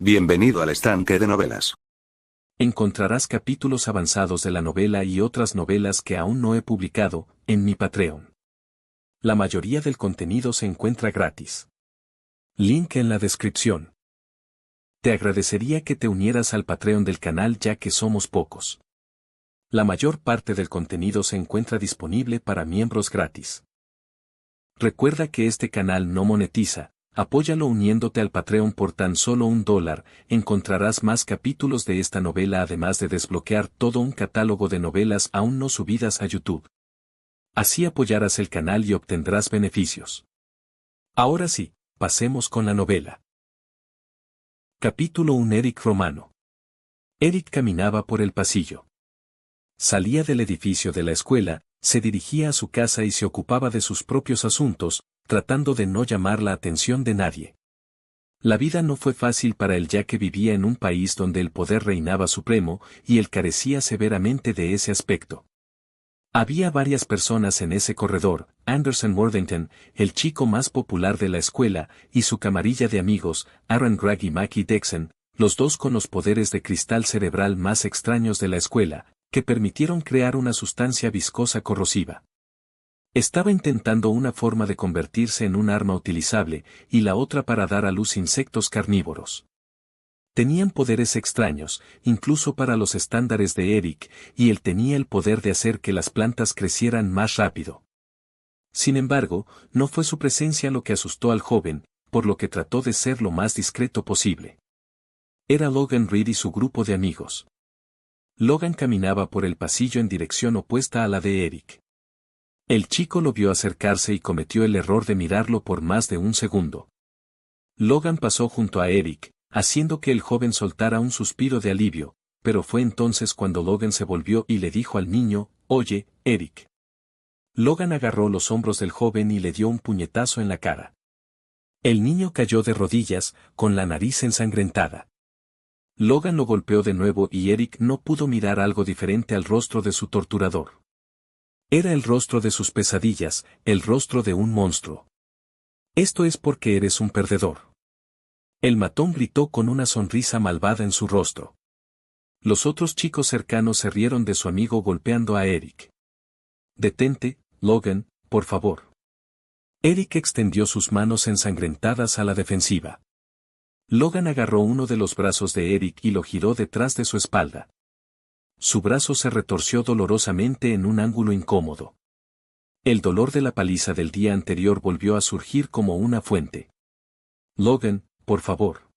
Bienvenido al estanque de novelas. Encontrarás capítulos avanzados de la novela y otras novelas que aún no he publicado en mi Patreon. La mayoría del contenido se encuentra gratis. Link en la descripción. Te agradecería que te unieras al Patreon del canal ya que somos pocos. La mayor parte del contenido se encuentra disponible para miembros gratis. Recuerda que este canal no monetiza. Apóyalo uniéndote al Patreon por tan solo $1, encontrarás más capítulos de esta novela además de desbloquear todo un catálogo de novelas aún no subidas a YouTube. Así apoyarás el canal y obtendrás beneficios. Ahora sí, pasemos con la novela. Capítulo 1. Eric Romano. Eric caminaba por el pasillo. Salía del edificio de la escuela, se dirigía a su casa y se ocupaba de sus propios asuntos, tratando de no llamar la atención de nadie. La vida no fue fácil para él ya que vivía en un país donde el poder reinaba supremo, y él carecía severamente de ese aspecto. Había varias personas en ese corredor: Anderson Worthington, el chico más popular de la escuela, y su camarilla de amigos, Aaron Gregg y Mackie Dixon, los dos con los poderes de cristal cerebral más extraños de la escuela, que permitieron crear una sustancia viscosa corrosiva. Estaba intentando una forma de convertirse en un arma utilizable, y la otra para dar a luz insectos carnívoros. Tenían poderes extraños, incluso para los estándares de Eric, y él tenía el poder de hacer que las plantas crecieran más rápido. Sin embargo, no fue su presencia lo que asustó al joven, por lo que trató de ser lo más discreto posible. Era Logan Reed y su grupo de amigos. Logan caminaba por el pasillo en dirección opuesta a la de Eric. El chico lo vio acercarse y cometió el error de mirarlo por más de un segundo. Logan pasó junto a Eric, haciendo que el joven soltara un suspiro de alivio, pero fue entonces cuando Logan se volvió y le dijo al niño: «Oye, Eric». Logan agarró los hombros del joven y le dio un puñetazo en la cara. El niño cayó de rodillas, con la nariz ensangrentada. Logan lo golpeó de nuevo y Eric no pudo mirar algo diferente al rostro de su torturador. Era el rostro de sus pesadillas, el rostro de un monstruo. «Esto es porque eres un perdedor». El matón gritó con una sonrisa malvada en su rostro. Los otros chicos cercanos se rieron de su amigo golpeando a Eric. «Detente, Logan, por favor». Eric extendió sus manos ensangrentadas a la defensiva. Logan agarró uno de los brazos de Eric y lo giró detrás de su espalda. Su brazo se retorció dolorosamente en un ángulo incómodo. El dolor de la paliza del día anterior volvió a surgir como una fuente. «Logan, por favor».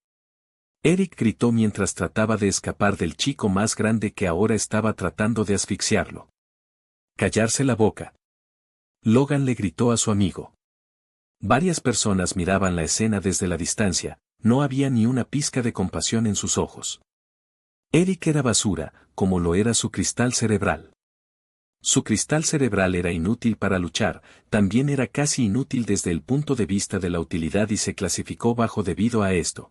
Eric gritó mientras trataba de escapar del chico más grande que ahora estaba tratando de asfixiarlo. «Callarse la boca». Logan le gritó a su amigo. Varias personas miraban la escena desde la distancia, no había ni una pizca de compasión en sus ojos. Eric era basura, como lo era su cristal cerebral. Su cristal cerebral era inútil para luchar, también era casi inútil desde el punto de vista de la utilidad y se clasificó bajo debido a esto.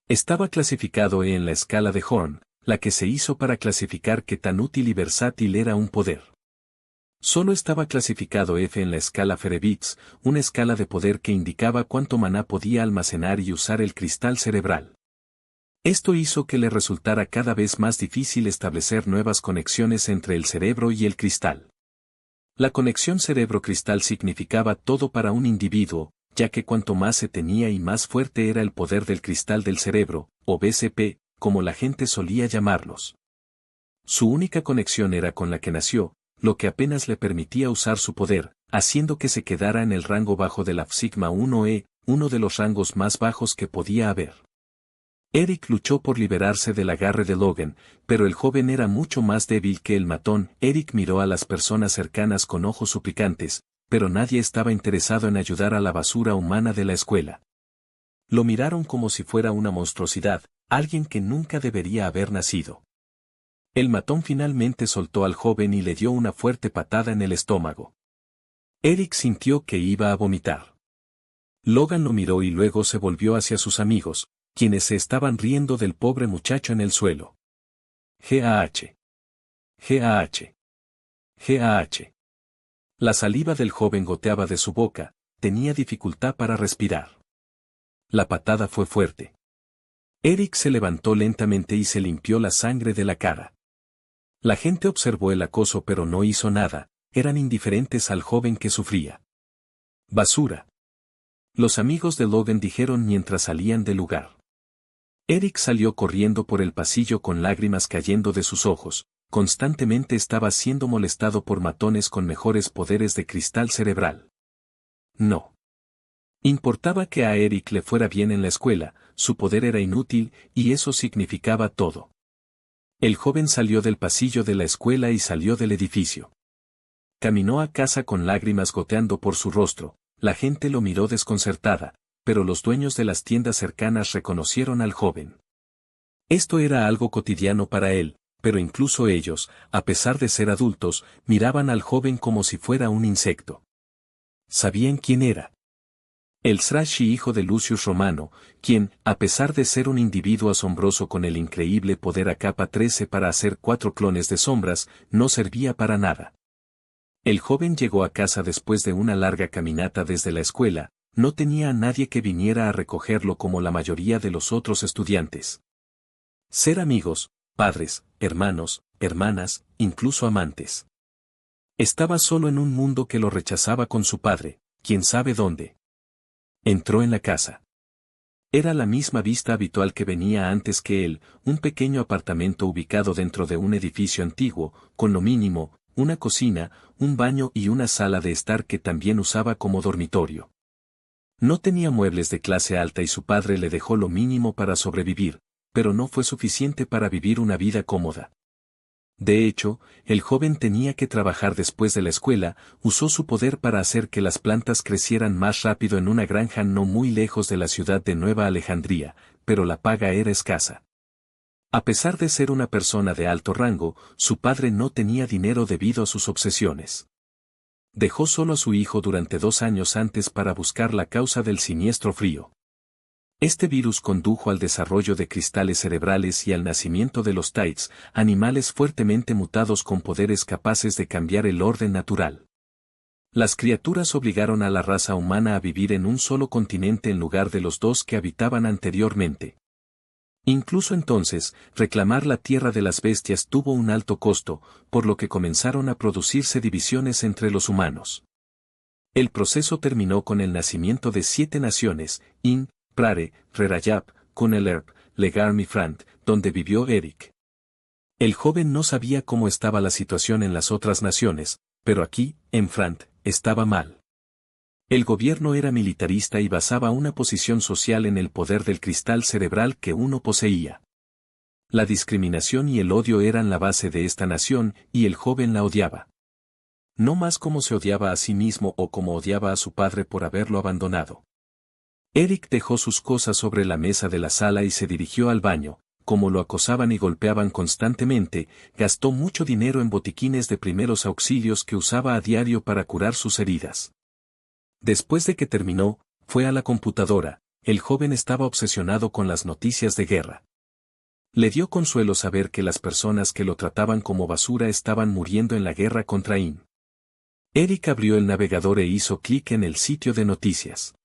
Estaba clasificado E en la escala de Horn, la que se hizo para clasificar qué tan útil y versátil era un poder. Solo estaba clasificado F en la escala Ferebits, una escala de poder que indicaba cuánto maná podía almacenar y usar el cristal cerebral. Esto hizo que le resultara cada vez más difícil establecer nuevas conexiones entre el cerebro y el cristal. La conexión cerebro-cristal significaba todo para un individuo, ya que cuanto más se tenía y más fuerte era el poder del cristal del cerebro, o BCP, como la gente solía llamarlos. Su única conexión era con la que nació, lo que apenas le permitía usar su poder, haciendo que se quedara en el rango bajo de la Sigma 1E, uno de los rangos más bajos que podía haber. Eric luchó por liberarse del agarre de Logan, pero el joven era mucho más débil que el matón. Eric miró a las personas cercanas con ojos suplicantes, pero nadie estaba interesado en ayudar a la basura humana de la escuela. Lo miraron como si fuera una monstruosidad, alguien que nunca debería haber nacido. El matón finalmente soltó al joven y le dio una fuerte patada en el estómago. Eric sintió que iba a vomitar. Logan lo miró y luego se volvió hacia sus amigos, quienes se estaban riendo del pobre muchacho en el suelo. «GAH. GAH. GAH». La saliva del joven goteaba de su boca, tenía dificultad para respirar. La patada fue fuerte. Eric se levantó lentamente y se limpió la sangre de la cara. La gente observó el acoso pero no hizo nada, eran indiferentes al joven que sufría. Basura. Los amigos de Logan dijeron mientras salían del lugar. Eric salió corriendo por el pasillo con lágrimas cayendo de sus ojos, constantemente estaba siendo molestado por matones con mejores poderes de cristal cerebral. No importaba que a Eric le fuera bien en la escuela, su poder era inútil, y eso significaba todo. El joven salió del pasillo de la escuela y salió del edificio. Caminó a casa con lágrimas goteando por su rostro, la gente lo miró desconcertada, pero los dueños de las tiendas cercanas reconocieron al joven. Esto era algo cotidiano para él, pero incluso ellos, a pesar de ser adultos, miraban al joven como si fuera un insecto. Sabían quién era. El Srashi, hijo de Lucius Romano, quien, a pesar de ser un individuo asombroso con el increíble poder AK-13 para hacer 4 clones de sombras, no servía para nada. El joven llegó a casa después de una larga caminata desde la escuela, no tenía a nadie que viniera a recogerlo como la mayoría de los otros estudiantes. Ser amigos, padres, hermanos, hermanas, incluso amantes. Estaba solo en un mundo que lo rechazaba con su padre, quién sabe dónde. Entró en la casa. Era la misma vista habitual que venía antes que él, un pequeño apartamento ubicado dentro de un edificio antiguo, con lo mínimo, una cocina, un baño y una sala de estar que también usaba como dormitorio. No tenía muebles de clase alta y su padre le dejó lo mínimo para sobrevivir, pero no fue suficiente para vivir una vida cómoda. De hecho, el joven tenía que trabajar después de la escuela, usó su poder para hacer que las plantas crecieran más rápido en una granja no muy lejos de la ciudad de Nueva Alejandría, pero la paga era escasa. A pesar de ser una persona de alto rango, su padre no tenía dinero debido a sus obsesiones. Dejó solo a su hijo durante 2 años antes para buscar la causa del siniestro frío. Este virus condujo al desarrollo de cristales cerebrales y al nacimiento de los Tides, animales fuertemente mutados con poderes capaces de cambiar el orden natural. Las criaturas obligaron a la raza humana a vivir en un solo continente en lugar de los 2 que habitaban anteriormente. Incluso entonces, reclamar la tierra de las bestias tuvo un alto costo, por lo que comenzaron a producirse divisiones entre los humanos. El proceso terminó con el nacimiento de 7 naciones, Prare, Rerayap, Kunelerp, Legarm y Frant, donde vivió Eric. El joven no sabía cómo estaba la situación en las otras naciones, pero aquí, en Frant, estaba mal. El gobierno era militarista y basaba una posición social en el poder del cristal cerebral que uno poseía. La discriminación y el odio eran la base de esta nación, y el joven la odiaba. No más como se odiaba a sí mismo o como odiaba a su padre por haberlo abandonado. Eric dejó sus cosas sobre la mesa de la sala y se dirigió al baño. Como lo acosaban y golpeaban constantemente, gastó mucho dinero en botiquines de primeros auxilios que usaba a diario para curar sus heridas. Después de que terminó, fue a la computadora. El joven estaba obsesionado con las noticias de guerra. Le dio consuelo saber que las personas que lo trataban como basura estaban muriendo en la guerra contra IN. Eric abrió el navegador e hizo clic en el sitio de noticias.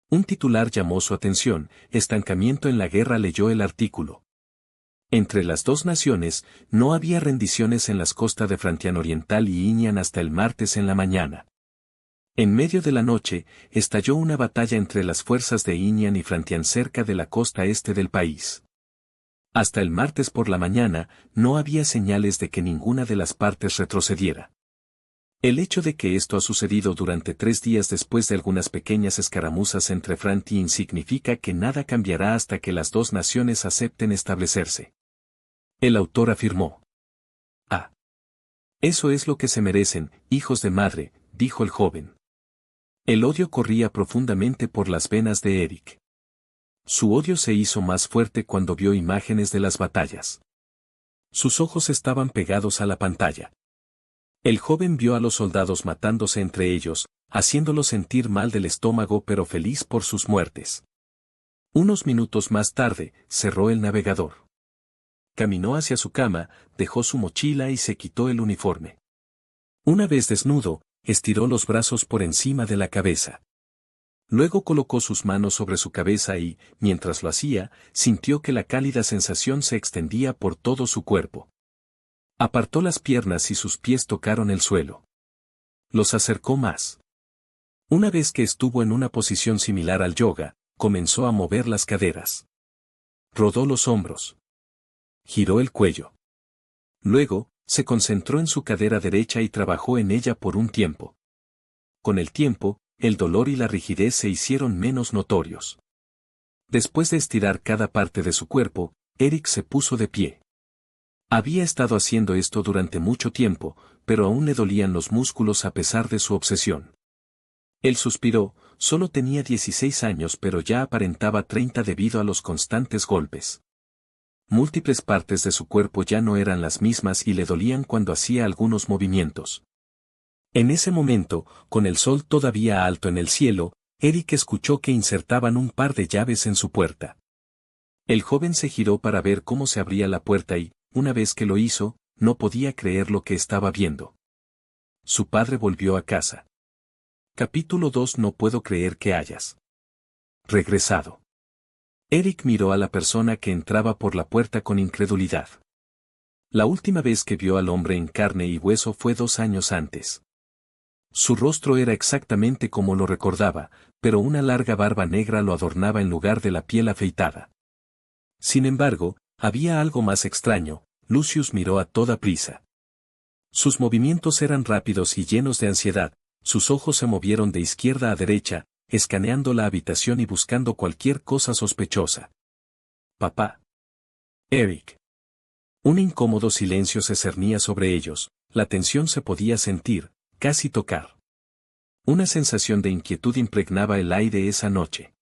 Un titular llamó su atención, estancamiento en la guerra. Leyó el artículo. Entre las 2 naciones, no había rendiciones en las costas de Frantian Oriental y Inian hasta el martes en la mañana. En medio de la noche, estalló una batalla entre las fuerzas de Inian y Frantian cerca de la costa este del país. Hasta el martes por la mañana, no había señales de que ninguna de las partes retrocediera. El hecho de que esto ha sucedido durante 3 días después de algunas pequeñas escaramuzas entre Frant y IN significa que nada cambiará hasta que las 2 naciones acepten establecerse. El autor afirmó. Eso es lo que se merecen, hijos de madre, dijo el joven. El odio corría profundamente por las venas de Eric. Su odio se hizo más fuerte cuando vio imágenes de las batallas. Sus ojos estaban pegados a la pantalla. El joven vio a los soldados matándose entre ellos, haciéndolo sentir mal del estómago pero feliz por sus muertes. Unos minutos más tarde, cerró el navegador. Caminó hacia su cama, dejó su mochila y se quitó el uniforme. Una vez desnudo, estiró los brazos por encima de la cabeza. Luego colocó sus manos sobre su cabeza y, mientras lo hacía, sintió que la cálida sensación se extendía por todo su cuerpo. Apartó las piernas y sus pies tocaron el suelo. Los acercó más. Una vez que estuvo en una posición similar al yoga, comenzó a mover las caderas. Rodó los hombros. Giró el cuello. Luego, se concentró en su cadera derecha y trabajó en ella por un tiempo. Con el tiempo, el dolor y la rigidez se hicieron menos notorios. Después de estirar cada parte de su cuerpo, Eric se puso de pie. Había estado haciendo esto durante mucho tiempo, pero aún le dolían los músculos a pesar de su obsesión. Él suspiró, solo tenía 16 años pero ya aparentaba 30 debido a los constantes golpes. Múltiples partes de su cuerpo ya no eran las mismas y le dolían cuando hacía algunos movimientos. En ese momento, con el sol todavía alto en el cielo, Eric escuchó que insertaban un par de llaves en su puerta. El joven se giró para ver cómo se abría la puerta y, una vez que lo hizo, no podía creer lo que estaba viendo. Su padre volvió a casa. Capítulo 2. No puedo creer que hayas regresado. Eric miró a la persona que entraba por la puerta con incredulidad. La última vez que vio al hombre en carne y hueso fue 2 años antes. Su rostro era exactamente como lo recordaba, pero una larga barba negra lo adornaba en lugar de la piel afeitada. Sin embargo, había algo más extraño. Lucius miró a toda prisa. Sus movimientos eran rápidos y llenos de ansiedad, sus ojos se movieron de izquierda a derecha, escaneando la habitación y buscando cualquier cosa sospechosa. Papá. Eric. Un incómodo silencio se cernía sobre ellos, la tensión se podía sentir, casi tocar. Una sensación de inquietud impregnaba el aire esa noche.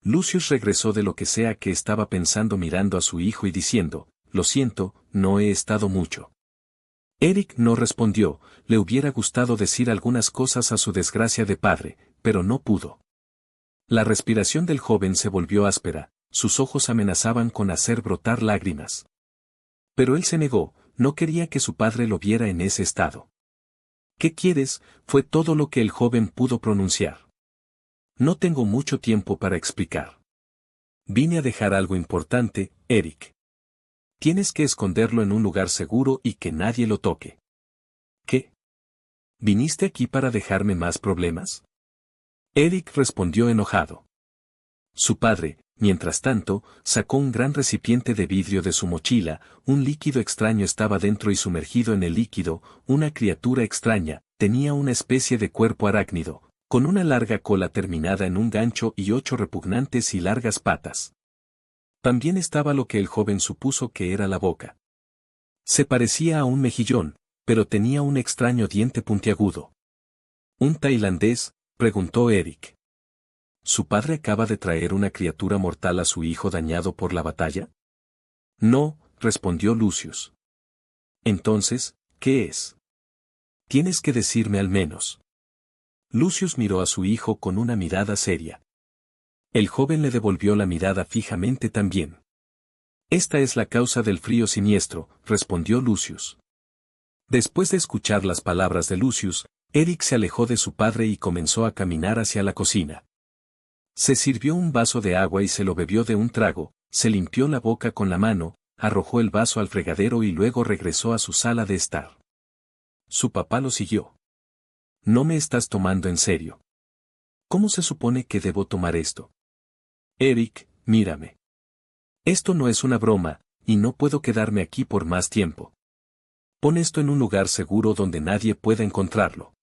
Lucius regresó de lo que sea que estaba pensando mirando a su hijo y diciendo, lo siento, no he estado mucho. Eric no respondió, le hubiera gustado decir algunas cosas a su desgracia de padre, pero no pudo. La respiración del joven se volvió áspera, sus ojos amenazaban con hacer brotar lágrimas. Pero él se negó, no quería que su padre lo viera en ese estado. ¿Qué quieres? Fue todo lo que el joven pudo pronunciar. No tengo mucho tiempo para explicar. Vine a dejar algo importante, Eric. Tienes que esconderlo en un lugar seguro y que nadie lo toque. ¿Qué? ¿Viniste aquí para dejarme más problemas? Eric respondió enojado. Su padre, mientras tanto, sacó un gran recipiente de vidrio de su mochila, un líquido extraño estaba dentro y sumergido en el líquido, una criatura extraña, tenía una especie de cuerpo arácnido, con una larga cola terminada en un gancho y 8 repugnantes y largas patas. También estaba lo que el joven supuso que era la boca. Se parecía a un mejillón, pero tenía un extraño diente puntiagudo. ¿Un tailandés?, preguntó Eric. ¿Su padre acaba de traer una criatura mortal a su hijo dañado por la batalla? No, respondió Lucius. Entonces, ¿qué es? Tienes que decirme al menos. Lucius miró a su hijo con una mirada seria. El joven le devolvió la mirada fijamente también. Esta es la causa del frío siniestro, respondió Lucius. Después de escuchar las palabras de Lucius, Eric se alejó de su padre y comenzó a caminar hacia la cocina. Se sirvió un vaso de agua y se lo bebió de un trago, se limpió la boca con la mano, arrojó el vaso al fregadero y luego regresó a su sala de estar. Su papá lo siguió. No me estás tomando en serio. ¿Cómo se supone que debo tomar esto? Eric, mírame. Esto no es una broma, y no puedo quedarme aquí por más tiempo. Pon esto en un lugar seguro donde nadie pueda encontrarlo.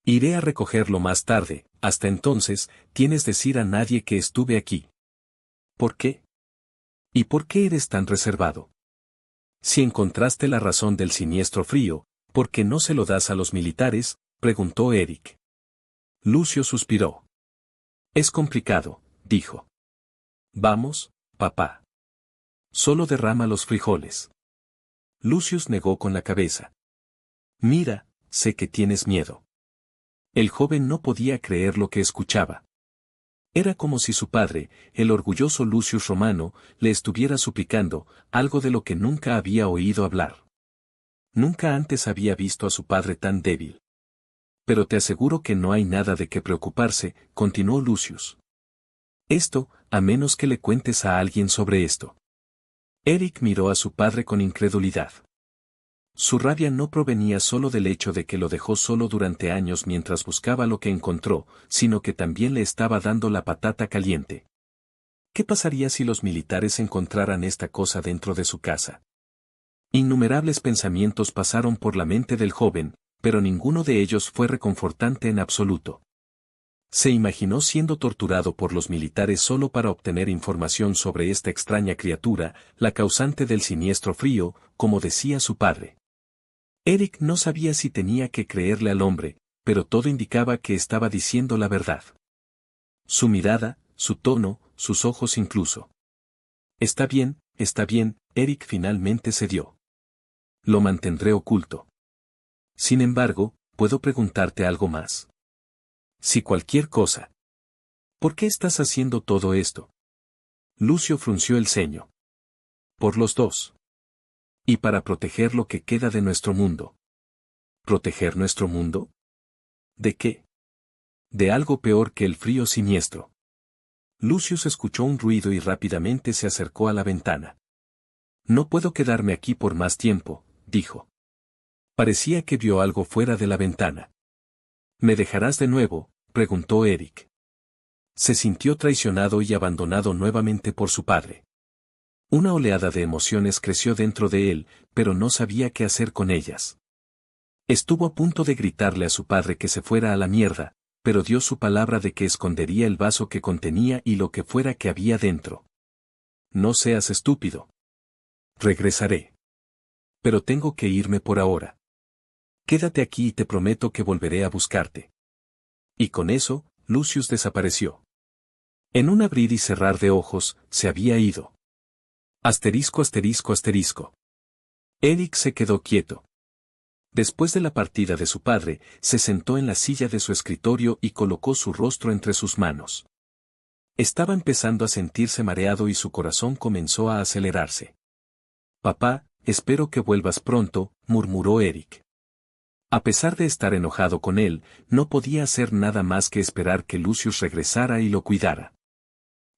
Iré a recogerlo más tarde, hasta entonces, tienes decir a nadie que estuve aquí. ¿Por qué? ¿Y por qué eres tan reservado? Si encontraste la razón del siniestro frío, ¿por qué no se lo das a los militares?, preguntó Eric. Lucio suspiró. Es complicado, dijo. Vamos, papá. Solo derrama los frijoles. Lucius negó con la cabeza. Mira, sé que tienes miedo. El joven no podía creer lo que escuchaba. Era como si su padre, el orgulloso Lucius Romano, le estuviera suplicando, algo de lo que nunca había oído hablar. Nunca antes había visto a su padre tan débil. Pero te aseguro que no hay nada de qué preocuparse, continuó Lucius. Esto, a menos que le cuentes a alguien sobre esto. Eric miró a su padre con incredulidad. Su rabia no provenía solo del hecho de que lo dejó solo durante años mientras buscaba lo que encontró, sino que también le estaba dando la patata caliente. ¿Qué pasaría si los militares encontraran esta cosa dentro de su casa? Innumerables pensamientos pasaron por la mente del joven, pero ninguno de ellos fue reconfortante en absoluto. Se imaginó siendo torturado por los militares solo para obtener información sobre esta extraña criatura, la causante del siniestro frío, como decía su padre. Eric no sabía si tenía que creerle al hombre, pero todo indicaba que estaba diciendo la verdad. Su mirada, su tono, sus ojos incluso. Está bien, Eric finalmente cedió. Lo mantendré oculto. Sin embargo, ¿puedo preguntarte algo más? Si cualquier cosa. ¿Por qué estás haciendo todo esto? Lucio frunció el ceño. Por los dos. Y para proteger lo que queda de nuestro mundo. ¿Proteger nuestro mundo? ¿De qué? De algo peor que el frío siniestro. Lucius escuchó un ruido y rápidamente se acercó a la ventana. No puedo quedarme aquí por más tiempo, dijo. Parecía que vio algo fuera de la ventana. ¿Me dejarás de nuevo?, preguntó Eric. Se sintió traicionado y abandonado nuevamente por su padre. Una oleada de emociones creció dentro de él, pero no sabía qué hacer con ellas. Estuvo a punto de gritarle a su padre que se fuera a la mierda, pero dio su palabra de que escondería el vaso que contenía y lo que fuera que había dentro. No seas estúpido. Regresaré. Pero tengo que irme por ahora. Quédate aquí y te prometo que volveré a buscarte. Y con eso, Lucius desapareció. En un abrir y cerrar de ojos, se había ido. Asterisco asterisco asterisco. Eric se quedó quieto. Después de la partida de su padre, se sentó en la silla de su escritorio y colocó su rostro entre sus manos. Estaba empezando a sentirse mareado y su corazón comenzó a acelerarse. Papá, espero que vuelvas pronto, murmuró Eric. A pesar de estar enojado con él, no podía hacer nada más que esperar que Lucius regresara y lo cuidara.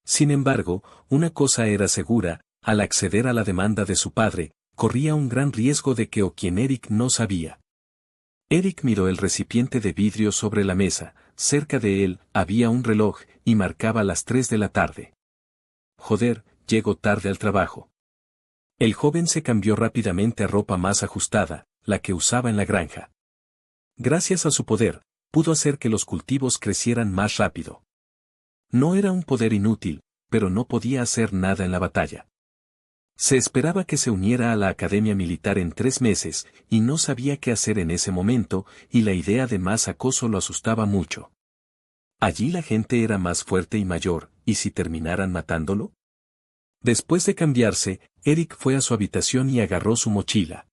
Sin embargo, una cosa era segura, al acceder a la demanda de su padre, corría un gran riesgo de que o quien Eric no sabía. Eric miró el recipiente de vidrio sobre la mesa, cerca de él había un reloj, y marcaba las 3 de la tarde. Joder, llego tarde al trabajo. El joven se cambió rápidamente a ropa más ajustada, la que usaba en la granja. Gracias a su poder, pudo hacer que los cultivos crecieran más rápido. No era un poder inútil, pero no podía hacer nada en la batalla. Se esperaba que se uniera a la academia militar en 3 meses, y no sabía qué hacer en ese momento, y la idea de más acoso lo asustaba mucho. Allí la gente era más fuerte y mayor, ¿y si terminaran matándolo? Después de cambiarse, Eric fue a su habitación y agarró su mochila.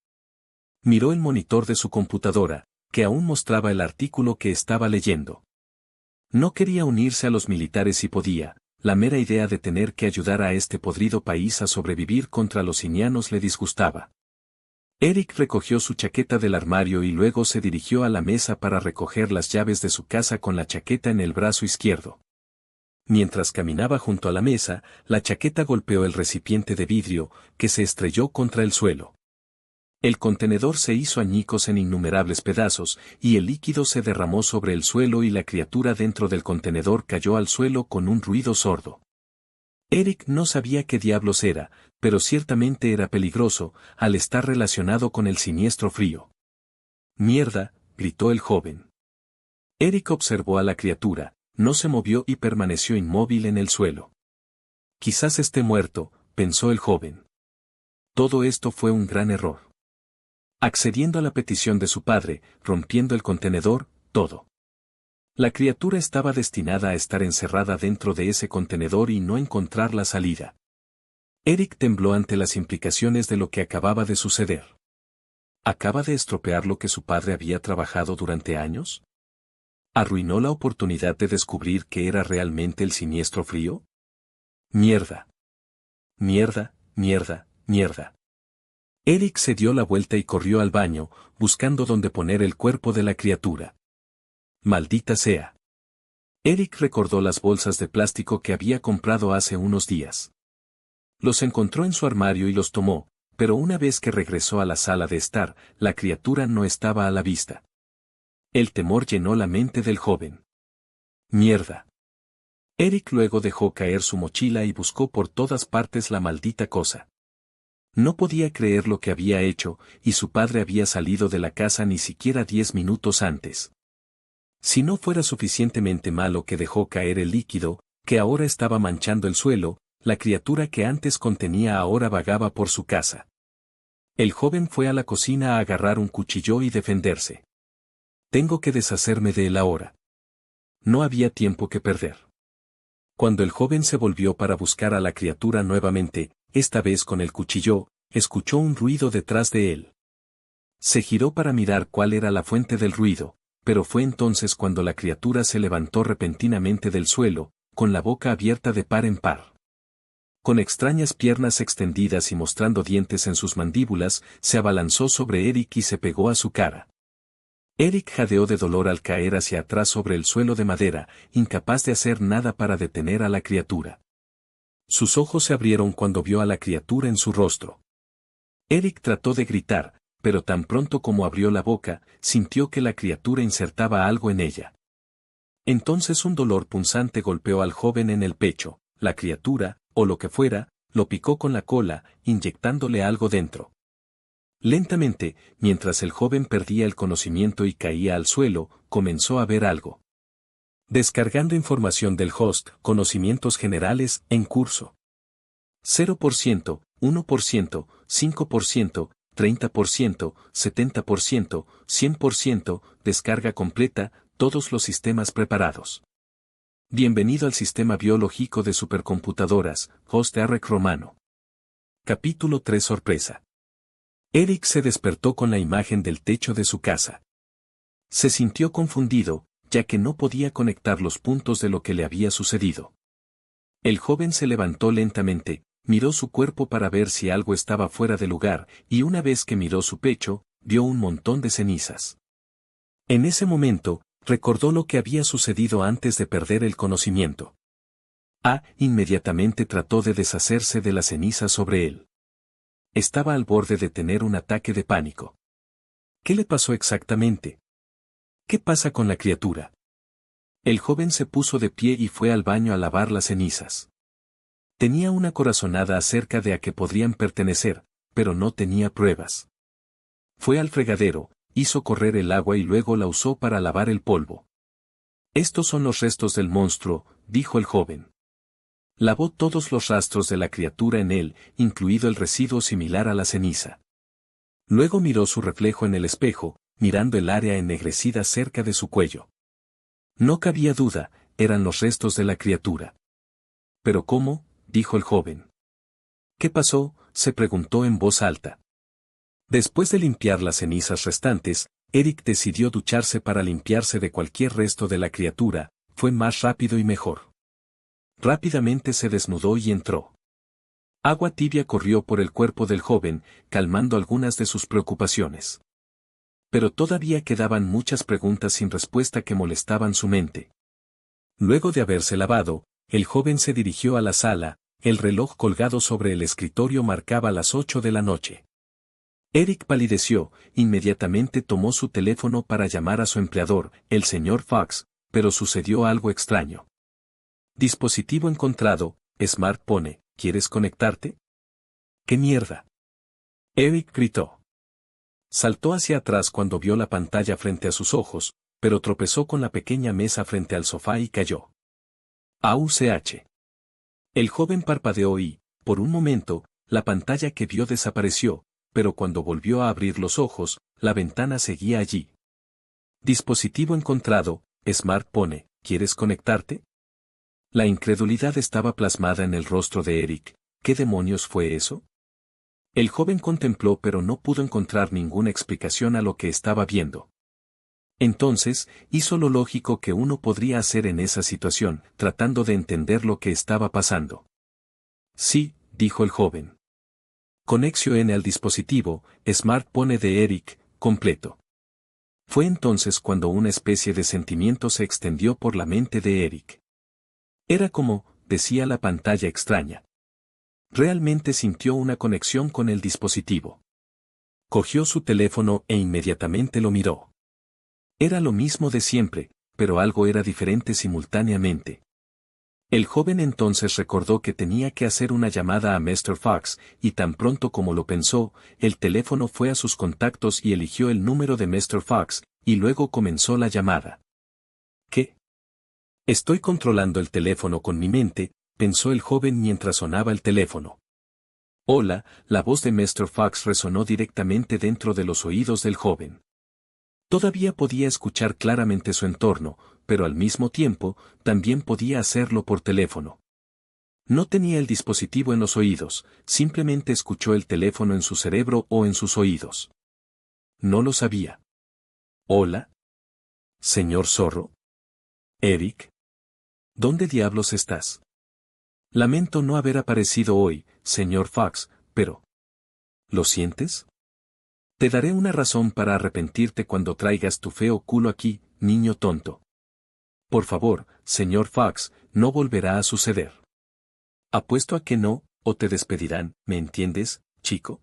Miró el monitor de su computadora, que aún mostraba el artículo que estaba leyendo. No quería unirse a los militares si podía. La mera idea de tener que ayudar a este podrido país a sobrevivir contra los simianos le disgustaba. Eric recogió su chaqueta del armario y luego se dirigió a la mesa para recoger las llaves de su casa con la chaqueta en el brazo izquierdo. Mientras caminaba junto a la mesa, la chaqueta golpeó el recipiente de vidrio, que se estrelló contra el suelo. El contenedor se hizo añicos en innumerables pedazos, y el líquido se derramó sobre el suelo y la criatura dentro del contenedor cayó al suelo con un ruido sordo. Eric no sabía qué diablos era, pero ciertamente era peligroso, al estar relacionado con el siniestro frío. «Mierda», gritó el joven. Eric observó a la criatura, no se movió y permaneció inmóvil en el suelo. «Quizás esté muerto», pensó el joven. Todo esto fue un gran error. Accediendo a la petición de su padre, rompiendo el contenedor, todo. La criatura estaba destinada a estar encerrada dentro de ese contenedor y no encontrar la salida. Eric tembló ante las implicaciones de lo que acababa de suceder. ¿Acaba de estropear lo que su padre había trabajado durante años? ¿Arruinó la oportunidad de descubrir qué era realmente el siniestro frío? Mierda. Mierda, mierda, mierda. Eric se dio la vuelta y corrió al baño, buscando dónde poner el cuerpo de la criatura. Maldita sea. Eric recordó las bolsas de plástico que había comprado hace unos días. Los encontró en su armario y los tomó, pero una vez que regresó a la sala de estar, la criatura no estaba a la vista. El temor llenó la mente del joven. Mierda. Eric luego dejó caer su mochila y buscó por todas partes la maldita cosa. No podía creer lo que había hecho, y su padre había salido de la casa ni siquiera 10 minutos antes. Si no fuera suficientemente malo que dejó caer el líquido, que ahora estaba manchando el suelo, la criatura que antes contenía ahora vagaba por su casa. El joven fue a la cocina a agarrar un cuchillo y defenderse. Tengo que deshacerme de él ahora. No había tiempo que perder. Cuando el joven se volvió para buscar a la criatura nuevamente, esta vez con el cuchillo, escuchó un ruido detrás de él. Se giró para mirar cuál era la fuente del ruido, pero fue entonces cuando la criatura se levantó repentinamente del suelo, con la boca abierta de par en par. Con extrañas piernas extendidas y mostrando dientes en sus mandíbulas, se abalanzó sobre Eric y se pegó a su cara. Eric jadeó de dolor al caer hacia atrás sobre el suelo de madera, incapaz de hacer nada para detener a la criatura. Sus ojos se abrieron cuando vio a la criatura en su rostro. Eric trató de gritar, pero tan pronto como abrió la boca, sintió que la criatura insertaba algo en ella. Entonces un dolor punzante golpeó al joven en el pecho. La criatura, o lo que fuera, lo picó con la cola, inyectándole algo dentro. Lentamente, mientras el joven perdía el conocimiento y caía al suelo, comenzó a ver algo. Descargando información del host, conocimientos generales, en curso. 0%, 1%, 5%, 30%, 70%, 100%, descarga completa, todos los sistemas preparados. Bienvenido al sistema biológico de supercomputadoras, host Eric Romano. Capítulo 3 Sorpresa. Eric se despertó con la imagen del techo de su casa. Se sintió confundido, ya que no podía conectar los puntos de lo que le había sucedido. El joven se levantó lentamente, miró su cuerpo para ver si algo estaba fuera de lugar, y una vez que miró su pecho, vio un montón de cenizas. En ese momento, recordó lo que había sucedido antes de perder el conocimiento. Inmediatamente trató de deshacerse de las cenizas sobre él. Estaba al borde de tener un ataque de pánico. ¿Qué le pasó exactamente? ¿Qué pasa con la criatura? El joven se puso de pie y fue al baño a lavar las cenizas. Tenía una corazonada acerca de a qué podrían pertenecer, pero no tenía pruebas. Fue al fregadero, hizo correr el agua y luego la usó para lavar el polvo. Estos son los restos del monstruo, dijo el joven. Lavó todos los rastros de la criatura en él, incluido el residuo similar a la ceniza. Luego miró su reflejo en el espejo, mirando el área ennegrecida cerca de su cuello. No cabía duda, eran los restos de la criatura. ¿Pero cómo?, dijo el joven. ¿Qué pasó?, se preguntó en voz alta. Después de limpiar las cenizas restantes, Eric decidió ducharse para limpiarse de cualquier resto de la criatura, fue más rápido y mejor. Rápidamente se desnudó y entró. Agua tibia corrió por el cuerpo del joven, calmando algunas de sus preocupaciones. Pero todavía quedaban muchas preguntas sin respuesta que molestaban su mente. Luego de haberse lavado, el joven se dirigió a la sala, el reloj colgado sobre el escritorio marcaba las 8 de la noche. Eric palideció, inmediatamente tomó su teléfono para llamar a su empleador, el señor Fox, pero sucedió algo extraño. Dispositivo encontrado, smartphone, ¿quieres conectarte? ¿Qué mierda? Eric gritó. Saltó hacia atrás cuando vio la pantalla frente a sus ojos, pero tropezó con la pequeña mesa frente al sofá y cayó. AUCH. El joven parpadeó y, por un momento, la pantalla que vio desapareció, pero cuando volvió a abrir los ojos, la ventana seguía allí. Dispositivo encontrado, smartphone, ¿quieres conectarte? La incredulidad estaba plasmada en el rostro de Eric. ¿Qué demonios fue eso? El joven contempló pero no pudo encontrar ninguna explicación a lo que estaba viendo. Entonces, hizo lo lógico que uno podría hacer en esa situación, tratando de entender lo que estaba pasando. Sí, dijo el joven. Conexión al dispositivo, smartphone de Eric, completo. Fue entonces cuando una especie de sentimiento se extendió por la mente de Eric. Era como, decía la pantalla extraña. Realmente sintió una conexión con el dispositivo. Cogió su teléfono e inmediatamente lo miró. Era lo mismo de siempre, pero algo era diferente simultáneamente. El joven entonces recordó que tenía que hacer una llamada a Mr. Fox, y tan pronto como lo pensó, el teléfono fue a sus contactos y eligió el número de Mr. Fox, y luego comenzó la llamada. ¿Qué? Estoy controlando el teléfono con mi mente, pensó el joven mientras sonaba el teléfono. Hola, la voz de Mr. Fox resonó directamente dentro de los oídos del joven. Todavía podía escuchar claramente su entorno, pero al mismo tiempo, también podía hacerlo por teléfono. No tenía el dispositivo en los oídos, simplemente escuchó el teléfono en su cerebro o en sus oídos. No lo sabía. ¿Hola? ¿Señor Zorro? ¿Eric? ¿Dónde diablos estás? Lamento no haber aparecido hoy, señor Fox, pero... ¿Lo sientes? Te daré una razón para arrepentirte cuando traigas tu feo culo aquí, niño tonto. Por favor, señor Fox, no volverá a suceder. Apuesto a que no, o te despedirán, ¿me entiendes, chico?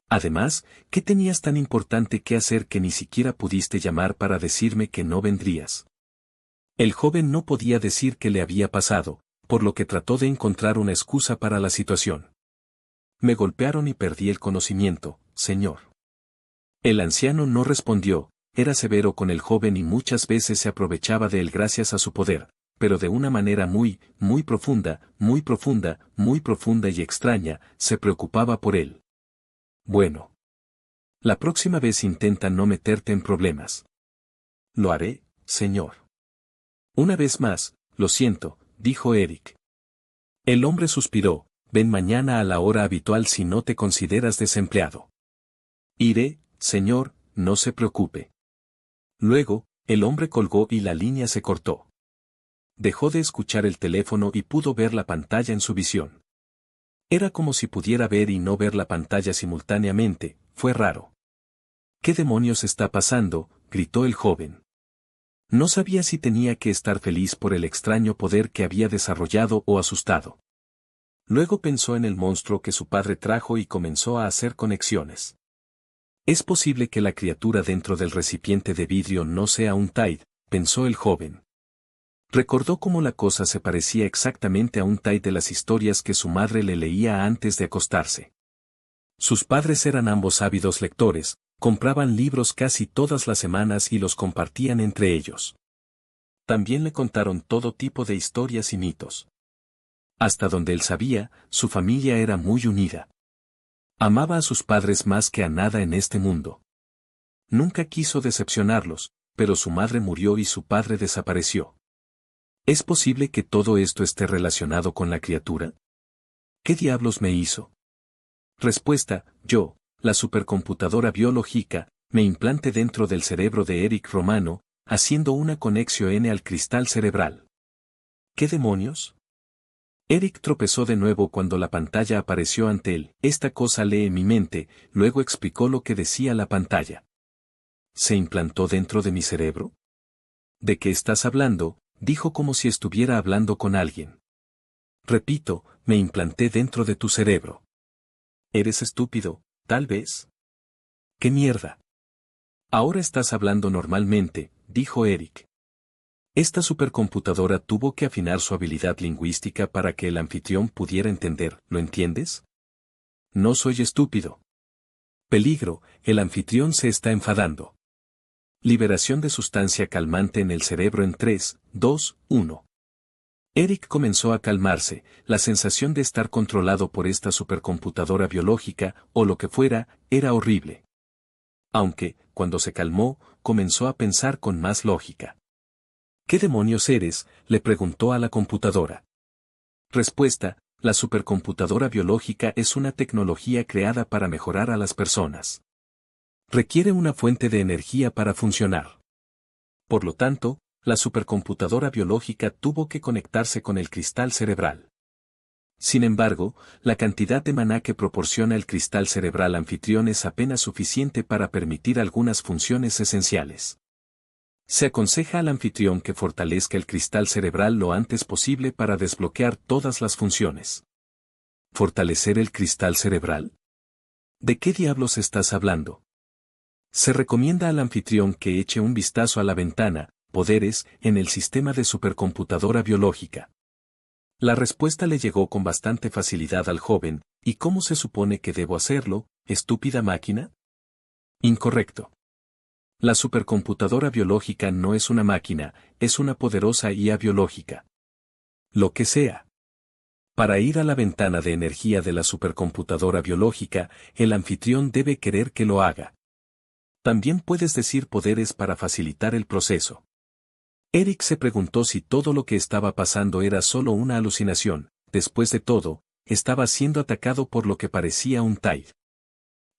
Además, ¿qué tenías tan importante que hacer que ni siquiera pudiste llamar para decirme que no vendrías? El joven no podía decir qué le había pasado, por lo que trató de encontrar una excusa para la situación. Me golpearon y perdí el conocimiento, señor. El anciano no respondió, era severo con el joven y muchas veces se aprovechaba de él gracias a su poder, pero de una manera muy profunda y extraña, se preocupaba por él. Bueno. La próxima vez intenta no meterte en problemas. Lo haré, señor. Una vez más, lo siento, dijo Eric. El hombre suspiró, ven mañana a la hora habitual si no te consideras desempleado. Iré, señor, no se preocupe. Luego, el hombre colgó y la línea se cortó. Dejó de escuchar el teléfono y pudo ver la pantalla en su visión. Era como si pudiera ver y no ver la pantalla simultáneamente, fue raro. ¿Qué demonios está pasando?, gritó el joven. No sabía si tenía que estar feliz por el extraño poder que había desarrollado o asustado. Luego pensó en el monstruo que su padre trajo y comenzó a hacer conexiones. Es posible que la criatura dentro del recipiente de vidrio no sea un Tide, pensó el joven. Recordó cómo la cosa se parecía exactamente a un Tide de las historias que su madre le leía antes de acostarse. Sus padres eran ambos ávidos lectores, compraban libros casi todas las semanas y los compartían entre ellos. También le contaron todo tipo de historias y mitos. Hasta donde él sabía, su familia era muy unida. Amaba a sus padres más que a nada en este mundo. Nunca quiso decepcionarlos, pero su madre murió y su padre desapareció. ¿Es posible que todo esto esté relacionado con la criatura? ¿Qué diablos me hizo? Respuesta, yo, la supercomputadora biológica, me implante dentro del cerebro de Eric Romano, haciendo una conexión al cristal cerebral. ¿Qué demonios? Eric tropezó de nuevo cuando la pantalla apareció ante él. Esta cosa lee mi mente, luego explicó lo que decía la pantalla. ¿Se implantó dentro de mi cerebro? ¿De qué estás hablando?, dijo como si estuviera hablando con alguien. Repito, me implanté dentro de tu cerebro. ¿Eres estúpido, tal vez? ¿Qué mierda? Ahora estás hablando normalmente, dijo Eric. Esta supercomputadora tuvo que afinar su habilidad lingüística para que el anfitrión pudiera entender, ¿lo entiendes? No soy estúpido. Peligro, el anfitrión se está enfadando. Liberación de sustancia calmante en el cerebro en 3, 2, 1. Eric comenzó a calmarse, la sensación de estar controlado por esta supercomputadora biológica, o lo que fuera, era horrible. Aunque, cuando se calmó, comenzó a pensar con más lógica. ¿Qué demonios eres?, le preguntó a la computadora. Respuesta, la supercomputadora biológica es una tecnología creada para mejorar a las personas. Requiere una fuente de energía para funcionar. Por lo tanto, la supercomputadora biológica tuvo que conectarse con el cristal cerebral. Sin embargo, la cantidad de maná que proporciona el cristal cerebral anfitrión es apenas suficiente para permitir algunas funciones esenciales. Se aconseja al anfitrión que fortalezca el cristal cerebral lo antes posible para desbloquear todas las funciones. ¿Fortalecer el cristal cerebral? ¿De qué diablos estás hablando? Se recomienda al anfitrión que eche un vistazo a la ventana, poderes, en el sistema de supercomputadora biológica. La respuesta le llegó con bastante facilidad al joven. ¿Y cómo se supone que debo hacerlo, estúpida máquina? Incorrecto. La supercomputadora biológica no es una máquina, es una poderosa IA biológica. Lo que sea. Para ir a la ventana de energía de la supercomputadora biológica, el anfitrión debe querer que lo haga. También puedes decir poderes para facilitar el proceso. Eric se preguntó si todo lo que estaba pasando era solo una alucinación. Después de todo, estaba siendo atacado por lo que parecía un Tide.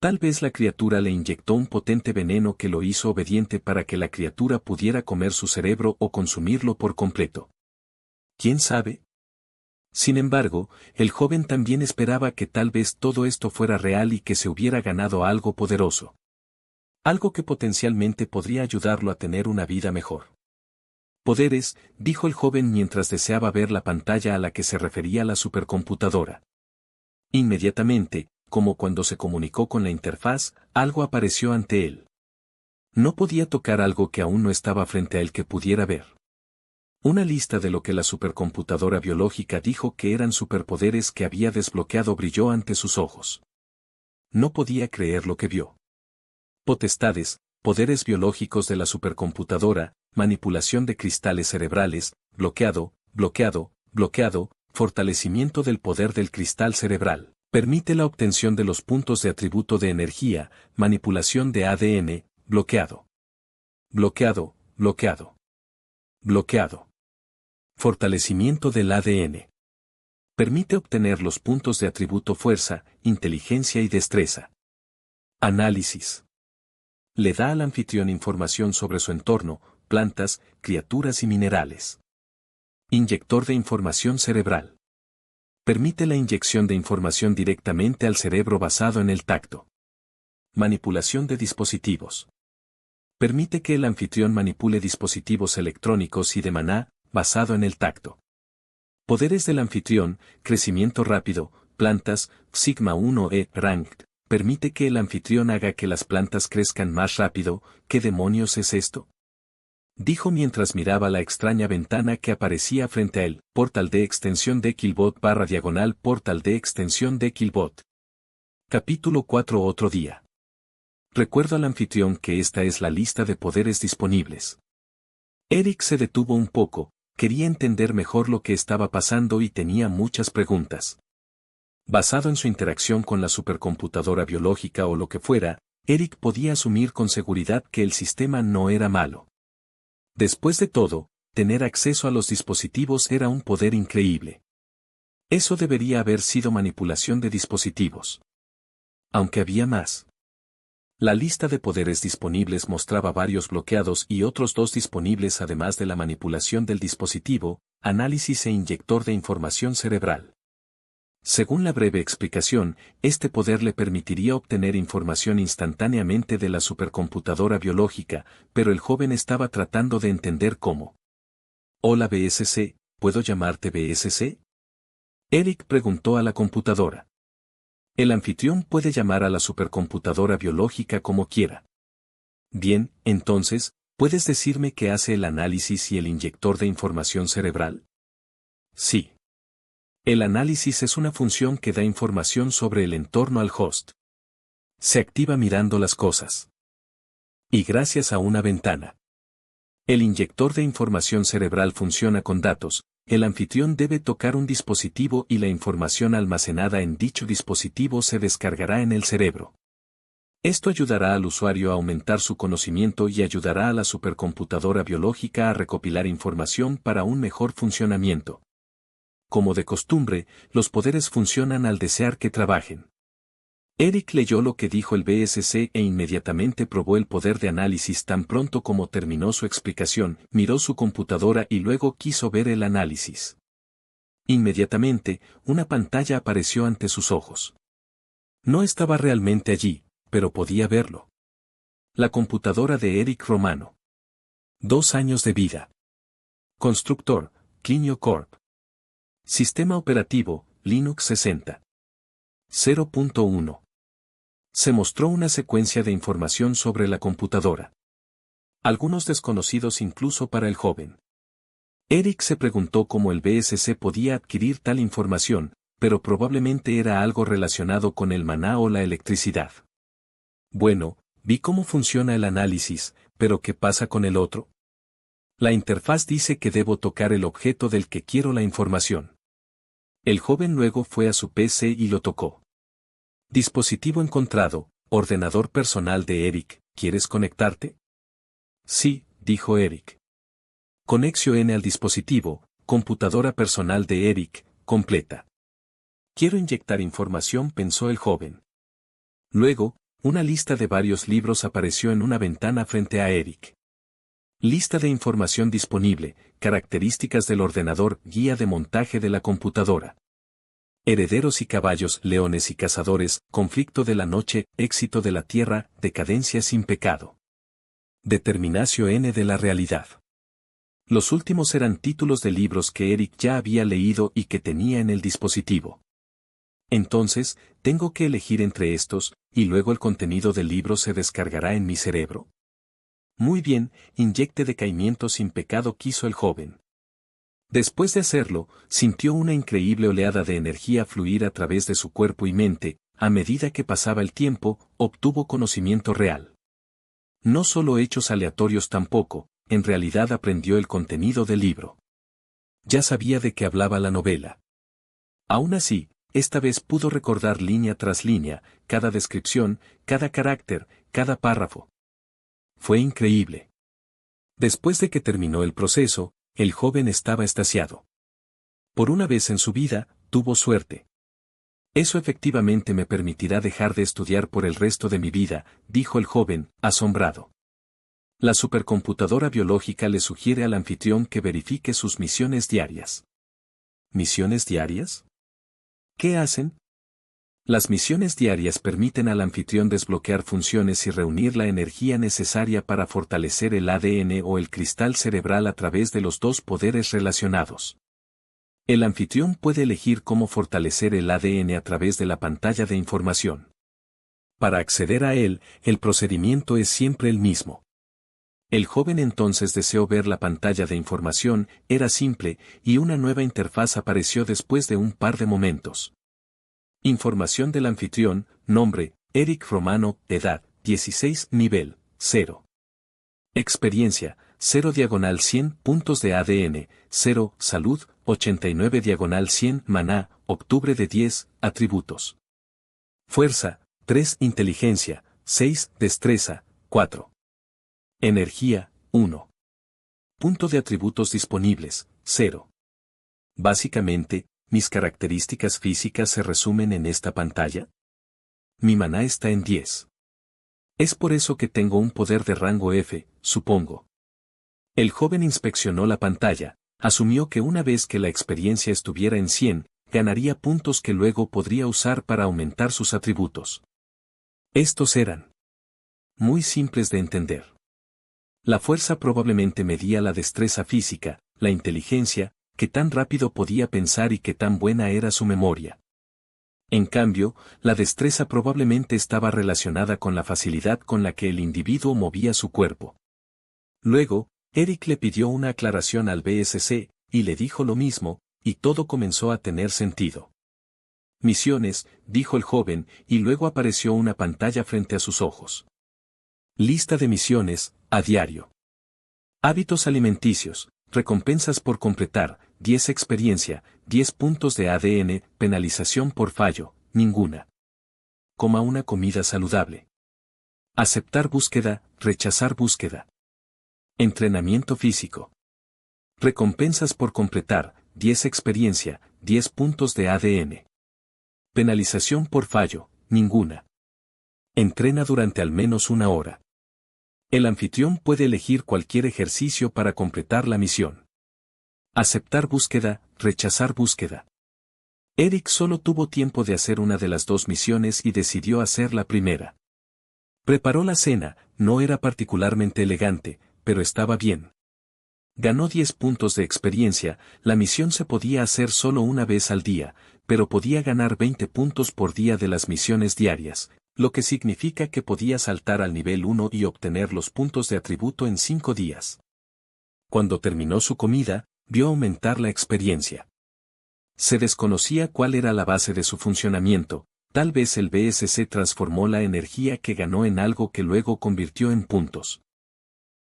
Tal vez la criatura le inyectó un potente veneno que lo hizo obediente para que la criatura pudiera comer su cerebro o consumirlo por completo. ¿Quién sabe? Sin embargo, el joven también esperaba que tal vez todo esto fuera real y que se hubiera ganado algo poderoso. Algo que potencialmente podría ayudarlo a tener una vida mejor. Poderes, dijo el joven mientras deseaba ver la pantalla a la que se refería la supercomputadora. Inmediatamente, como cuando se comunicó con la interfaz, algo apareció ante él. No podía tocar algo que aún no estaba frente a él que pudiera ver. Una lista de lo que la supercomputadora biológica dijo que eran superpoderes que había desbloqueado brilló ante sus ojos. No podía creer lo que vio. Potestades, poderes biológicos de la supercomputadora, manipulación de cristales cerebrales, bloqueado, fortalecimiento del poder del cristal cerebral. Permite la obtención de los puntos de atributo de energía, manipulación de ADN, bloqueado. Fortalecimiento del ADN. Permite obtener los puntos de atributo fuerza, inteligencia y destreza. Análisis. Le da al anfitrión información sobre su entorno, plantas, criaturas y minerales. Inyector de información cerebral. Permite la inyección de información directamente al cerebro basado en el tacto. Manipulación de dispositivos. Permite que el anfitrión manipule dispositivos electrónicos y de maná, basado en el tacto. Poderes del anfitrión, crecimiento rápido, plantas, Sigma 1E, Ranked. Permite que el anfitrión haga que las plantas crezcan más rápido. ¿Qué demonios es esto?, dijo mientras miraba la extraña ventana que aparecía frente a él. Portal de extensión de Killbot // portal de extensión de Killbot. Capítulo 4. Otro día. Recuerdo al anfitrión que esta es la lista de poderes disponibles. Eric se detuvo un poco, quería entender mejor lo que estaba pasando y tenía muchas preguntas. Basado en su interacción con la supercomputadora biológica o lo que fuera, Eric podía asumir con seguridad que el sistema no era malo. Después de todo, tener acceso a los dispositivos era un poder increíble. Eso debería haber sido manipulación de dispositivos. Aunque había más. La lista de poderes disponibles mostraba varios bloqueados y otros 2 disponibles además de la manipulación del dispositivo, análisis e inyector de información cerebral. Según la breve explicación, este poder le permitiría obtener información instantáneamente de la supercomputadora biológica, pero el joven estaba tratando de entender cómo. Hola BSC, ¿puedo llamarte BSC? Eric preguntó a la computadora. El anfitrión puede llamar a la supercomputadora biológica como quiera. Bien, entonces, ¿puedes decirme qué hace el análisis y el inyector de información cerebral? Sí. El análisis es una función que da información sobre el entorno al host. Se activa mirando las cosas. Y gracias a una ventana. El inyector de información cerebral funciona con datos. El anfitrión debe tocar un dispositivo y la información almacenada en dicho dispositivo se descargará en el cerebro. Esto ayudará al usuario a aumentar su conocimiento y ayudará a la supercomputadora biológica a recopilar información para un mejor funcionamiento. Como de costumbre, los poderes funcionan al desear que trabajen. Eric leyó lo que dijo el BSC e inmediatamente probó el poder de análisis tan pronto como terminó su explicación, miró su computadora y luego quiso ver el análisis. Inmediatamente, una pantalla apareció ante sus ojos. No estaba realmente allí, pero podía verlo. La computadora de Eric Romano. 2 años de vida. Constructor, Clinio Corp. Sistema operativo, Linux 60. 0.1. Se mostró una secuencia de información sobre la computadora. Algunos desconocidos incluso para el joven. Eric se preguntó cómo el BSC podía adquirir tal información, pero probablemente era algo relacionado con el maná o la electricidad. Bueno, vi cómo funciona el análisis, pero ¿qué pasa con el otro? La interfaz dice que debo tocar el objeto del que quiero la información. El joven luego fue a su PC y lo tocó. Dispositivo encontrado, ordenador personal de Eric, ¿quieres conectarte? Sí, dijo Eric. Conexión al dispositivo, computadora personal de Eric, completa. Quiero inyectar información, pensó el joven. Luego, una lista de varios libros apareció en una ventana frente a Eric. Lista de información disponible, características del ordenador, guía de montaje de la computadora. Herederos y caballos, leones y cazadores, conflicto de la noche, éxito de la tierra, decadencia sin pecado. Determinación de la realidad. Los últimos eran títulos de libros que Eric ya había leído y que tenía en el dispositivo. Entonces, ¿tengo que elegir entre estos, y luego el contenido del libro se descargará en mi cerebro? Muy bien, inyecte decaimiento sin pecado, quiso el joven. Después de hacerlo, sintió una increíble oleada de energía fluir a través de su cuerpo y mente, a medida que pasaba el tiempo, obtuvo conocimiento real. No solo hechos aleatorios tampoco, en realidad aprendió el contenido del libro. Ya sabía de qué hablaba la novela. Aún así, esta vez pudo recordar línea tras línea, cada descripción, cada carácter, cada párrafo. Fue increíble. Después de que terminó el proceso, el joven estaba extasiado. Por una vez en su vida, tuvo suerte. Eso efectivamente me permitirá dejar de estudiar por el resto de mi vida, dijo el joven, asombrado. La supercomputadora biológica le sugiere al anfitrión que verifique sus misiones diarias. ¿Misiones diarias? ¿Qué hacen? Las misiones diarias permiten al anfitrión desbloquear funciones y reunir la energía necesaria para fortalecer el ADN o el cristal cerebral a través de los dos poderes relacionados. El anfitrión puede elegir cómo fortalecer el ADN a través de la pantalla de información. Para acceder a él, el procedimiento es siempre el mismo. El joven entonces deseó ver la pantalla de información, era simple, y una nueva interfaz apareció después de un par de momentos. Información del anfitrión, nombre, Eric Romano, edad, 16, nivel, 0. Experiencia, 0/100 puntos de ADN, 0, salud, 89/100 maná, octubre de 10, atributos. Fuerza, 3, inteligencia, 6, destreza, 4. Energía, 1. Punto de atributos disponibles, 0. Básicamente, ¿mis características físicas se resumen en esta pantalla? Mi maná está en 10. Es por eso que tengo un poder de rango F, supongo. El joven inspeccionó la pantalla, asumió que una vez que la experiencia estuviera en 100, ganaría puntos que luego podría usar para aumentar sus atributos. Estos eran muy simples de entender. La fuerza probablemente medía la destreza física, la inteligencia, qué tan rápido podía pensar y qué tan buena era su memoria. En cambio, la destreza probablemente estaba relacionada con la facilidad con la que el individuo movía su cuerpo. Luego, Eric le pidió una aclaración al BSC, y le dijo lo mismo, y todo comenzó a tener sentido. Misiones, dijo el joven, y luego apareció una pantalla frente a sus ojos. Lista de misiones, a diario. Hábitos alimenticios, recompensas por completar, 10 experiencia, 10 puntos de ADN, penalización por fallo, ninguna. Coma una comida saludable. Aceptar búsqueda, rechazar búsqueda. Entrenamiento físico. Recompensas por completar, 10 experiencia, 10 puntos de ADN. Penalización por fallo, ninguna. Entrena durante al menos 1 hora. El anfitrión puede elegir cualquier ejercicio para completar la misión. Aceptar búsqueda, rechazar búsqueda. Eric solo tuvo tiempo de hacer una de las dos misiones y decidió hacer la primera. Preparó la cena, no era particularmente elegante, pero estaba bien. Ganó 10 puntos de experiencia, la misión se podía hacer solo una vez al día, pero podía ganar 20 puntos por día de las misiones diarias, lo que significa que podía saltar al nivel 1 y obtener los puntos de atributo en 5 días. Cuando terminó su comida, vio aumentar la experiencia. Se desconocía cuál era la base de su funcionamiento, tal vez el BSC transformó la energía que ganó en algo que luego convirtió en puntos.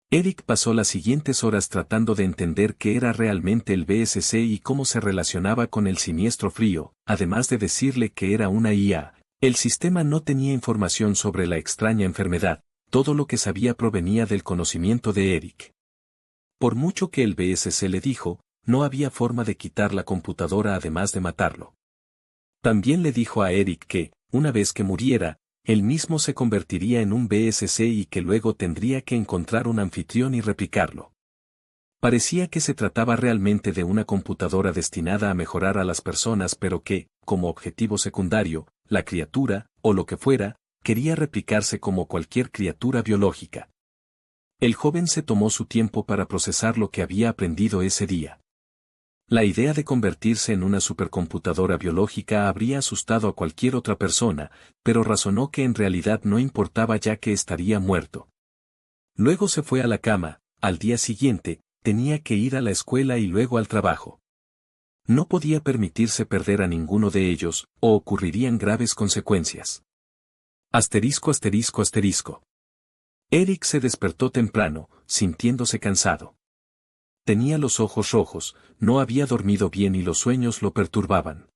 Eric pasó las siguientes horas tratando de entender qué era realmente el BSC y cómo se relacionaba con el siniestro frío, además de decirle que era una IA. El sistema no tenía información sobre la extraña enfermedad, todo lo que sabía provenía del conocimiento de Eric. Por mucho que el BSC le dijo, no había forma de quitar la computadora además de matarlo. También le dijo a Eric que, una vez que muriera, él mismo se convertiría en un BSC y que luego tendría que encontrar un anfitrión y replicarlo. Parecía que se trataba realmente de una computadora destinada a mejorar a las personas pero que, como objetivo secundario, la criatura, o lo que fuera, quería replicarse como cualquier criatura biológica. El joven se tomó su tiempo para procesar lo que había aprendido ese día. La idea de convertirse en una supercomputadora biológica habría asustado a cualquier otra persona, pero razonó que en realidad no importaba ya que estaría muerto. Luego se fue a la cama, al día siguiente, tenía que ir a la escuela y luego al trabajo. No podía permitirse perder a ninguno de ellos, o ocurrirían graves consecuencias. Asterisco asterisco asterisco. Eric se despertó temprano, sintiéndose cansado. Tenía los ojos rojos, no había dormido bien y los sueños lo perturbaban.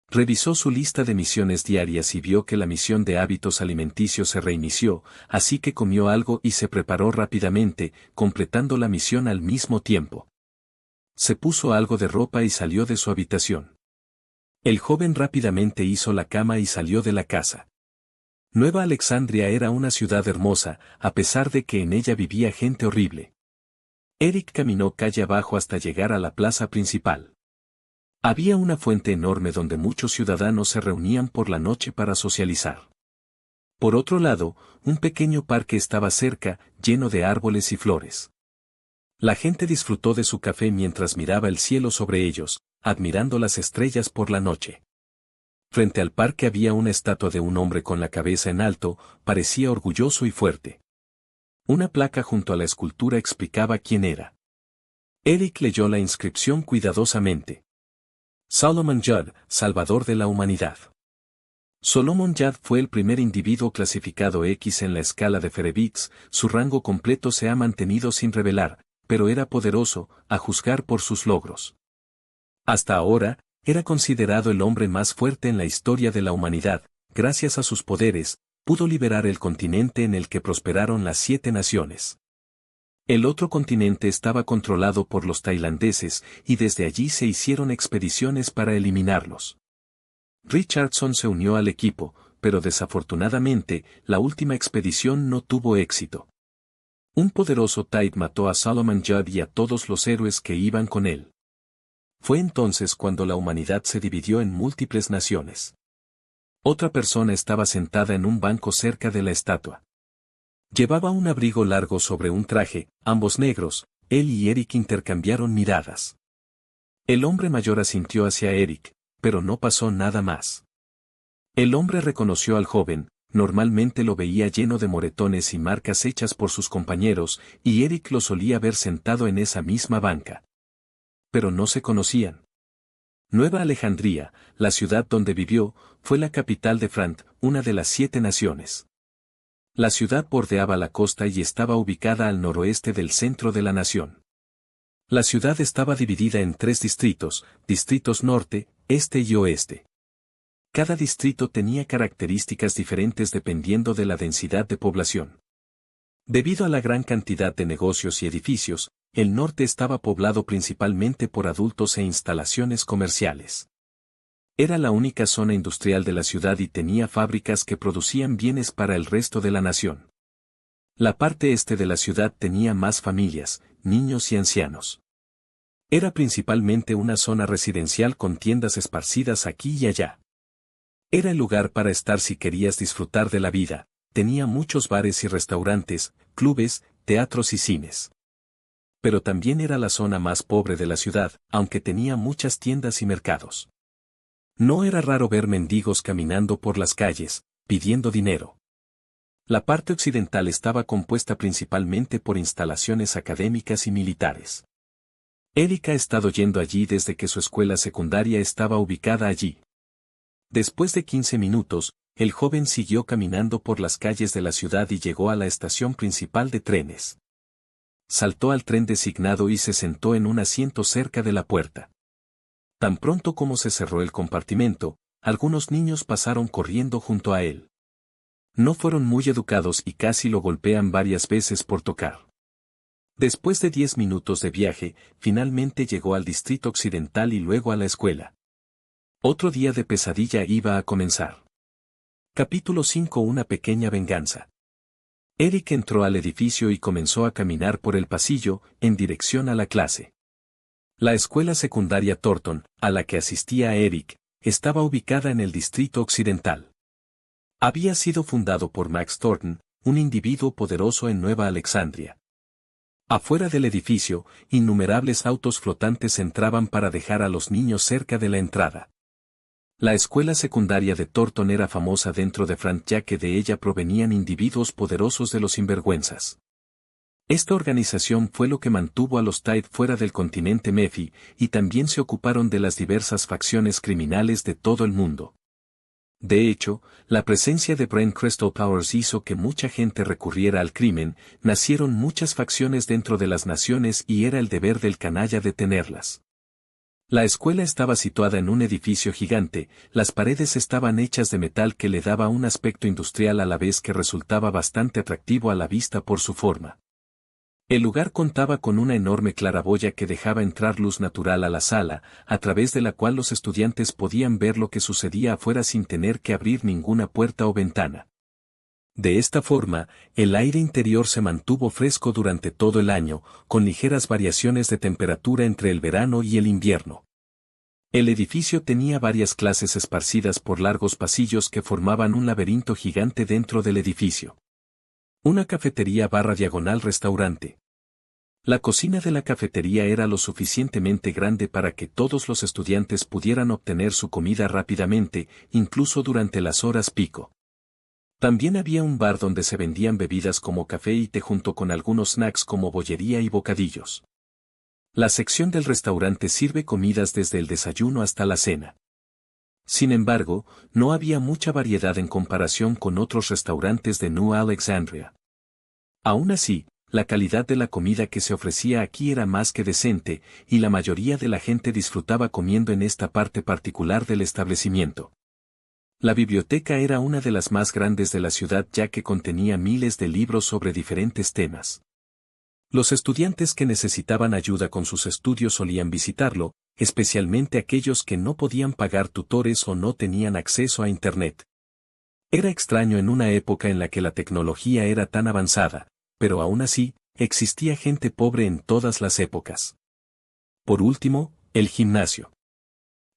Revisó su lista de misiones diarias y vio que la misión de hábitos alimenticios se reinició, así que comió algo y se preparó rápidamente, completando la misión al mismo tiempo. Se puso algo de ropa y salió de su habitación. El joven rápidamente hizo la cama y salió de la casa. Nueva Alexandria era una ciudad hermosa, a pesar de que en ella vivía gente horrible. Eric caminó calle abajo hasta llegar a la plaza principal. Había una fuente enorme donde muchos ciudadanos se reunían por la noche para socializar. Por otro lado, un pequeño parque estaba cerca, lleno de árboles y flores. La gente disfrutó de su café mientras miraba el cielo sobre ellos, admirando las estrellas por la noche. Frente al parque había una estatua de un hombre con la cabeza en alto, parecía orgulloso y fuerte. Una placa junto a la escultura explicaba quién era. Eric leyó la inscripción cuidadosamente. Solomon Judd, Salvador de la Humanidad. Solomon Judd fue el primer individuo clasificado X en la escala de Ferebits, su rango completo se ha mantenido sin revelar, pero era poderoso, a juzgar por sus logros. Hasta ahora, era considerado el hombre más fuerte en la historia de la humanidad, gracias a sus poderes, pudo liberar el continente en el que prosperaron las 7 naciones. El otro continente estaba controlado por los tailandeses y desde allí se hicieron expediciones para eliminarlos. Richardson se unió al equipo, pero desafortunadamente, la última expedición no tuvo éxito. Un poderoso Tide mató a Solomon Judd y a todos los héroes que iban con él. Fue entonces cuando la humanidad se dividió en múltiples naciones. Otra persona estaba sentada en un banco cerca de la estatua. Llevaba un abrigo largo sobre un traje, ambos negros, él y Eric intercambiaron miradas. El hombre mayor asintió hacia Eric, pero no pasó nada más. El hombre reconoció al joven, normalmente lo veía lleno de moretones y marcas hechas por sus compañeros, y Eric lo solía ver sentado en esa misma banca. Pero no se conocían. Nueva Alejandría, la ciudad donde vivió, fue la capital de Frant, una de las 7 naciones. La ciudad bordeaba la costa y estaba ubicada al noroeste del centro de la nación. La ciudad estaba dividida en 3 distritos, distritos norte, este y oeste. Cada distrito tenía características diferentes dependiendo de la densidad de población. Debido a la gran cantidad de negocios y edificios, el norte estaba poblado principalmente por adultos e instalaciones comerciales. Era la única zona industrial de la ciudad y tenía fábricas que producían bienes para el resto de la nación. La parte este de la ciudad tenía más familias, niños y ancianos. Era principalmente una zona residencial con tiendas esparcidas aquí y allá. Era el lugar para estar si querías disfrutar de la vida, tenía muchos bares y restaurantes, clubes, teatros y cines. Pero también era la zona más pobre de la ciudad, aunque tenía muchas tiendas y mercados. No era raro ver mendigos caminando por las calles, pidiendo dinero. La parte occidental estaba compuesta principalmente por instalaciones académicas y militares. Eric ha estado yendo allí desde que su escuela secundaria estaba ubicada allí. Después de 15 minutos, el joven siguió caminando por las calles de la ciudad y llegó a la estación principal de trenes. Saltó al tren designado y se sentó en un asiento cerca de la puerta. Tan pronto como se cerró el compartimento, algunos niños pasaron corriendo junto a él. No fueron muy educados y casi lo golpean varias veces por tocar. Después de 10 minutos de viaje, finalmente llegó al distrito occidental y luego a la escuela. Otro día de pesadilla iba a comenzar. Capítulo 5. Una pequeña venganza. Eric entró al edificio y comenzó a caminar por el pasillo, en dirección a la clase. La escuela secundaria Thornton, a la que asistía Eric, estaba ubicada en el distrito occidental. Había sido fundado por Max Thornton, un individuo poderoso en Nueva Alexandria. Afuera del edificio, innumerables autos flotantes entraban para dejar a los niños cerca de la entrada. La escuela secundaria de Thornton era famosa dentro de Frank ya que de ella provenían individuos poderosos de los sinvergüenzas. Esta organización fue lo que mantuvo a los Tide fuera del continente Mefi, y también se ocuparon de las diversas facciones criminales de todo el mundo. De hecho, la presencia de Brain Crystal Powers hizo que mucha gente recurriera al crimen, nacieron muchas facciones dentro de las naciones y era el deber del canalla detenerlas. La escuela estaba situada en un edificio gigante, las paredes estaban hechas de metal que le daba un aspecto industrial a la vez que resultaba bastante atractivo a la vista por su forma. El lugar contaba con una enorme claraboya que dejaba entrar luz natural a la sala, a través de la cual los estudiantes podían ver lo que sucedía afuera sin tener que abrir ninguna puerta o ventana. De esta forma, el aire interior se mantuvo fresco durante todo el año, con ligeras variaciones de temperatura entre el verano y el invierno. El edificio tenía varias clases esparcidas por largos pasillos que formaban un laberinto gigante dentro del edificio. Una cafetería barra diagonal restaurante. La cocina de la cafetería era lo suficientemente grande para que todos los estudiantes pudieran obtener su comida rápidamente, incluso durante las horas pico. También había un bar donde se vendían bebidas como café y té junto con algunos snacks como bollería y bocadillos. La sección del restaurante sirve comidas desde el desayuno hasta la cena. Sin embargo, no había mucha variedad en comparación con otros restaurantes de New Alexandria. Aún así, la calidad de la comida que se ofrecía aquí era más que decente, y la mayoría de la gente disfrutaba comiendo en esta parte particular del establecimiento. La biblioteca era una de las más grandes de la ciudad ya que contenía miles de libros sobre diferentes temas. Los estudiantes que necesitaban ayuda con sus estudios solían visitarlo, especialmente aquellos que no podían pagar tutores o no tenían acceso a Internet. Era extraño en una época en la que la tecnología era tan avanzada, pero aún así, existía gente pobre en todas las épocas. Por último, el gimnasio.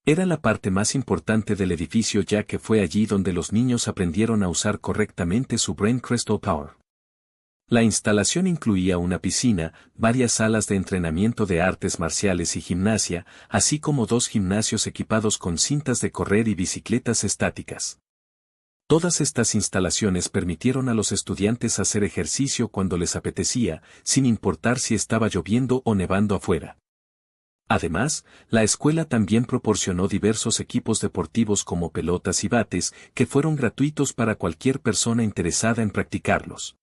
Era la parte más importante del edificio ya que fue allí donde los niños aprendieron a usar correctamente su Brain Crystal Power. La instalación incluía una piscina, varias salas de entrenamiento de artes marciales y gimnasia, así como 2 gimnasios equipados con cintas de correr y bicicletas estáticas. Todas estas instalaciones permitieron a los estudiantes hacer ejercicio cuando les apetecía, sin importar si estaba lloviendo o nevando afuera. Además, la escuela también proporcionó diversos equipos deportivos como pelotas y bates, que fueron gratuitos para cualquier persona interesada en practicarlos.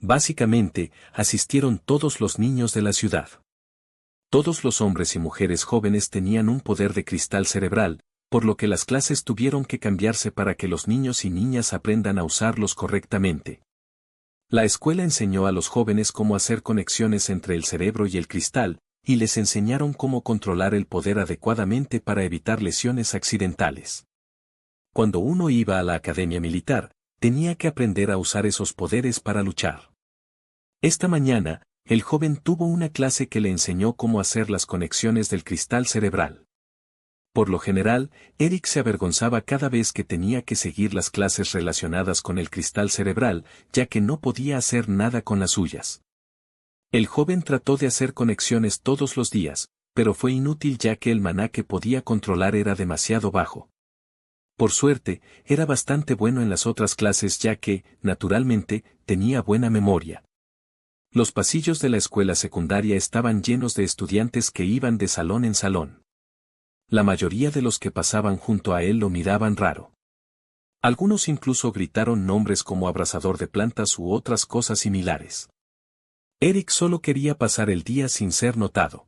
Básicamente, asistieron todos los niños de la ciudad. Todos los hombres y mujeres jóvenes tenían un poder de cristal cerebral, por lo que las clases tuvieron que cambiarse para que los niños y niñas aprendan a usarlos correctamente. La escuela enseñó a los jóvenes cómo hacer conexiones entre el cerebro y el cristal, y les enseñaron cómo controlar el poder adecuadamente para evitar lesiones accidentales. Cuando uno iba a la academia militar, tenía que aprender a usar esos poderes para luchar. Esta mañana, el joven tuvo una clase que le enseñó cómo hacer las conexiones del cristal cerebral. Por lo general, Eric se avergonzaba cada vez que tenía que seguir las clases relacionadas con el cristal cerebral, ya que no podía hacer nada con las suyas. El joven trató de hacer conexiones todos los días, pero fue inútil ya que el maná que podía controlar era demasiado bajo. Por suerte, era bastante bueno en las otras clases ya que, naturalmente, tenía buena memoria. Los pasillos de la escuela secundaria estaban llenos de estudiantes que iban de salón en salón. La mayoría de los que pasaban junto a él lo miraban raro. Algunos incluso gritaron nombres como abrasador de plantas u otras cosas similares. Eric solo quería pasar el día sin ser notado.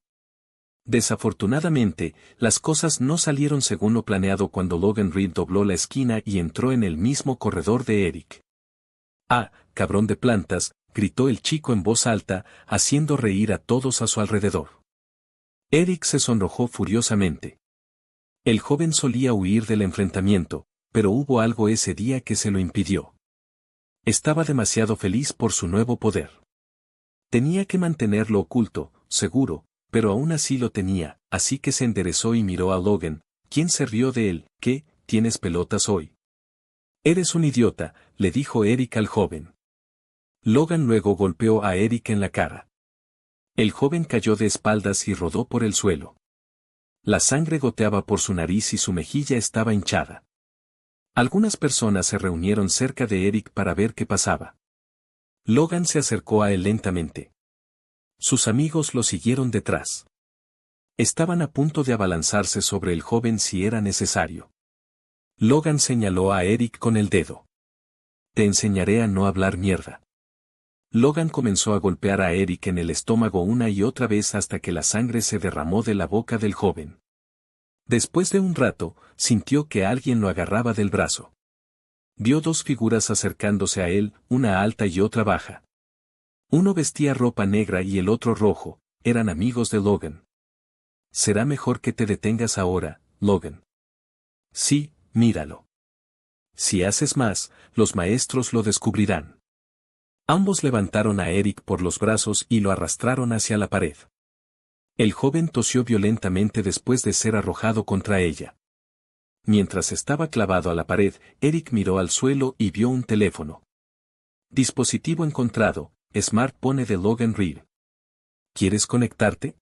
Desafortunadamente, las cosas no salieron según lo planeado cuando Logan Reed dobló la esquina y entró en el mismo corredor de Eric. «Ah, cabrón de plantas», gritó el chico en voz alta, haciendo reír a todos a su alrededor. Eric se sonrojó furiosamente. El joven solía huir del enfrentamiento, pero hubo algo ese día que se lo impidió. Estaba demasiado feliz por su nuevo poder. Tenía que mantenerlo oculto, seguro, pero aún así lo tenía, así que se enderezó y miró a Logan, quien se rió de él. «¿Qué, tienes pelotas hoy?» «Eres un idiota», le dijo Eric al joven. Logan luego golpeó a Eric en la cara. El joven cayó de espaldas y rodó por el suelo. La sangre goteaba por su nariz y su mejilla estaba hinchada. Algunas personas se reunieron cerca de Eric para ver qué pasaba. Logan se acercó a él lentamente. Sus amigos lo siguieron detrás. Estaban a punto de abalanzarse sobre el joven si era necesario. Logan señaló a Eric con el dedo. «Te enseñaré a no hablar mierda». Logan comenzó a golpear a Eric en el estómago una y otra vez hasta que la sangre se derramó de la boca del joven. Después de un rato, sintió que alguien lo agarraba del brazo. Vio dos figuras acercándose a él, una alta y otra baja. Uno vestía ropa negra y el otro rojo, eran amigos de Logan. «Será mejor que te detengas ahora, Logan». «Sí, míralo. Si haces más, los maestros lo descubrirán». Ambos levantaron a Eric por los brazos y lo arrastraron hacia la pared. El joven tosió violentamente después de ser arrojado contra ella. Mientras estaba clavado a la pared, Eric miró al suelo y vio un teléfono. Dispositivo encontrado, smartphone de Logan Reed. ¿Quieres conectarte?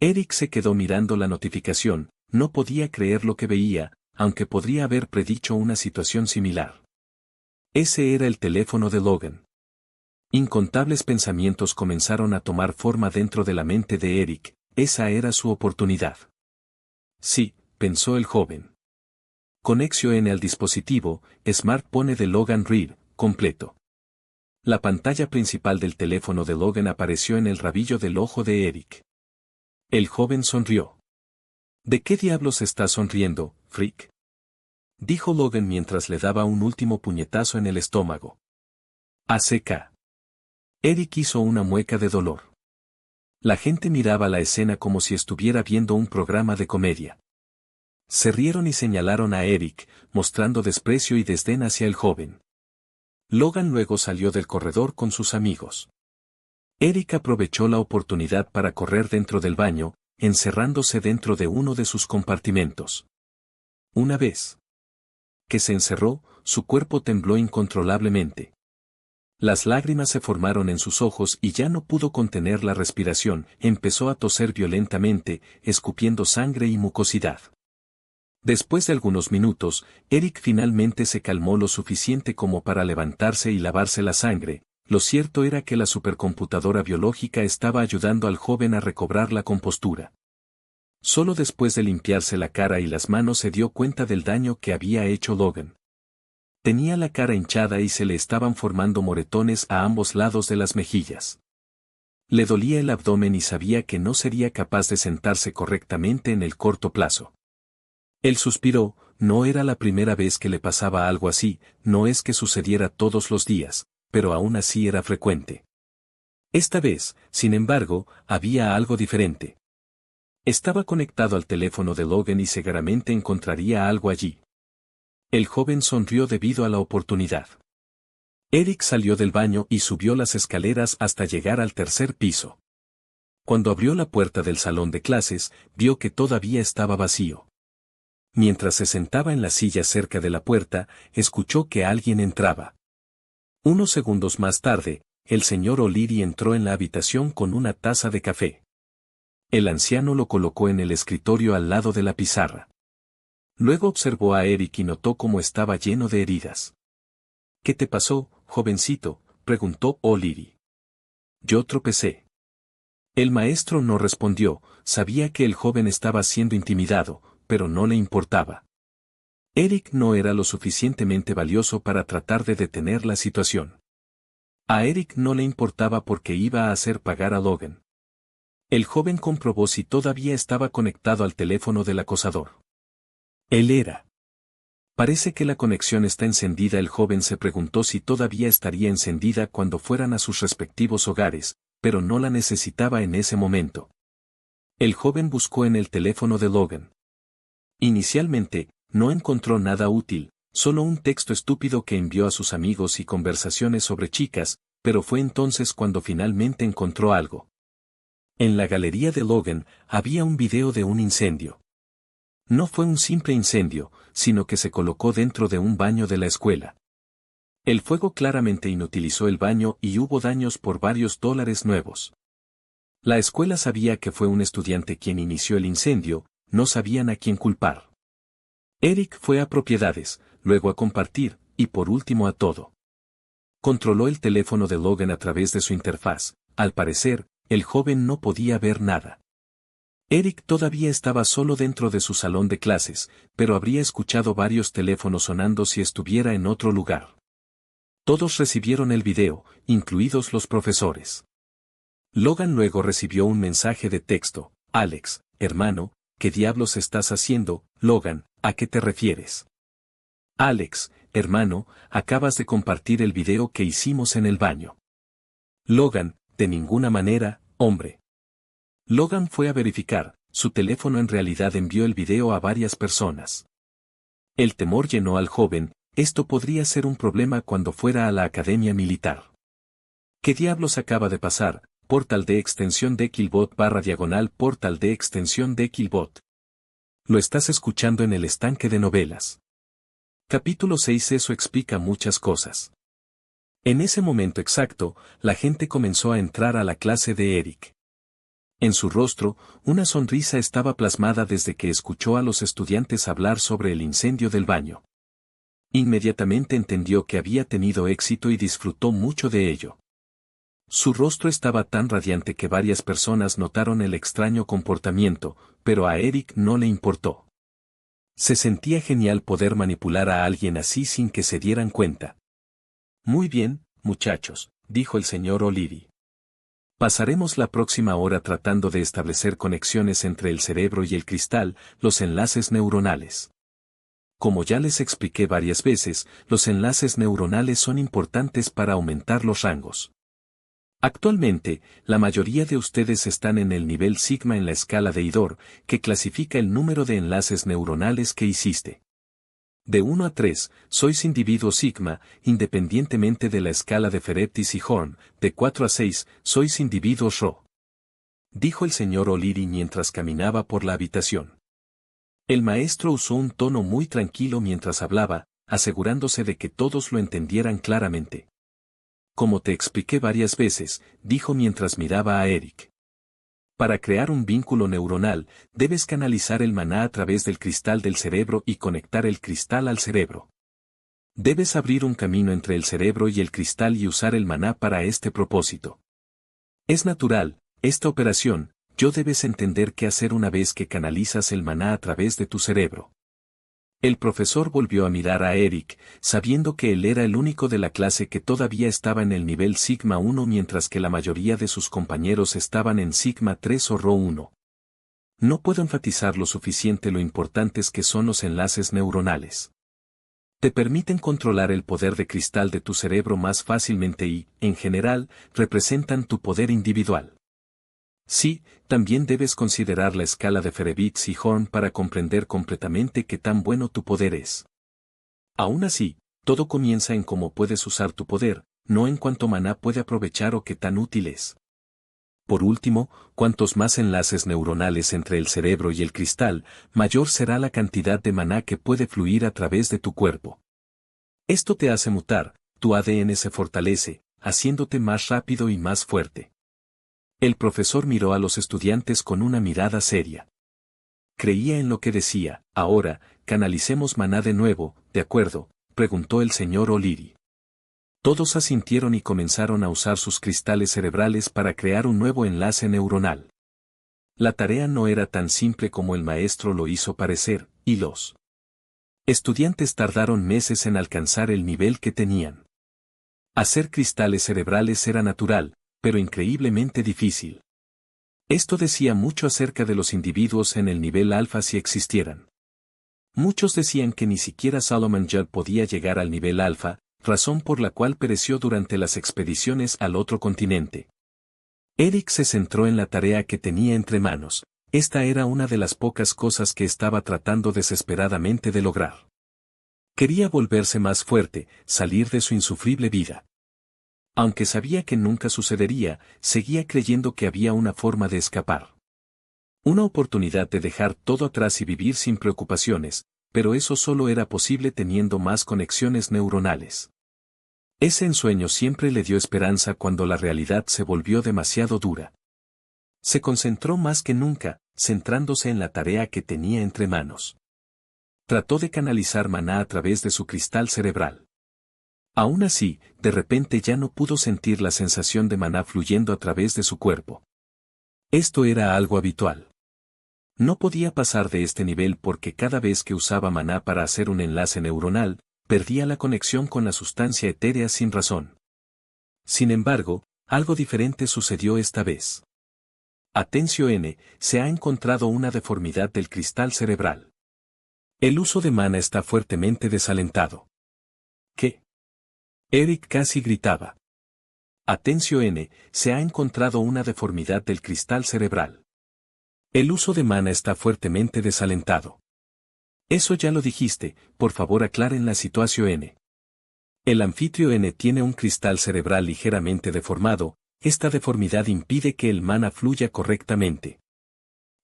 Eric se quedó mirando la notificación, no podía creer lo que veía, aunque podría haber predicho una situación similar. Ese era el teléfono de Logan. Incontables pensamientos comenzaron a tomar forma dentro de la mente de Eric, esa era su oportunidad. Sí, pensó el joven. Conexión al dispositivo, smartphone de Logan Reed, completo. La pantalla principal del teléfono de Logan apareció en el rabillo del ojo de Eric. El joven sonrió. ¿De qué diablos estás sonriendo, freak?, dijo Logan mientras le daba un último puñetazo en el estómago. ACK. Eric hizo una mueca de dolor. La gente miraba la escena como si estuviera viendo un programa de comedia. Se rieron y señalaron a Eric, mostrando desprecio y desdén hacia el joven. Logan luego salió del corredor con sus amigos. Eric aprovechó la oportunidad para correr dentro del baño, encerrándose dentro de uno de sus compartimentos. Una vez que se encerró, su cuerpo tembló incontrolablemente. Las lágrimas se formaron en sus ojos y ya no pudo contener la respiración, empezó a toser violentamente, escupiendo sangre y mucosidad. Después de algunos minutos, Eric finalmente se calmó lo suficiente como para levantarse y lavarse la sangre. Lo cierto era que la supercomputadora biológica estaba ayudando al joven a recobrar la compostura. Solo después de limpiarse la cara y las manos se dio cuenta del daño que había hecho Logan. Tenía la cara hinchada y se le estaban formando moretones a ambos lados de las mejillas. Le dolía el abdomen y sabía que no sería capaz de sentarse correctamente en el corto plazo. Él suspiró, no era la primera vez que le pasaba algo así, no es que sucediera todos los días, pero aún así era frecuente. Esta vez, sin embargo, había algo diferente. Estaba conectado al teléfono de Logan y seguramente encontraría algo allí. El joven sonrió debido a la oportunidad. Eric salió del baño y subió las escaleras hasta llegar al tercer piso. Cuando abrió la puerta del salón de clases, vio que todavía estaba vacío. Mientras se sentaba en la silla cerca de la puerta, escuchó que alguien entraba. Unos segundos más tarde, el señor O'Leary entró en la habitación con una taza de café. El anciano lo colocó en el escritorio al lado de la pizarra. Luego observó a Eric y notó cómo estaba lleno de heridas. «¿Qué te pasó, jovencito?», preguntó O'Leary. «Yo tropecé». El maestro no respondió, sabía que el joven estaba siendo intimidado, pero no le importaba. Eric no era lo suficientemente valioso para tratar de detener la situación. A Eric no le importaba porque iba a hacer pagar a Logan. El joven comprobó si todavía estaba conectado al teléfono del acosador. Él era. Parece que la conexión está encendida. El joven se preguntó si todavía estaría encendida cuando fueran a sus respectivos hogares, pero no la necesitaba en ese momento. El joven buscó en el teléfono de Logan. Inicialmente, no encontró nada útil, solo un texto estúpido que envió a sus amigos y conversaciones sobre chicas, pero fue entonces cuando finalmente encontró algo. En la galería de Logan había un video de un incendio. No fue un simple incendio, sino que se colocó dentro de un baño de la escuela. El fuego claramente inutilizó el baño y hubo daños por varios dólares nuevos. La escuela sabía que fue un estudiante quien inició el incendio, no sabían a quién culpar. Eric fue a propiedades, luego a compartir, y por último a todo. Controló el teléfono de Logan a través de su interfaz. Al parecer, el joven no podía ver nada. Eric todavía estaba solo dentro de su salón de clases, pero habría escuchado varios teléfonos sonando si estuviera en otro lugar. Todos recibieron el video, incluidos los profesores. Logan luego recibió un mensaje de texto: «Alex, hermano, ¿qué diablos estás haciendo, Logan? ¿A qué te refieres?» «Alex, hermano, acabas de compartir el video que hicimos en el baño». «Logan, de ninguna manera, hombre». Logan fue a verificar, su teléfono en realidad envió el video a varias personas. El temor llenó al joven, esto podría ser un problema cuando fuera a la academia militar. ¿Qué diablos acaba de pasar? Portal de extensión de Killbot // portal de extensión de Killbot. Lo estás escuchando en el estanque de novelas. Capítulo 6. Eso explica muchas cosas. En ese momento exacto, la gente comenzó a entrar a la clase de Eric. En su rostro, una sonrisa estaba plasmada desde que escuchó a los estudiantes hablar sobre el incendio del baño. Inmediatamente entendió que había tenido éxito y disfrutó mucho de ello. Su rostro estaba tan radiante que varias personas notaron el extraño comportamiento, pero a Eric no le importó. Se sentía genial poder manipular a alguien así sin que se dieran cuenta. «Muy bien, muchachos», dijo el señor O'Leary. «Pasaremos la próxima hora tratando de establecer conexiones entre el cerebro y el cristal, los enlaces neuronales. Como ya les expliqué varias veces, los enlaces neuronales son importantes para aumentar los rangos. Actualmente, la mayoría de ustedes están en el nivel sigma en la escala de Idor, que clasifica el número de enlaces neuronales que hiciste. De 1 a 3, sois individuo sigma, independientemente de la escala de Ferretti y Horn. De 4 a 6, sois individuos Rho», dijo el señor O'Leary mientras caminaba por la habitación. El maestro usó un tono muy tranquilo mientras hablaba, asegurándose de que todos lo entendieran claramente. «Como te expliqué varias veces», dijo mientras miraba a Eric. «Para crear un vínculo neuronal, debes canalizar el maná a través del cristal del cerebro y conectar el cristal al cerebro. Debes abrir un camino entre el cerebro y el cristal y usar el maná para este propósito. Es natural, esta operación, yo debes entender qué hacer una vez que canalizas el maná a través de tu cerebro». El profesor volvió a mirar a Eric, sabiendo que él era el único de la clase que todavía estaba en el nivel Sigma 1 mientras que la mayoría de sus compañeros estaban en Sigma 3 o Rho 1. No puedo enfatizar lo suficiente lo importantes que son los enlaces neuronales. Te permiten controlar el poder de cristal de tu cerebro más fácilmente y, en general, representan tu poder individual. Sí, también debes considerar la escala de Ferevitz y Horn para comprender completamente qué tan bueno tu poder es. Aún así, Todo comienza en cómo puedes usar tu poder, no en cuánto maná puede aprovechar o qué tan útil es. Por último, cuantos más enlaces neuronales entre el cerebro y el cristal, mayor será la cantidad de maná que puede fluir a través de tu cuerpo. Esto te hace mutar, tu ADN se fortalece, haciéndote más rápido y más fuerte. El profesor miró a los estudiantes con una mirada seria. Creía en lo que decía. Ahora, canalicemos maná de nuevo, ¿de acuerdo?, preguntó el señor O'Leary. Todos asintieron y comenzaron a usar sus cristales cerebrales para crear un nuevo enlace neuronal. La tarea no era tan simple como el maestro lo hizo parecer, y los estudiantes tardaron meses en alcanzar el nivel que tenían. Hacer cristales cerebrales era natural, pero increíblemente difícil. Esto decía mucho acerca de los individuos en el nivel alfa si existieran. Muchos decían que ni siquiera Solomon Judd podía llegar al nivel alfa, razón por la cual pereció durante las expediciones al otro continente. Eric se centró en la tarea que tenía entre manos. Esta era una de las pocas cosas que estaba tratando desesperadamente de lograr. Quería volverse más fuerte, salir de su insufrible vida. Aunque sabía que nunca sucedería, seguía creyendo que había una forma de escapar. Una oportunidad de dejar todo atrás y vivir sin preocupaciones, pero eso solo era posible teniendo más conexiones neuronales. Ese ensueño siempre le dio esperanza cuando la realidad se volvió demasiado dura. Se concentró más que nunca, centrándose en la tarea que tenía entre manos. Trató de canalizar maná a través de su cristal cerebral. Aún así, de repente ya no pudo sentir la sensación de maná fluyendo a través de su cuerpo. Esto era algo habitual. No podía pasar de este nivel porque cada vez que usaba maná para hacer un enlace neuronal, perdía la conexión con la sustancia etérea sin razón. Sin embargo, algo diferente sucedió esta vez. Atencio N, se ha encontrado una deformidad del cristal cerebral. El uso de maná está fuertemente desalentado. ¿Qué? Eric casi gritaba. Atencio N, se ha encontrado una deformidad del cristal cerebral. El uso de maná está fuertemente desalentado. Eso ya lo dijiste, por favor aclaren la situación N. El anfitrio N tiene un cristal cerebral ligeramente deformado, esta deformidad impide que el maná fluya correctamente.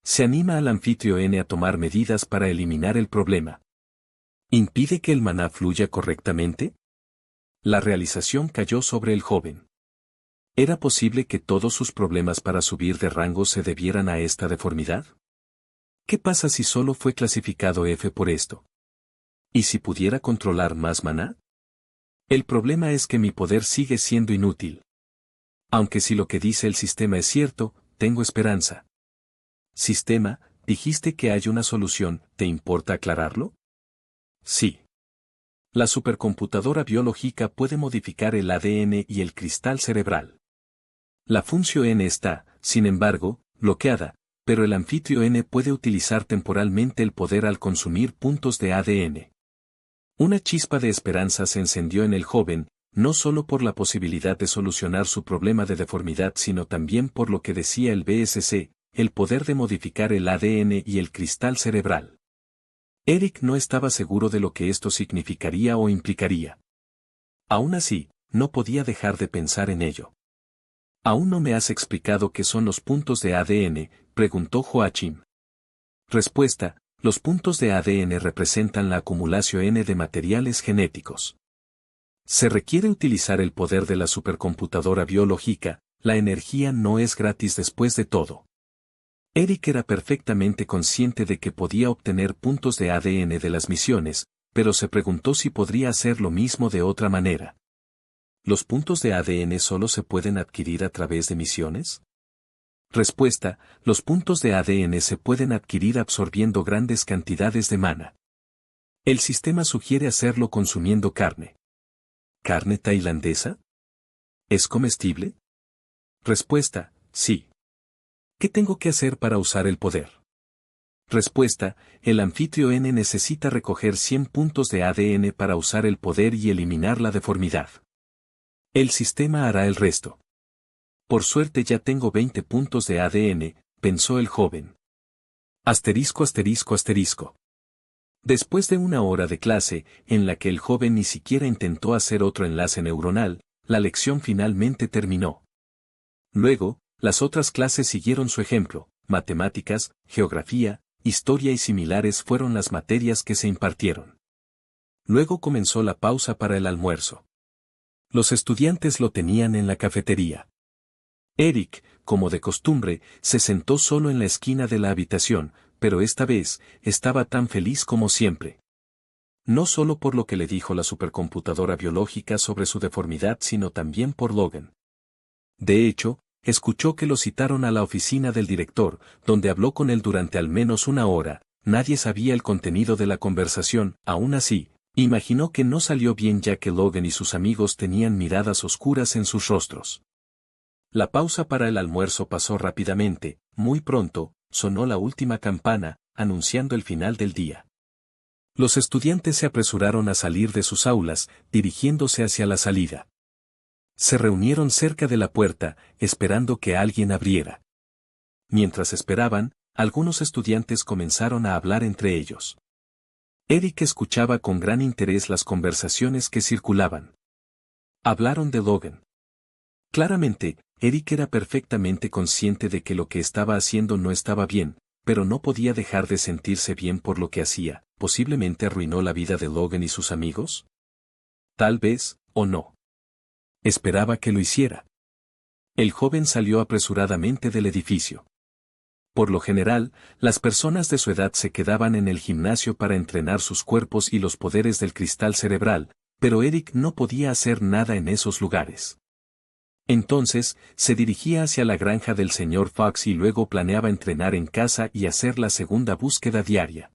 Se anima al anfitrio N a tomar medidas para eliminar el problema. ¿Impide que el maná fluya correctamente? La realización cayó sobre el joven. ¿Era posible que todos sus problemas para subir de rango se debieran a esta deformidad? ¿Qué pasa si solo fue clasificado F por esto? ¿Y si pudiera controlar más maná? El problema es que mi poder sigue siendo inútil. Aunque si lo que dice el sistema es cierto, tengo esperanza. Sistema, dijiste que hay una solución, ¿te importa aclararlo? Sí. La supercomputadora biológica puede modificar el ADN y el cristal cerebral. La función N está, sin embargo, bloqueada, pero el anfitrio N puede utilizar temporalmente el poder al consumir puntos de ADN. Una chispa de esperanza se encendió en el joven, no solo por la posibilidad de solucionar su problema de deformidad sino también por lo que decía el BSC, el poder de modificar el ADN y el cristal cerebral. Eric no estaba seguro de lo que esto significaría o implicaría. Aún así, no podía dejar de pensar en ello. ¿Aún no me has explicado qué son los puntos de ADN?, preguntó Joachim. Respuesta, los puntos de ADN representan la acumulación N de materiales genéticos. Se requiere utilizar el poder de la supercomputadora biológica, la energía no es gratis después de todo. Eric era perfectamente consciente de que podía obtener puntos de ADN de las misiones, pero se preguntó si podría hacer lo mismo de otra manera. ¿Los puntos de ADN solo se pueden adquirir a través de misiones? Respuesta, los puntos de ADN se pueden adquirir absorbiendo grandes cantidades de maná. El sistema sugiere hacerlo consumiendo carne. ¿Carne tailandesa? ¿Es comestible? Respuesta, sí. ¿Qué tengo que hacer para usar el poder? Respuesta, el anfitrio N necesita recoger 100 puntos de ADN para usar el poder y eliminar la deformidad. El sistema hará el resto. Por suerte ya tengo 20 puntos de ADN, pensó el joven. Asterisco asterisco asterisco. Después de una hora de clase, en la que el joven ni siquiera intentó hacer otro enlace neuronal, la lección finalmente terminó. Luego, las otras clases siguieron su ejemplo: matemáticas, geografía, historia y similares fueron las materias que se impartieron. Luego comenzó la pausa para el almuerzo. Los estudiantes lo tenían en la cafetería. Eric, como de costumbre, se sentó solo en la esquina de la habitación, pero esta vez, estaba tan feliz como siempre. No solo por lo que le dijo la supercomputadora biológica sobre su deformidad, sino también por Logan. De hecho, escuchó que lo citaron a la oficina del director, donde habló con él durante al menos una hora. Nadie sabía el contenido de la conversación. Aún así, imaginó que no salió bien, ya que Logan y sus amigos tenían miradas oscuras en sus rostros. La pausa para el almuerzo pasó rápidamente. Muy pronto, sonó la última campana, anunciando el final del día. Los estudiantes se apresuraron a salir de sus aulas, dirigiéndose hacia la salida. Se reunieron cerca de la puerta, esperando que alguien abriera. Mientras esperaban, algunos estudiantes comenzaron a hablar entre ellos. Eric escuchaba con gran interés las conversaciones que circulaban. Hablaron de Logan. Claramente, Eric era perfectamente consciente de que lo que estaba haciendo no estaba bien, pero no podía dejar de sentirse bien por lo que hacía. ¿Posiblemente arruinó la vida de Logan y sus amigos? Tal vez, o no. Esperaba que lo hiciera. El joven salió apresuradamente del edificio. Por lo general, las personas de su edad se quedaban en el gimnasio para entrenar sus cuerpos y los poderes del cristal cerebral, pero Eric no podía hacer nada en esos lugares. Entonces, se dirigía hacia la granja del señor Fox y luego planeaba entrenar en casa y hacer la segunda búsqueda diaria.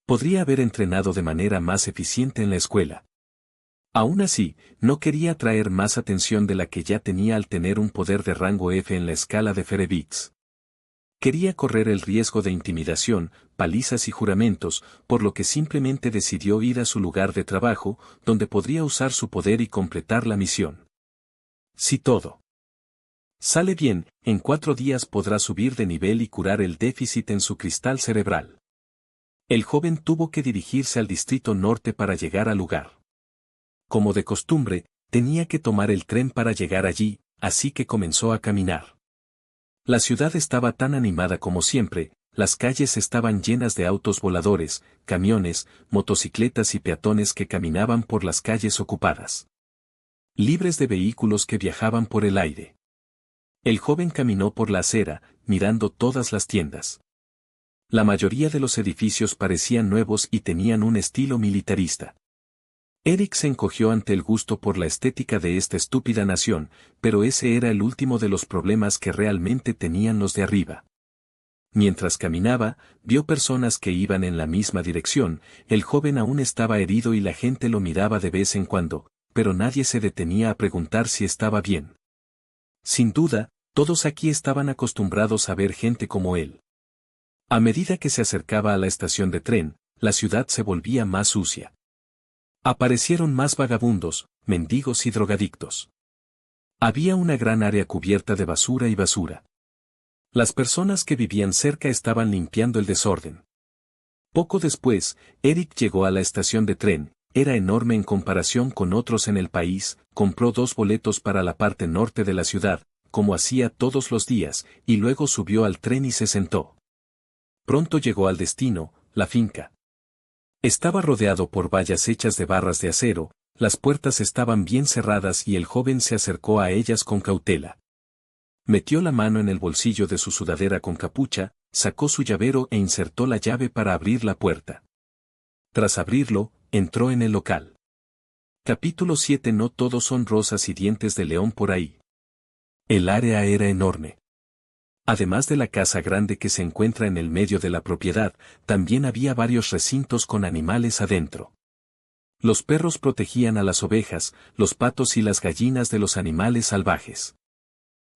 Podría haber entrenado de manera más eficiente en la escuela. Aún así, no quería atraer más atención de la que ya tenía al tener un poder de rango F en la escala de Ferebits. Quería correr el riesgo de intimidación, palizas y juramentos, por lo que simplemente decidió ir a su lugar de trabajo, donde podría usar su poder y completar la misión. Si todo sale bien, en 4 días podrá subir de nivel y curar el déficit en su cristal cerebral. El joven tuvo que dirigirse al Distrito Norte para llegar al lugar. Como de costumbre, tenía que tomar el tren para llegar allí, así que comenzó a caminar. La ciudad estaba tan animada como siempre, las calles estaban llenas de autos voladores, camiones, motocicletas y peatones que caminaban por las calles ocupadas, libres de vehículos que viajaban por el aire. El joven caminó por la acera, mirando todas las tiendas. La mayoría de los edificios parecían nuevos y tenían un estilo militarista. Eric se encogió ante el gusto por la estética de esta estúpida nación, pero ese era el último de los problemas que realmente tenían los de arriba. Mientras caminaba, vio personas que iban en la misma dirección. El joven aún estaba herido y la gente lo miraba de vez en cuando, pero nadie se detenía a preguntar si estaba bien. Sin duda, todos aquí estaban acostumbrados a ver gente como él. A medida que se acercaba a la estación de tren, la ciudad se volvía más sucia. Aparecieron más vagabundos, mendigos y drogadictos. Había una gran área cubierta de basura y basura. Las personas que vivían cerca estaban limpiando el desorden. Poco después, Eric llegó a la estación de tren. Era enorme en comparación con otros en el país. Compró 2 boletos para la parte norte de la ciudad, como hacía todos los días, y luego subió al tren y se sentó. Pronto llegó al destino, la finca. Estaba rodeado por vallas hechas de barras de acero, las puertas estaban bien cerradas y el joven se acercó a ellas con cautela. Metió la mano en el bolsillo de su sudadera con capucha, sacó su llavero e insertó la llave para abrir la puerta. Tras abrirlo, entró en el local. Capítulo 7. No todos son rosas y dientes de león por ahí. El área era enorme. Además de la casa grande que se encuentra en el medio de la propiedad, también había varios recintos con animales adentro. Los perros protegían a las ovejas, los patos y las gallinas de los animales salvajes.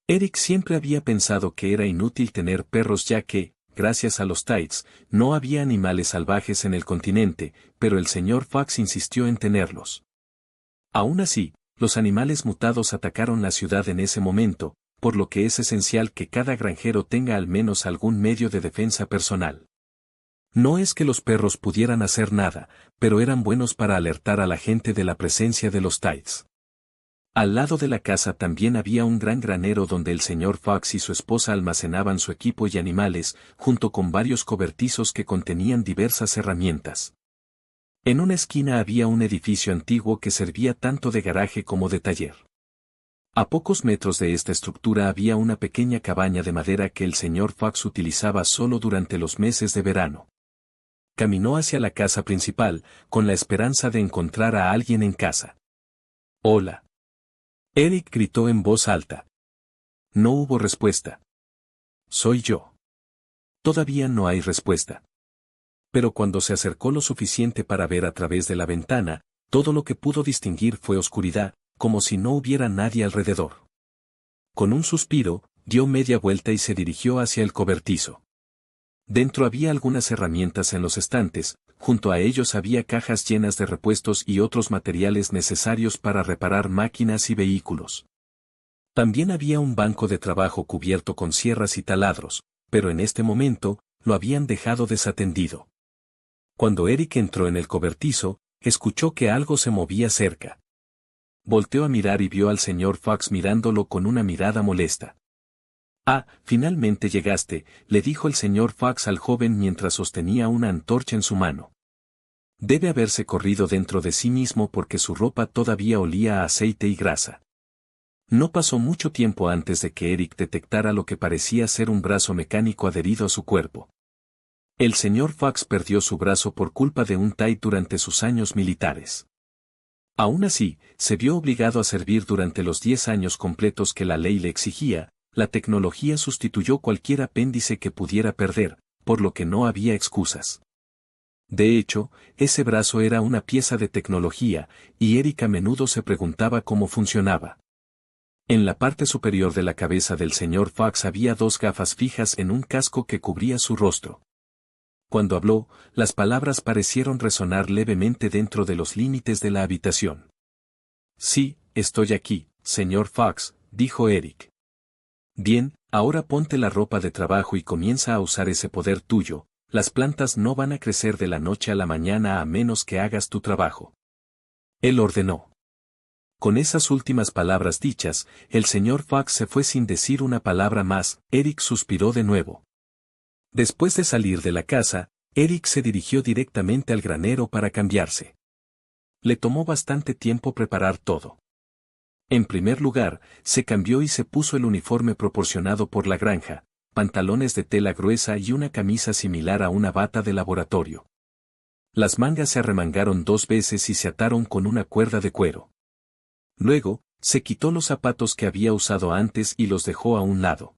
Eric siempre había pensado que era inútil tener perros ya que, gracias a los Tides, no había animales salvajes en el continente, pero el señor Fox insistió en tenerlos. Aún así, los animales mutados atacaron la ciudad en ese momento, por lo que es esencial que cada granjero tenga al menos algún medio de defensa personal. No es que los perros pudieran hacer nada, pero eran buenos para alertar a la gente de la presencia de los Tides. Al lado de la casa también había un gran granero donde el señor Fox y su esposa almacenaban su equipo y animales, junto con varios cobertizos que contenían diversas herramientas. En una esquina había un edificio antiguo que servía tanto de garaje como de taller. A pocos metros de esta estructura había una pequeña cabaña de madera que el señor Fox utilizaba solo durante los meses de verano. Caminó hacia la casa principal, con la esperanza de encontrar a alguien en casa. «Hola». Eric gritó en voz alta. No hubo respuesta. «Soy yo». Todavía no hay respuesta. Pero cuando se acercó lo suficiente para ver a través de la ventana, todo lo que pudo distinguir fue oscuridad, como si no hubiera nadie alrededor. Con un suspiro, dio media vuelta y se dirigió hacia el cobertizo. Dentro había algunas herramientas en los estantes, junto a ellos había cajas llenas de repuestos y otros materiales necesarios para reparar máquinas y vehículos. También había un banco de trabajo cubierto con sierras y taladros, pero en este momento, lo habían dejado desatendido. Cuando Eric entró en el cobertizo, escuchó que algo se movía cerca. Volteó a mirar y vio al señor Fox mirándolo con una mirada molesta. «Ah, finalmente llegaste», le dijo el señor Fox al joven mientras sostenía una antorcha en su mano. Debe haberse corrido dentro de sí mismo porque su ropa todavía olía a aceite y grasa. No pasó mucho tiempo antes de que Eric detectara lo que parecía ser un brazo mecánico adherido a su cuerpo. El señor Fox perdió su brazo por culpa de un Tide durante sus años militares. Aún así, se vio obligado a servir durante los 10 años completos que la ley le exigía. La tecnología sustituyó cualquier apéndice que pudiera perder, por lo que no había excusas. De hecho, ese brazo era una pieza de tecnología, y Eric a menudo se preguntaba cómo funcionaba. En la parte superior de la cabeza del señor Fox había 2 gafas fijas en un casco que cubría su rostro. Cuando habló, las palabras parecieron resonar levemente dentro de los límites de la habitación. «Sí, estoy aquí, señor Fox», dijo Eric. «Bien, ahora ponte la ropa de trabajo y comienza a usar ese poder tuyo. Las plantas no van a crecer de la noche a la mañana a menos que hagas tu trabajo». Él ordenó. Con esas últimas palabras dichas, el señor Fox se fue sin decir una palabra más. Eric suspiró de nuevo. Después de salir de la casa, Eric se dirigió directamente al granero para cambiarse. Le tomó bastante tiempo preparar todo. En primer lugar, se cambió y se puso el uniforme proporcionado por la granja, pantalones de tela gruesa y una camisa similar a una bata de laboratorio. Las mangas se arremangaron 2 veces y se ataron con una cuerda de cuero. Luego, se quitó los zapatos que había usado antes y los dejó a un lado.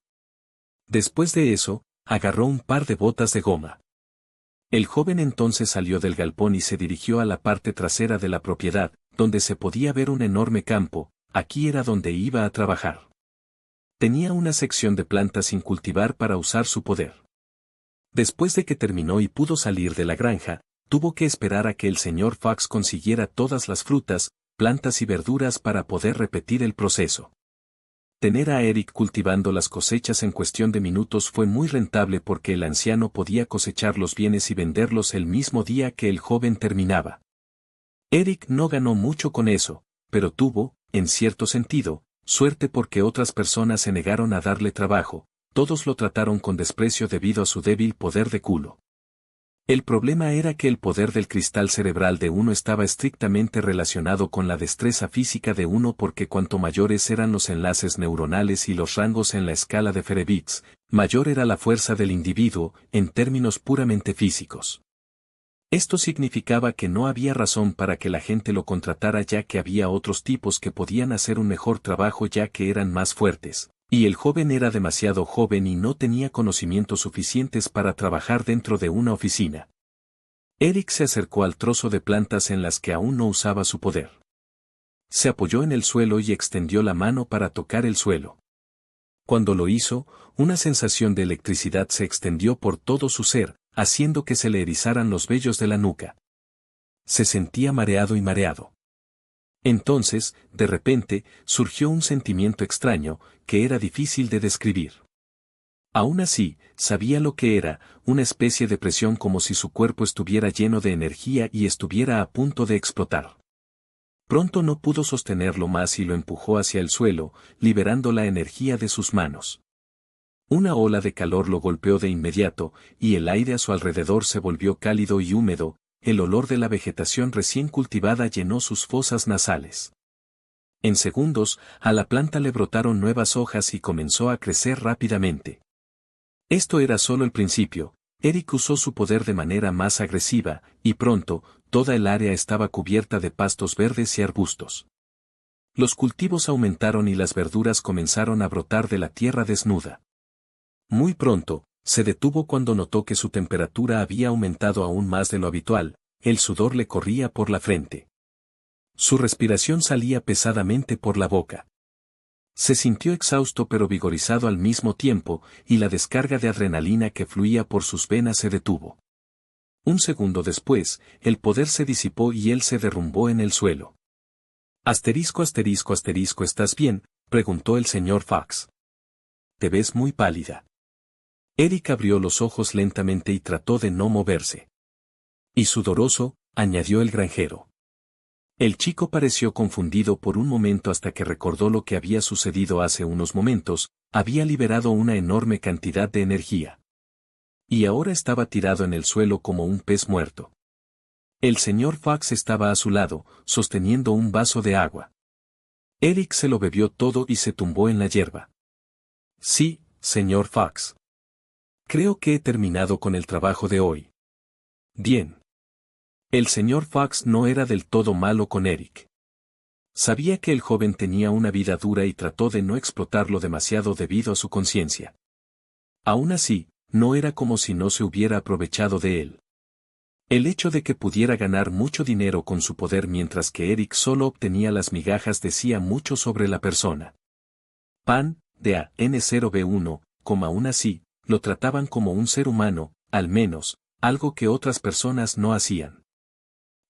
Después de eso, agarró un par de botas de goma. El joven entonces salió del galpón y se dirigió a la parte trasera de la propiedad, donde se podía ver un enorme campo. Aquí era donde iba a trabajar. Tenía una sección de plantas sin cultivar para usar su poder. Después de que terminó y pudo salir de la granja, tuvo que esperar a que el señor Fox consiguiera todas las frutas, plantas y verduras para poder repetir el proceso. Tener a Eric cultivando las cosechas en cuestión de minutos fue muy rentable porque el anciano podía cosechar los bienes y venderlos el mismo día que el joven terminaba. Eric no ganó mucho con eso, pero tuvo, en cierto sentido, suerte porque otras personas se negaron a darle trabajo. Todos lo trataron con desprecio debido a su débil poder de culo. El problema era que el poder del cristal cerebral de uno estaba estrictamente relacionado con la destreza física de uno porque cuanto mayores eran los enlaces neuronales y los rangos en la escala de Fehrenbach, mayor era la fuerza del individuo, en términos puramente físicos. Esto significaba que no había razón para que la gente lo contratara ya que había otros tipos que podían hacer un mejor trabajo ya que eran más fuertes, y el joven era demasiado joven y no tenía conocimientos suficientes para trabajar dentro de una oficina. Eric se acercó al trozo de plantas en las que aún no usaba su poder. Se apoyó en el suelo y extendió la mano para tocar el suelo. Cuando lo hizo, una sensación de electricidad se extendió por todo su ser, haciendo que se le erizaran los vellos de la nuca. Se sentía mareado y mareado. Entonces, de repente, surgió un sentimiento extraño, que era difícil de describir. Aún así, sabía lo que era, una especie de presión como si su cuerpo estuviera lleno de energía y estuviera a punto de explotar. Pronto no pudo sostenerlo más y lo empujó hacia el suelo, liberando la energía de sus manos. Una ola de calor lo golpeó de inmediato, y el aire a su alrededor se volvió cálido y húmedo, el olor de la vegetación recién cultivada llenó sus fosas nasales. En segundos, a la planta le brotaron nuevas hojas y comenzó a crecer rápidamente. Esto era solo el principio. Eric usó su poder de manera más agresiva, y pronto, toda el área estaba cubierta de pastos verdes y arbustos. Los cultivos aumentaron y las verduras comenzaron a brotar de la tierra desnuda. Muy pronto, se detuvo cuando notó que su temperatura había aumentado aún más de lo habitual, el sudor le corría por la frente. Su respiración salía pesadamente por la boca. Se sintió exhausto pero vigorizado al mismo tiempo, y la descarga de adrenalina que fluía por sus venas se detuvo. Un segundo después, el poder se disipó y él se derrumbó en el suelo. ¿Estás bien?, preguntó el señor Fox. Te ves muy pálida. Eric abrió los ojos lentamente y trató de no moverse. Y sudoroso, añadió el granjero. El chico pareció confundido por un momento hasta que recordó lo que había sucedido hace unos momentos, había liberado una enorme cantidad de energía. Y ahora estaba tirado en el suelo como un pez muerto. El señor Fox estaba a su lado, sosteniendo un vaso de agua. Eric se lo bebió todo y se tumbó en la hierba. Sí, señor Fox. Creo que he terminado con el trabajo de hoy. Bien. El señor Fox no era del todo malo con Eric. Sabía que el joven tenía una vida dura y trató de no explotarlo demasiado debido a su conciencia. Aún así, no era como si no se hubiera aprovechado de él. El hecho de que pudiera ganar mucho dinero con su poder mientras que Eric solo obtenía las migajas decía mucho sobre la persona. Pan, de a N0B1, aún así, lo trataban como un ser humano, al menos, algo que otras personas no hacían.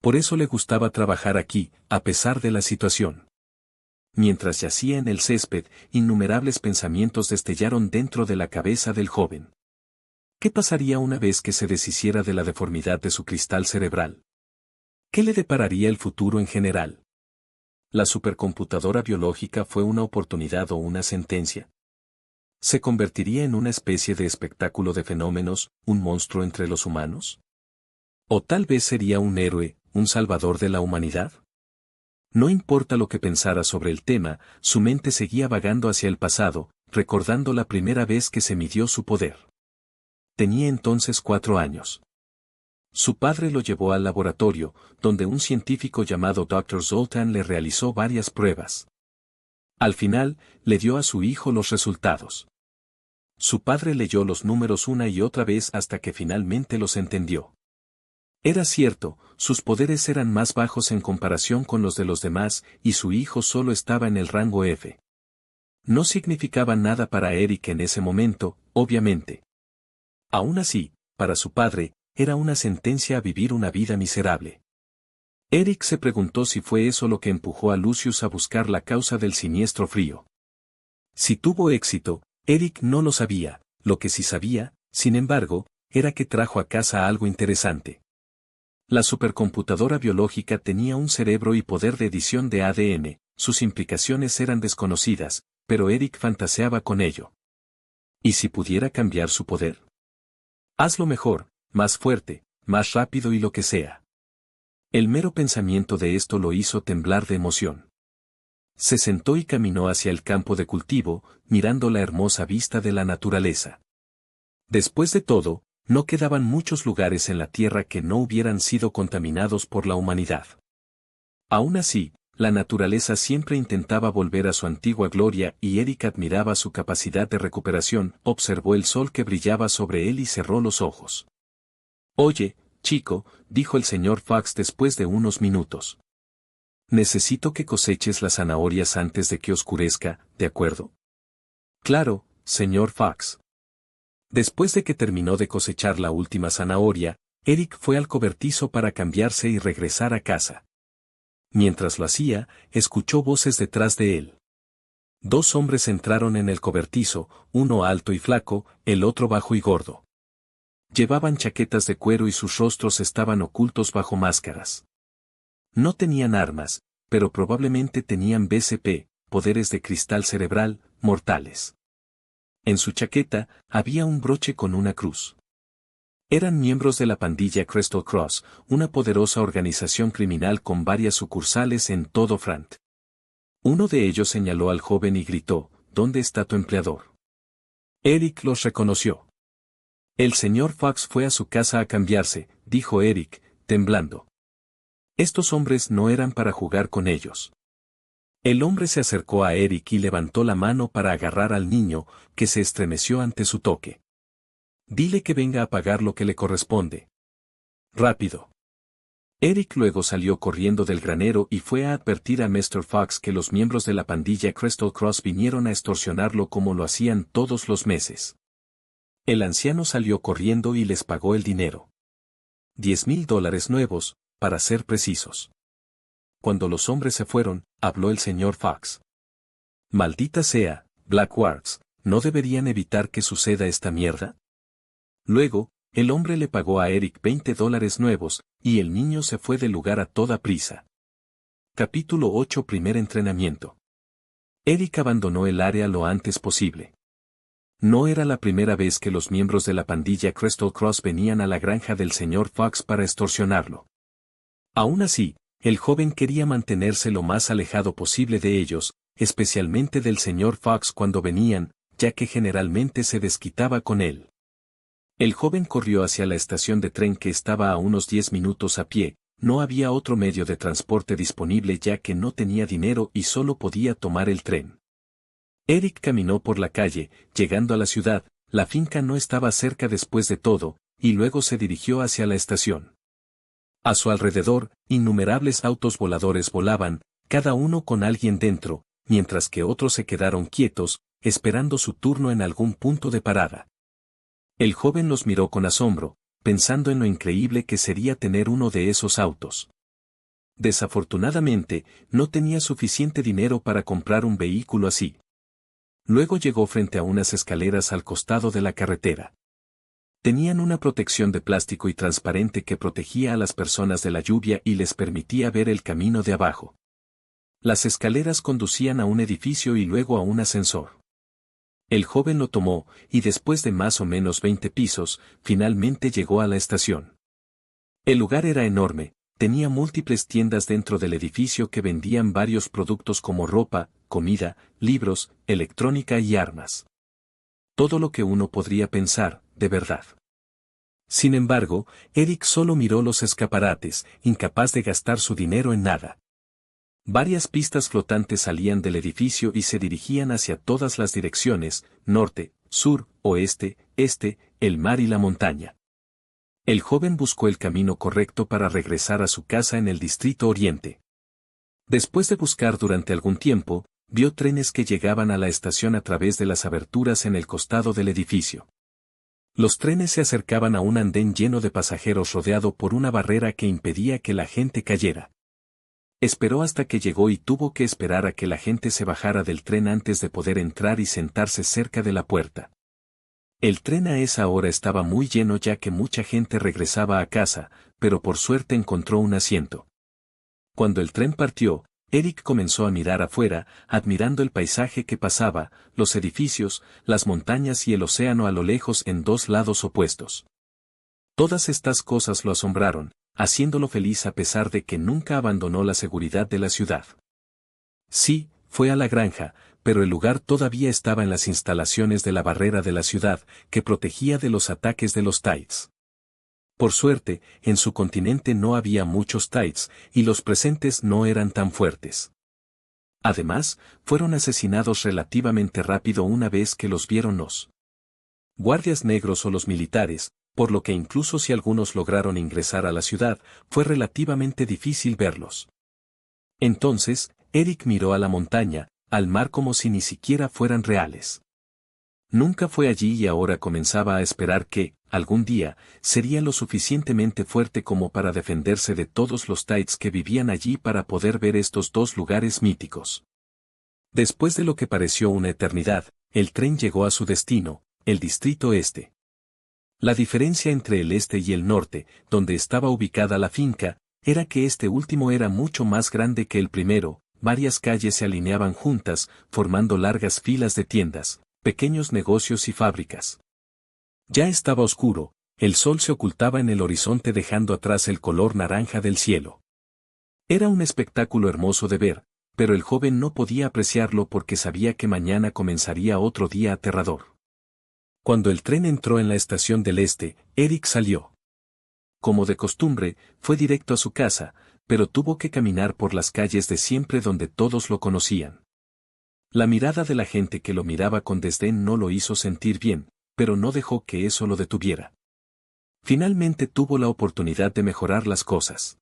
Por eso le gustaba trabajar aquí, a pesar de la situación. Mientras yacía en el césped, innumerables pensamientos destellaron dentro de la cabeza del joven. ¿Qué pasaría una vez que se deshiciera de la deformidad de su cristal cerebral? ¿Qué le depararía el futuro en general? ¿La supercomputadora biológica fue una oportunidad o una sentencia? ¿Se convertiría en una especie de espectáculo de fenómenos, un monstruo entre los humanos? ¿O tal vez sería un héroe, un salvador de la humanidad? No importa lo que pensara sobre el tema, su mente seguía vagando hacia el pasado, recordando la primera vez que se midió su poder. Tenía entonces 4 años. Su padre lo llevó al laboratorio, donde un científico llamado Dr. Zoltan le realizó varias pruebas. Al final, le dio a su hijo los resultados. Su padre leyó los números una y otra vez hasta que finalmente los entendió. Era cierto, sus poderes eran más bajos en comparación con los de los demás, y su hijo solo estaba en el rango F. No significaba nada para Eric en ese momento, obviamente. Aún así, para su padre, era una sentencia a vivir una vida miserable. Eric se preguntó si fue eso lo que empujó a Lucius a buscar la causa del siniestro frío. Si tuvo éxito, Eric no lo sabía, lo que sí sabía, sin embargo, era que trajo a casa algo interesante. La supercomputadora biológica tenía un cerebro y poder de edición de ADN, sus implicaciones eran desconocidas, pero Eric fantaseaba con ello. ¿Y si pudiera cambiar su poder? Hazlo mejor, más fuerte, más rápido y lo que sea. El mero pensamiento de esto lo hizo temblar de emoción. Se sentó y caminó hacia el campo de cultivo, mirando la hermosa vista de la naturaleza. Después de todo, no quedaban muchos lugares en la Tierra que no hubieran sido contaminados por la humanidad. Aún así, la naturaleza siempre intentaba volver a su antigua gloria y Eric admiraba su capacidad de recuperación, observó el sol que brillaba sobre él y cerró los ojos. Oye, chico, dijo el señor Fox después de unos minutos. Necesito que coseches las zanahorias antes de que oscurezca, ¿de acuerdo? Claro, señor Fox. Después de que terminó de cosechar la última zanahoria, Eric fue al cobertizo para cambiarse y regresar a casa. Mientras lo hacía, escuchó voces detrás de él. Dos hombres entraron en el cobertizo, uno alto y flaco, el otro bajo y gordo. Llevaban chaquetas de cuero y sus rostros estaban ocultos bajo máscaras. No tenían armas, pero probablemente tenían BCP, poderes de cristal cerebral, mortales. En su chaqueta, había un broche con una cruz. Eran miembros de la pandilla Crystal Cross, una poderosa organización criminal con varias sucursales en todo Frant. Uno de ellos señaló al joven y gritó, ¿dónde está tu empleador? Eric los reconoció. El señor Fox fue a su casa a cambiarse, dijo Eric, temblando. Estos hombres no eran para jugar con ellos. El hombre se acercó a Eric y levantó la mano para agarrar al niño, que se estremeció ante su toque. Dile que venga a pagar lo que le corresponde. Rápido. Eric luego salió corriendo del granero y fue a advertir a Mr. Fox que los miembros de la pandilla Crystal Cross vinieron a extorsionarlo como lo hacían todos los meses. El anciano salió corriendo y les pagó el dinero. $10,000 nuevos, para ser precisos. Cuando los hombres se fueron, habló el señor Fox. Maldita sea, Blackwards, ¿no deberían evitar que suceda esta mierda? Luego, el hombre le pagó a Eric $20 nuevos, y el niño se fue del lugar a toda prisa. Capítulo 8. Primer entrenamiento. Eric abandonó el área lo antes posible. No era la primera vez que los miembros de la pandilla Crystal Cross venían a la granja del señor Fox para extorsionarlo. Aún así, el joven quería mantenerse lo más alejado posible de ellos, especialmente del señor Fox cuando venían, ya que generalmente se desquitaba con él. El joven corrió hacia la estación de tren que estaba a unos 10 minutos a pie, no había otro medio de transporte disponible ya que no tenía dinero y solo podía tomar el tren. Eric caminó por la calle, llegando a la ciudad, la finca no estaba cerca después de todo, y luego se dirigió hacia la estación. A su alrededor, innumerables autos voladores volaban, cada uno con alguien dentro, mientras que otros se quedaron quietos, esperando su turno en algún punto de parada. El joven los miró con asombro, pensando en lo increíble que sería tener uno de esos autos. Desafortunadamente, no tenía suficiente dinero para comprar un vehículo así. Luego llegó frente a unas escaleras al costado de la carretera. Tenían una protección de plástico y transparente que protegía a las personas de la lluvia y les permitía ver el camino de abajo. Las escaleras conducían a un edificio y luego a un ascensor. El joven lo tomó, y después de más o menos 20 pisos, finalmente llegó a la estación. El lugar era enorme, tenía múltiples tiendas dentro del edificio que vendían varios productos como ropa, comida, libros, electrónica y armas. Todo lo que uno podría pensar, de verdad. Sin embargo, Eric solo miró los escaparates, incapaz de gastar su dinero en nada. Varias pistas flotantes salían del edificio y se dirigían hacia todas las direcciones, norte, sur, oeste, este, el mar y la montaña. El joven buscó el camino correcto para regresar a su casa en el distrito oriente. Después de buscar durante algún tiempo, vio trenes que llegaban a la estación a través de las aberturas en el costado del edificio. Los trenes se acercaban a un andén lleno de pasajeros rodeado por una barrera que impedía que la gente cayera. Esperó hasta que llegó y tuvo que esperar a que la gente se bajara del tren antes de poder entrar y sentarse cerca de la puerta. El tren a esa hora estaba muy lleno ya que mucha gente regresaba a casa, pero por suerte encontró un asiento. Cuando el tren partió, Eric comenzó a mirar afuera, admirando el paisaje que pasaba, los edificios, las montañas y el océano a lo lejos en dos lados opuestos. Todas estas cosas lo asombraron, haciéndolo feliz a pesar de que nunca abandonó la seguridad de la ciudad. Sí, fue a la granja, pero el lugar todavía estaba en las instalaciones de la barrera de la ciudad, que protegía de los ataques de los Tides. Por suerte, en su continente no había muchos Tides, y los presentes no eran tan fuertes. Además, fueron asesinados relativamente rápido una vez que los vieron los guardias negros o los militares, por lo que incluso si algunos lograron ingresar a la ciudad, fue relativamente difícil verlos. Entonces, Eric miró a la montaña, al mar como si ni siquiera fueran reales. Nunca fue allí y ahora comenzaba a esperar que, algún día, sería lo suficientemente fuerte como para defenderse de todos los Tides que vivían allí para poder ver estos dos lugares míticos. Después de lo que pareció una eternidad, el tren llegó a su destino, el Distrito Este. La diferencia entre el este y el norte, donde estaba ubicada la finca, era que este último era mucho más grande que el primero, varias calles se alineaban juntas, formando largas filas de tiendas, pequeños negocios y fábricas. Ya estaba oscuro, el sol se ocultaba en el horizonte dejando atrás el color naranja del cielo. Era un espectáculo hermoso de ver, pero el joven no podía apreciarlo porque sabía que mañana comenzaría otro día aterrador. Cuando el tren entró en la estación del este, Eric salió. Como de costumbre, fue directo a su casa, pero tuvo que caminar por las calles de siempre donde todos lo conocían. La mirada de la gente que lo miraba con desdén no lo hizo sentir bien, pero no dejó que eso lo detuviera. Finalmente tuvo la oportunidad de mejorar las cosas.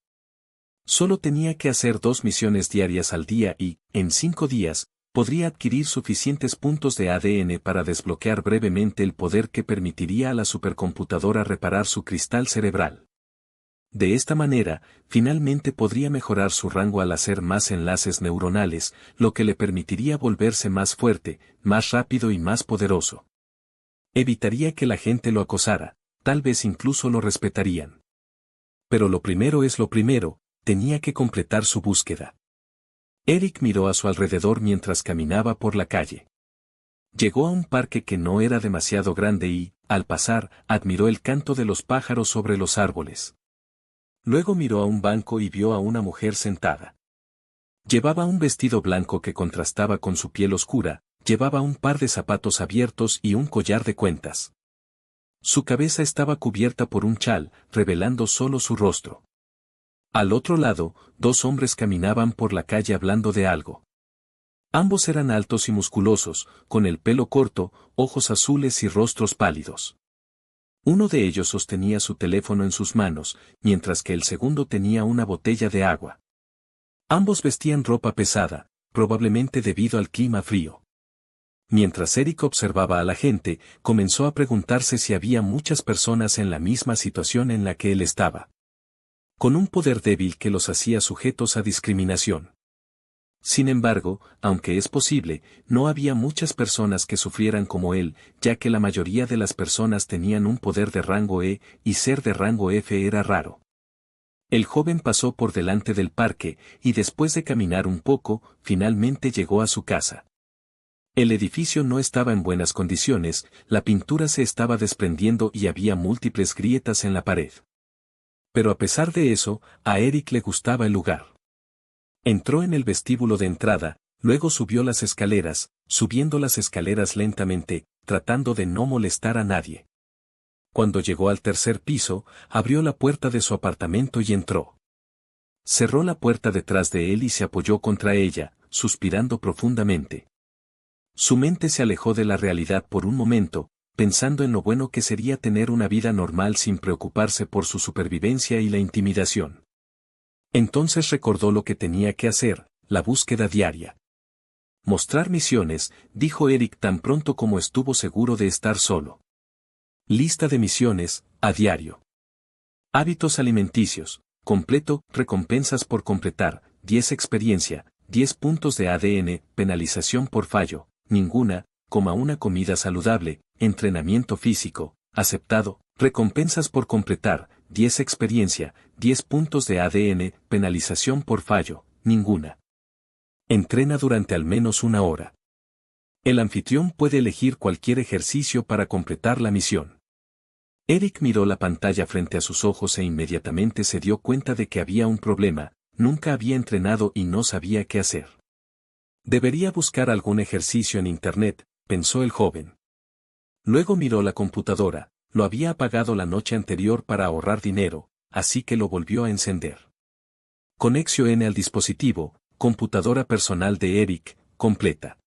Solo tenía que hacer 2 misiones diarias al día y, en 5 días, podría adquirir suficientes puntos de ADN para desbloquear brevemente el poder que permitiría a la supercomputadora reparar su cristal cerebral. De esta manera, finalmente podría mejorar su rango al hacer más enlaces neuronales, lo que le permitiría volverse más fuerte, más rápido y más poderoso. Evitaría que la gente lo acosara, tal vez incluso lo respetarían. Pero lo primero es lo primero, tenía que completar su búsqueda. Eric miró a su alrededor mientras caminaba por la calle. Llegó a un parque que no era demasiado grande y, al pasar, admiró el canto de los pájaros sobre los árboles. Luego miró a un banco y vio a una mujer sentada. Llevaba un vestido blanco que contrastaba con su piel oscura, llevaba un par de zapatos abiertos y un collar de cuentas. Su cabeza estaba cubierta por un chal, revelando solo su rostro. Al otro lado, 2 hombres caminaban por la calle hablando de algo. Ambos eran altos y musculosos, con el pelo corto, ojos azules y rostros pálidos. Uno de ellos sostenía su teléfono en sus manos, mientras que el segundo tenía una botella de agua. Ambos vestían ropa pesada, probablemente debido al clima frío. Mientras Eric observaba a la gente, comenzó a preguntarse si había muchas personas en la misma situación en la que él estaba. Con un poder débil que los hacía sujetos a discriminación. Sin embargo, aunque es posible, no había muchas personas que sufrieran como él, ya que la mayoría de las personas tenían un poder de rango E, y ser de rango F era raro. El joven pasó por delante del parque, y después de caminar un poco, finalmente llegó a su casa. El edificio no estaba en buenas condiciones, la pintura se estaba desprendiendo y había múltiples grietas en la pared. Pero a pesar de eso, a Eric le gustaba el lugar. Entró en el vestíbulo de entrada, luego subió las escaleras, subiendo las escaleras lentamente, tratando de no molestar a nadie. Cuando llegó al 3er piso, abrió la puerta de su apartamento y entró. Cerró la puerta detrás de él y se apoyó contra ella, suspirando profundamente. Su mente se alejó de la realidad por un momento, pensando en lo bueno que sería tener una vida normal sin preocuparse por su supervivencia y la intimidación. Entonces recordó lo que tenía que hacer, la búsqueda diaria. Mostrar misiones, dijo Eric tan pronto como estuvo seguro de estar solo. Lista de misiones, a diario. Hábitos alimenticios, completo, recompensas por completar, 10 experiencia, 10 puntos de ADN, penalización por fallo, ninguna, una comida saludable, entrenamiento físico, aceptado, recompensas por completar, 10 experiencia, 10 puntos de ADN, penalización por fallo, ninguna. Entrena durante al menos 1 hora. El anfitrión puede elegir cualquier ejercicio para completar la misión. Eric miró la pantalla frente a sus ojos e inmediatamente se dio cuenta de que había un problema, nunca había entrenado y no sabía qué hacer. Debería buscar algún ejercicio en internet, pensó el joven. Luego miró la computadora, lo había apagado la noche anterior para ahorrar dinero, así que lo volvió a encender. Conexión al dispositivo, computadora personal de Eric, completa.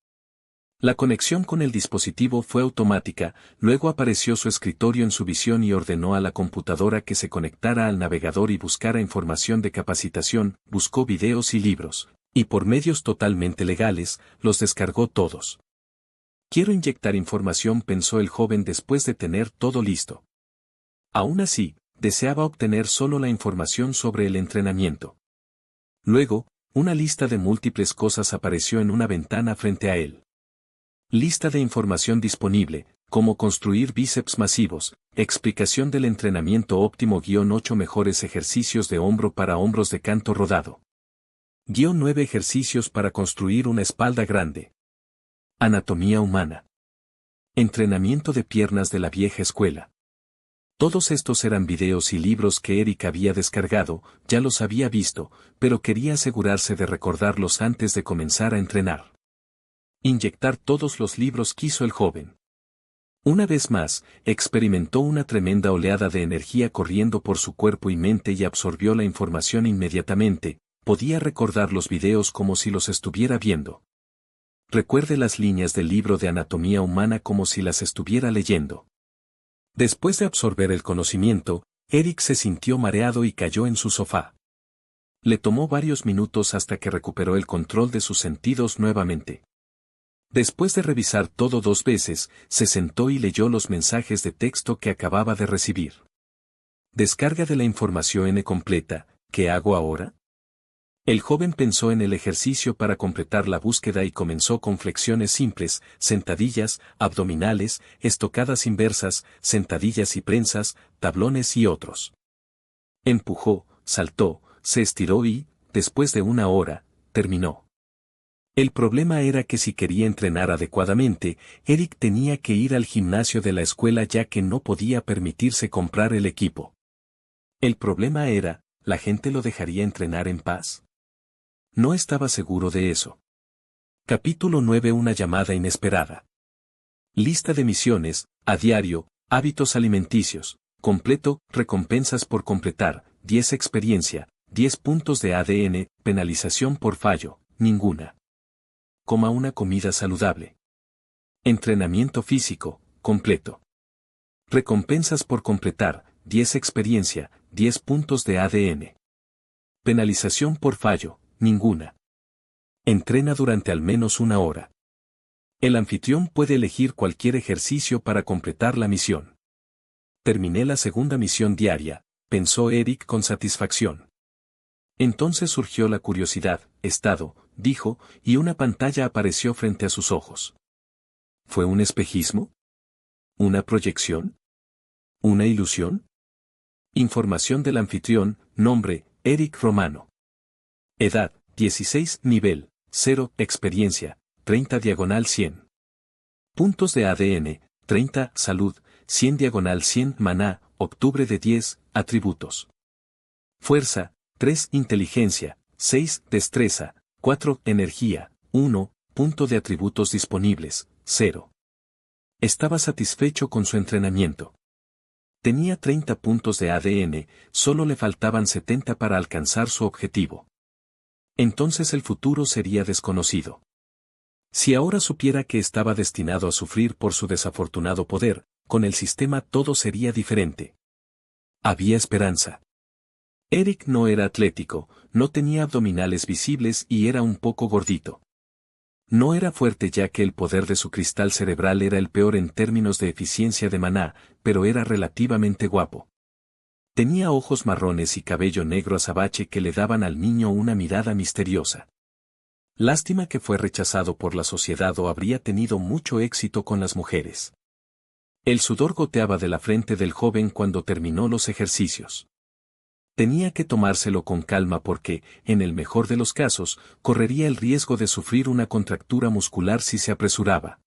La conexión con el dispositivo fue automática, luego apareció su escritorio en su visión y ordenó a la computadora que se conectara al navegador y buscara información de capacitación, buscó videos y libros, y por medios totalmente legales, los descargó todos. Quiero inyectar información, pensó el joven después de tener todo listo. Aún así, deseaba obtener solo la información sobre el entrenamiento. Luego, Una lista de múltiples cosas apareció en una ventana frente a él. Lista de información disponible, cómo construir bíceps masivos, explicación del entrenamiento óptimo -8 mejores ejercicios de hombro para hombros de canto rodado. -9 ejercicios para construir una espalda grande. Anatomía humana. Entrenamiento de piernas de la vieja escuela. Todos estos eran videos y libros que Eric había descargado, ya los había visto, pero quería asegurarse de recordarlos antes de comenzar a entrenar. Inyectar todos los libros quiso el joven. Una vez más, experimentó una tremenda oleada de energía corriendo por su cuerpo y mente y absorbió la información inmediatamente, podía recordar los videos como si los estuviera viendo. Recuerde las líneas del libro de anatomía humana como si las estuviera leyendo. Después de absorber el conocimiento, Eric se sintió mareado y cayó en su sofá. Le tomó varios minutos hasta que recuperó el control de sus sentidos nuevamente. Después de revisar todo 2 veces, se sentó y leyó los mensajes de texto que acababa de recibir. Descarga de la información completa, ¿qué hago ahora? El joven pensó en el ejercicio para completar la búsqueda y comenzó con flexiones simples, sentadillas, abdominales, estocadas inversas, sentadillas y prensas, tablones y otros. Empujó, saltó, se estiró y, después de 1 hora, terminó. El problema era que si quería entrenar adecuadamente, Eric tenía que ir al gimnasio de la escuela ya que no podía permitirse comprar el equipo. El problema era, ¿la gente lo dejaría entrenar en paz? No estaba seguro de eso. Capítulo 9. Una llamada inesperada. Lista de misiones, a diario, hábitos alimenticios, completo, recompensas por completar, 10 experiencia, 10 puntos de ADN, penalización por fallo, ninguna. Coma una comida saludable. Entrenamiento físico, completo. Recompensas por completar, 10 experiencia, 10 puntos de ADN. Penalización por fallo, ninguna. Entrena durante al menos 1 hora. El anfitrión puede elegir cualquier ejercicio para completar la misión. Terminé la segunda misión diaria, pensó Eric con satisfacción. Entonces surgió la curiosidad, estado, dijo, y una pantalla apareció frente a sus ojos. ¿Fue un espejismo? ¿Una proyección? ¿Una ilusión? Información del anfitrión, nombre, Eric Romano. Edad, 16, nivel, 0, experiencia, 30/100. Puntos de ADN, 30, salud, 100/100, maná, octubre de 10, atributos. Fuerza, 3, inteligencia, 6, destreza, 4, energía, 1, punto de atributos disponibles, 0. Estaba satisfecho con su entrenamiento. Tenía 30 puntos de ADN, solo le faltaban 70 para alcanzar su objetivo. Entonces el futuro sería desconocido. Si ahora supiera que estaba destinado a sufrir por su desafortunado poder, con el sistema todo sería diferente. Había esperanza. Eric no era atlético, no tenía abdominales visibles y era un poco gordito. No era fuerte ya que el poder de su cristal cerebral era el peor en términos de eficiencia de maná, pero era relativamente guapo. Tenía ojos marrones y cabello negro azabache que le daban al niño una mirada misteriosa. Lástima que fue rechazado por la sociedad o habría tenido mucho éxito con las mujeres. El sudor goteaba de la frente del joven cuando terminó los ejercicios. Tenía que tomárselo con calma porque, en el mejor de los casos, correría el riesgo de sufrir una contractura muscular si se apresuraba.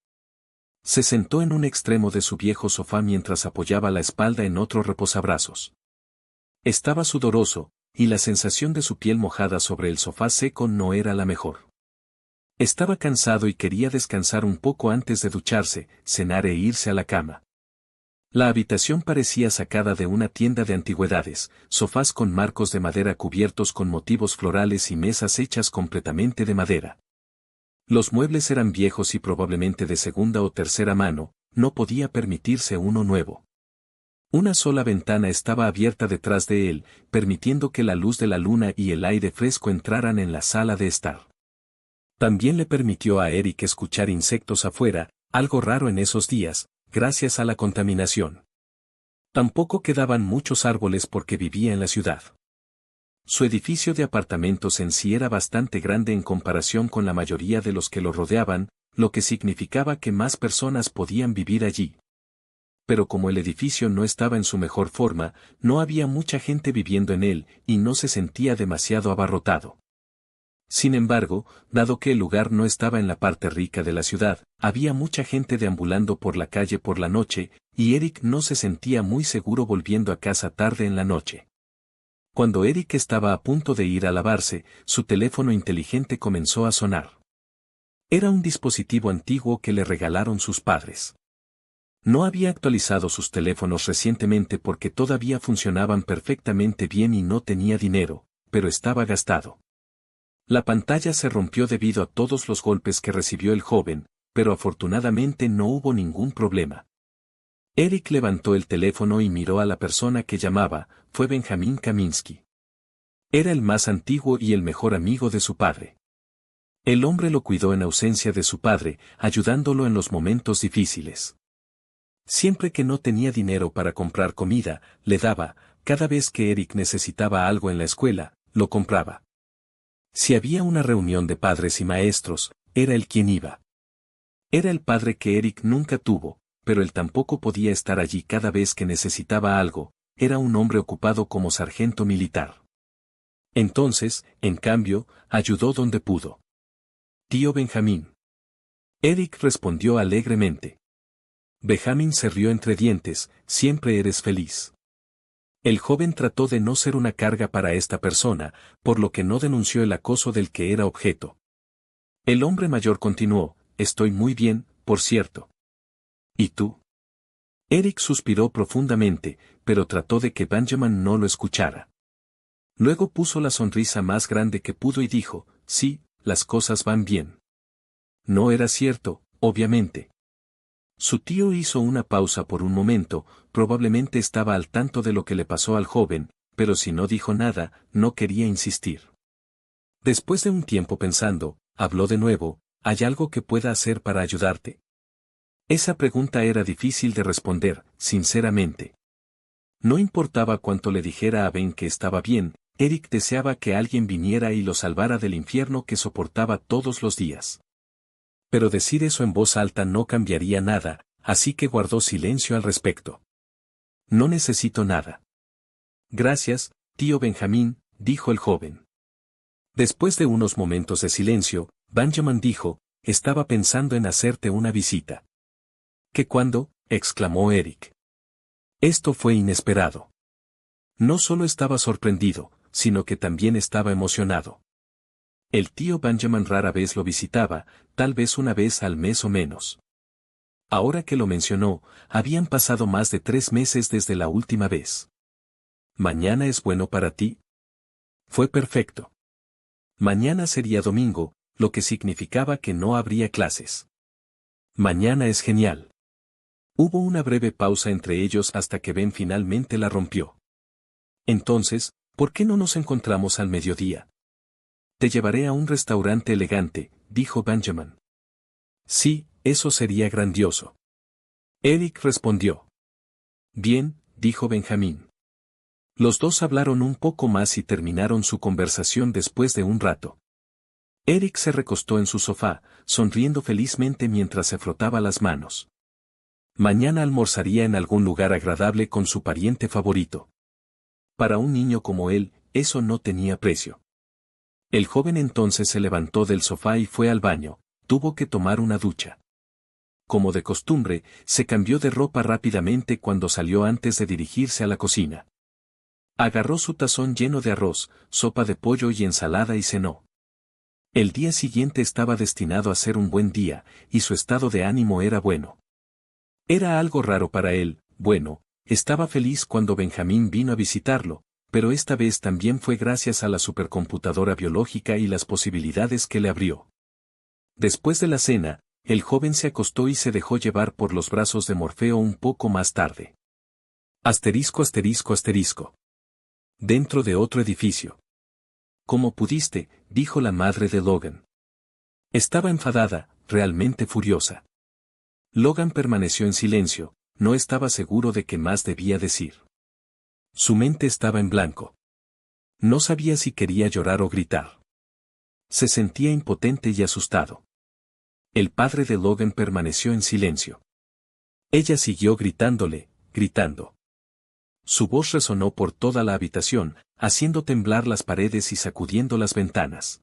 Se sentó en un extremo de su viejo sofá mientras apoyaba la espalda en otro reposabrazos. Estaba sudoroso, y la sensación de su piel mojada sobre el sofá seco no era la mejor. Estaba cansado y quería descansar un poco antes de ducharse, cenar e irse a la cama. La habitación parecía sacada de una tienda de antigüedades, sofás con marcos de madera cubiertos con motivos florales y mesas hechas completamente de madera. Los muebles eran viejos y probablemente de segunda o tercera mano, no podía permitirse uno nuevo. Una sola ventana estaba abierta detrás de él, permitiendo que la luz de la luna y el aire fresco entraran en la sala de estar. También le permitió a Eric escuchar insectos afuera, algo raro en esos días, gracias a la contaminación. Tampoco quedaban muchos árboles porque vivía en la ciudad. Su edificio de apartamentos en sí era bastante grande en comparación con la mayoría de los que lo rodeaban, lo que significaba que más personas podían vivir allí. Pero como el edificio no estaba en su mejor forma, no había mucha gente viviendo en él, y no se sentía demasiado abarrotado. Sin embargo, dado que el lugar no estaba en la parte rica de la ciudad, había mucha gente deambulando por la calle por la noche, y Eric no se sentía muy seguro volviendo a casa tarde en la noche. Cuando Eric estaba a punto de ir a lavarse, su teléfono inteligente comenzó a sonar. Era un dispositivo antiguo que le regalaron sus padres. No había actualizado sus teléfonos recientemente porque todavía funcionaban perfectamente bien y no tenía dinero, pero estaba gastado. La pantalla se rompió debido a todos los golpes que recibió el joven, pero afortunadamente no hubo ningún problema. Eric levantó el teléfono y miró a la persona que llamaba, fue Benjamin Kaminsky. Era el más antiguo y el mejor amigo de su padre. El hombre lo cuidó en ausencia de su padre, ayudándolo en los momentos difíciles. Siempre que no tenía dinero para comprar comida, le daba, cada vez que Eric necesitaba algo en la escuela, lo compraba. Si había una reunión de padres y maestros, era él quien iba. Era el padre que Eric nunca tuvo, pero él tampoco podía estar allí cada vez que necesitaba algo, era un hombre ocupado como sargento militar. Entonces, en cambio, ayudó donde pudo. Tío Benjamín. Eric respondió alegremente. Benjamín se rió entre dientes, siempre eres feliz. El joven trató de no ser una carga para esta persona, por lo que no denunció el acoso del que era objeto. El hombre mayor continuó, estoy muy bien, por cierto. ¿Y tú? Eric suspiró profundamente, pero trató de que Benjamin no lo escuchara. Luego puso la sonrisa más grande que pudo y dijo, sí, las cosas van bien. No era cierto, obviamente. Su tío hizo una pausa por un momento, probablemente estaba al tanto de lo que le pasó al joven, pero si no dijo nada, no quería insistir. Después de un tiempo pensando, habló de nuevo, ¿hay algo que pueda hacer para ayudarte? Esa pregunta era difícil de responder, sinceramente. No importaba cuánto le dijera a Ben que estaba bien, Eric deseaba que alguien viniera y lo salvara del infierno que soportaba todos los días. Pero decir eso en voz alta no cambiaría nada, así que guardó silencio al respecto. No necesito nada. Gracias, tío Benjamín, dijo el joven. Después de unos momentos de silencio, Benjamin dijo, estaba pensando en hacerte una visita. ¿Qué cuándo? Exclamó Eric. Esto fue inesperado. No solo estaba sorprendido, sino que también estaba emocionado. El tío Benjamin rara vez lo visitaba, tal vez una vez al mes o menos. Ahora que lo mencionó, habían pasado más de 3 meses desde la última vez. ¿Mañana es bueno para ti? Fue perfecto. Mañana sería domingo, lo que significaba que no habría clases. Mañana es genial. Hubo una breve pausa entre ellos hasta que Ben finalmente la rompió. Entonces, ¿por qué no nos encontramos al mediodía? Te llevaré a un restaurante elegante, dijo Benjamin. Sí, eso sería grandioso. Eric respondió. Bien, dijo Benjamín. Los dos hablaron un poco más y terminaron su conversación después de un rato. Eric se recostó en su sofá, sonriendo felizmente mientras se frotaba las manos. Mañana almorzaría en algún lugar agradable con su pariente favorito. Para un niño como él, eso no tenía precio. El joven entonces se levantó del sofá y fue al baño, tuvo que tomar una ducha. Como de costumbre, se cambió de ropa rápidamente cuando salió antes de dirigirse a la cocina. Agarró su tazón lleno de arroz, sopa de pollo y ensalada y cenó. El día siguiente estaba destinado a ser un buen día, y su estado de ánimo era bueno. Era algo raro para él, bueno, estaba feliz cuando Benjamín vino a visitarlo, pero esta vez también fue gracias a la supercomputadora biológica y las posibilidades que le abrió. Después de la cena, el joven se acostó y se dejó llevar por los brazos de Morfeo un poco más tarde. Asterisco asterisco asterisco. Dentro de otro edificio. ¿Cómo pudiste?, dijo la madre de Logan. Estaba enfadada, realmente furiosa. Logan permaneció en silencio, no estaba seguro de qué más debía decir. Su mente estaba en blanco. No sabía si quería llorar o gritar. Se sentía impotente y asustado. El padre de Logan permaneció en silencio. Ella siguió gritándole, gritando. Su voz resonó por toda la habitación, haciendo temblar las paredes y sacudiendo las ventanas.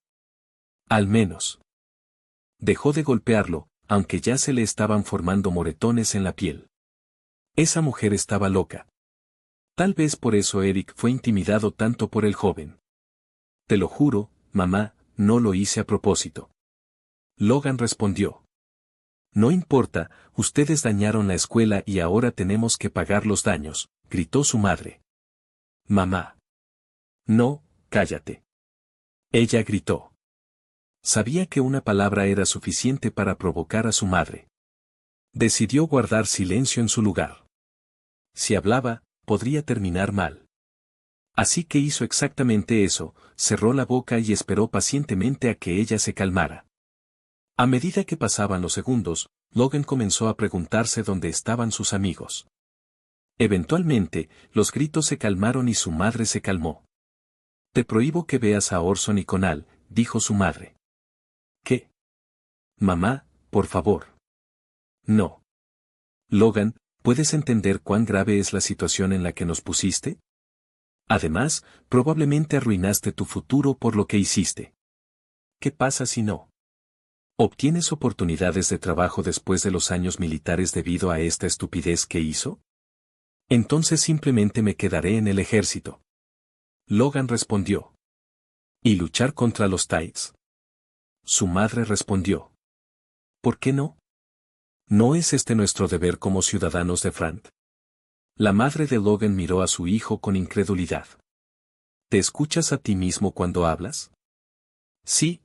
Al menos. Dejó de golpearlo, aunque ya se le estaban formando moretones en la piel. Esa mujer estaba loca. Tal vez por eso Eric fue intimidado tanto por el joven. Te lo juro, mamá, no lo hice a propósito. Logan respondió. No importa, ustedes dañaron la escuela y ahora tenemos que pagar los daños, gritó su madre. Mamá. No, cállate. Ella gritó. Sabía que una palabra era suficiente para provocar a su madre. Decidió guardar silencio en su lugar. Si hablaba, podría terminar mal. Así que hizo exactamente eso, cerró la boca y esperó pacientemente a que ella se calmara. A medida que pasaban los segundos, Logan comenzó a preguntarse dónde estaban sus amigos. Eventualmente, los gritos se calmaron y su madre se calmó. Te prohíbo que veas a Orson y Conal, dijo su madre. ¿Qué? Mamá, por favor. No. Logan, ¿puedes entender cuán grave es la situación en la que nos pusiste? Además, probablemente arruinaste tu futuro por lo que hiciste. ¿Qué pasa si no? ¿Obtienes oportunidades de trabajo después de los años militares debido a esta estupidez que hizo? Entonces simplemente me quedaré en el ejército. Logan respondió. ¿Y luchar contra los Tides? Su madre respondió. ¿Por qué no? ¿No es este nuestro deber como ciudadanos de Frant? La madre de Logan miró a su hijo con incredulidad. ¿Te escuchas a ti mismo cuando hablas? Sí,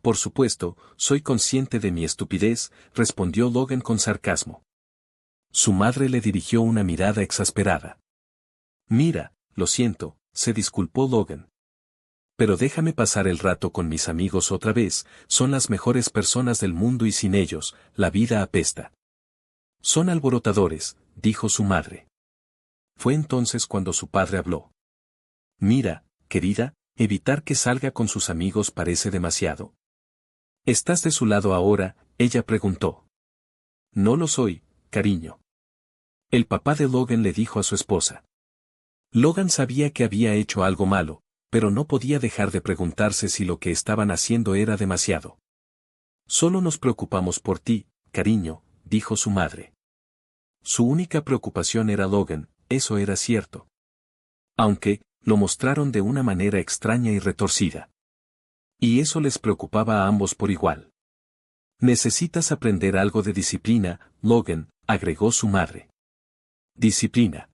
por supuesto, soy consciente de mi estupidez, respondió Logan con sarcasmo. Su madre le dirigió una mirada exasperada. Mira, lo siento, se disculpó Logan. Pero déjame pasar el rato con mis amigos otra vez, son las mejores personas del mundo y sin ellos, la vida apesta. Son alborotadores, dijo su madre. Fue entonces cuando su padre habló. Mira, querida, evitar que salga con sus amigos parece demasiado. ¿Estás de su lado ahora? Ella preguntó. No lo soy, cariño. El papá de Logan le dijo a su esposa. Logan sabía que había hecho algo malo, pero no podía dejar de preguntarse si lo que estaban haciendo era demasiado. Solo nos preocupamos por ti, cariño, dijo su madre. Su única preocupación era Logan, eso era cierto. Aunque, lo mostraron de una manera extraña y retorcida. Y eso les preocupaba a ambos por igual. Necesitas aprender algo de disciplina, Logan, agregó su madre. Disciplina.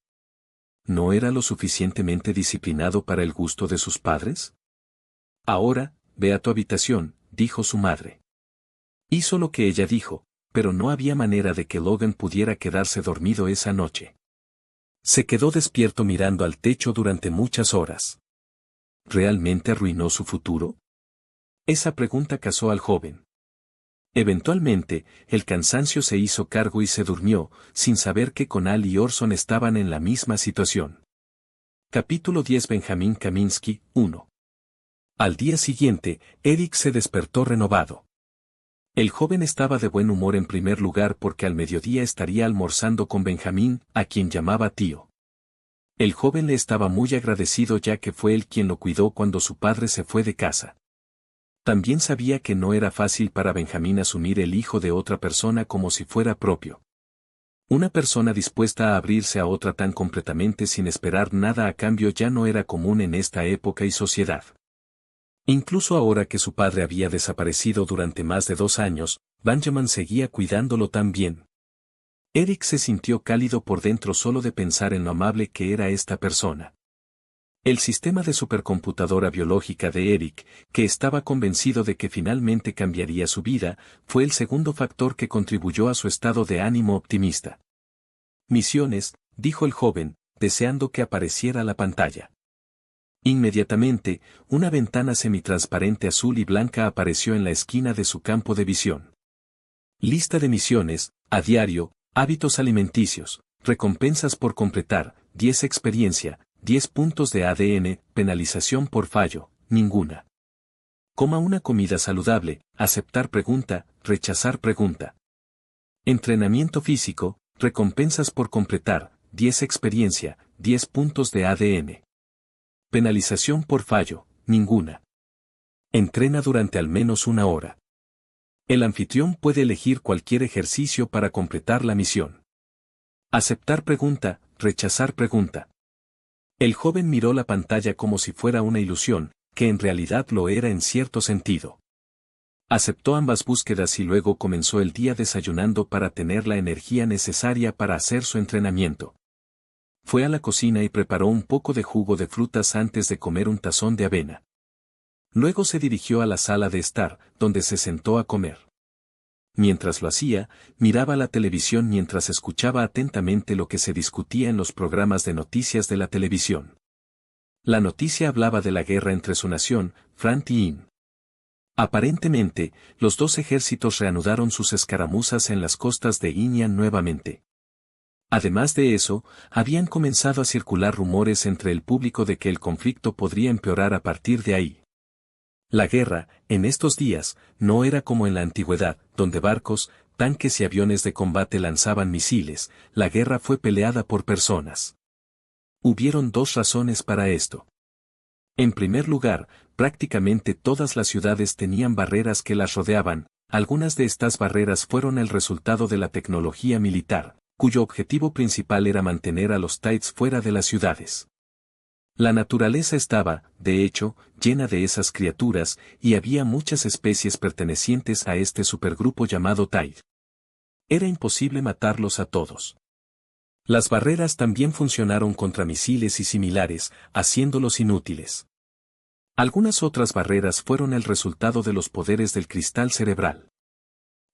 ¿No era lo suficientemente disciplinado para el gusto de sus padres? Ahora, ve a tu habitación, dijo su madre. Hizo lo que ella dijo, pero no había manera de que Logan pudiera quedarse dormido esa noche. Se quedó despierto mirando al techo durante muchas horas. ¿Realmente arruinó su futuro? Esa pregunta casó al joven. Eventualmente, el cansancio se hizo cargo y se durmió, sin saber que Conal y Orson estaban en la misma situación. Capítulo 10 Benjamin Kaminsky, 1. Al día siguiente, Eric se despertó renovado. El joven estaba de buen humor en primer lugar porque al mediodía estaría almorzando con Benjamín, a quien llamaba tío. El joven le estaba muy agradecido ya que fue él quien lo cuidó cuando su padre se fue de casa. También sabía que no era fácil para Benjamín asumir el hijo de otra persona como si fuera propio. Una persona dispuesta a abrirse a otra tan completamente sin esperar nada a cambio ya no era común en esta época y sociedad. Incluso ahora que su padre había desaparecido durante más de 2 años, Benjamin seguía cuidándolo tan bien. Eric se sintió cálido por dentro solo de pensar en lo amable que era esta persona. El sistema de supercomputadora biológica de Eric, que estaba convencido de que finalmente cambiaría su vida, fue el segundo factor que contribuyó a su estado de ánimo optimista. Misiones, dijo el joven, deseando que apareciera la pantalla. Inmediatamente, una ventana semitransparente azul y blanca apareció en la esquina de su campo de visión. Lista de misiones, a diario, hábitos alimenticios, recompensas por completar, 10 experiencia, 10 puntos de ADN, penalización por fallo, ninguna. Coma una comida saludable, aceptar pregunta, rechazar pregunta. Entrenamiento físico, recompensas por completar, 10 experiencia, 10 puntos de ADN. Penalización por fallo, ninguna. Entrena durante al menos una hora. El anfitrión puede elegir cualquier ejercicio para completar la misión. Aceptar pregunta, rechazar pregunta. El joven miró la pantalla como si fuera una ilusión, que en realidad lo era en cierto sentido. Aceptó ambas búsquedas y luego comenzó el día desayunando para tener la energía necesaria para hacer su entrenamiento. Fue a la cocina y preparó un poco de jugo de frutas antes de comer un tazón de avena. Luego se dirigió a la sala de estar, donde se sentó a comer. Mientras lo hacía, miraba la televisión mientras escuchaba atentamente lo que se discutía en los programas de noticias de la televisión. La noticia hablaba de la guerra entre su nación, Frant y In. Aparentemente, los dos ejércitos reanudaron sus escaramuzas en las costas de Inian nuevamente. Además de eso, habían comenzado a circular rumores entre el público de que el conflicto podría empeorar a partir de ahí. La guerra, en estos días, no era como en la antigüedad, donde barcos, tanques y aviones de combate lanzaban misiles, la guerra fue peleada por personas. Hubieron dos razones para esto. En primer lugar, prácticamente todas las ciudades tenían barreras que las rodeaban, algunas de estas barreras fueron el resultado de la tecnología militar, cuyo objetivo principal era mantener a los Tides fuera de las ciudades. La naturaleza estaba, de hecho, llena de esas criaturas, y había muchas especies pertenecientes a este supergrupo llamado Tide. Era imposible matarlos a todos. Las barreras también funcionaron contra misiles y similares, haciéndolos inútiles. Algunas otras barreras fueron el resultado de los poderes del cristal cerebral.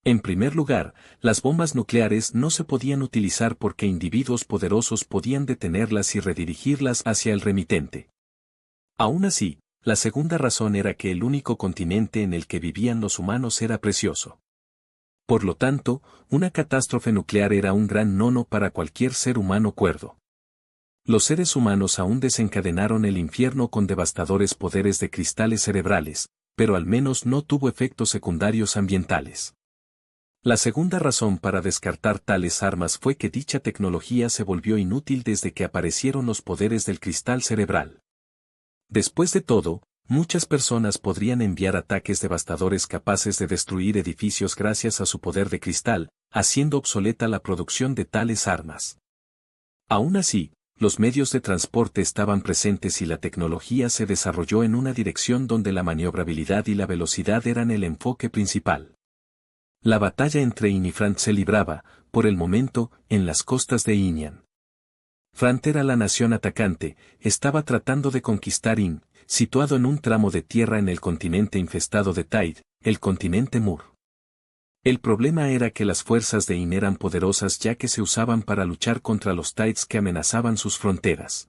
En primer lugar, las bombas nucleares no se podían utilizar porque individuos poderosos podían detenerlas y redirigirlas hacia el remitente. Aún así, la segunda razón era que el único continente en el que vivían los humanos era precioso. Por lo tanto, una catástrofe nuclear era un gran nono para cualquier ser humano cuerdo. Los seres humanos aún desencadenaron el infierno con devastadores poderes de cristales cerebrales, pero al menos no tuvo efectos secundarios ambientales. La segunda razón para descartar tales armas fue que dicha tecnología se volvió inútil desde que aparecieron los poderes del cristal cerebral. Después de todo, muchas personas podrían enviar ataques devastadores capaces de destruir edificios gracias a su poder de cristal, haciendo obsoleta la producción de tales armas. Aún así, los medios de transporte estaban presentes y la tecnología se desarrolló en una dirección donde la maniobrabilidad y la velocidad eran el enfoque principal. La batalla entre In y Frant se libraba, por el momento, en las costas de Inian. Frant era la nación atacante, estaba tratando de conquistar In, situado en un tramo de tierra en el continente infestado de Tide, el continente Mur. El problema era que las fuerzas de In eran poderosas ya que se usaban para luchar contra los Tides que amenazaban sus fronteras.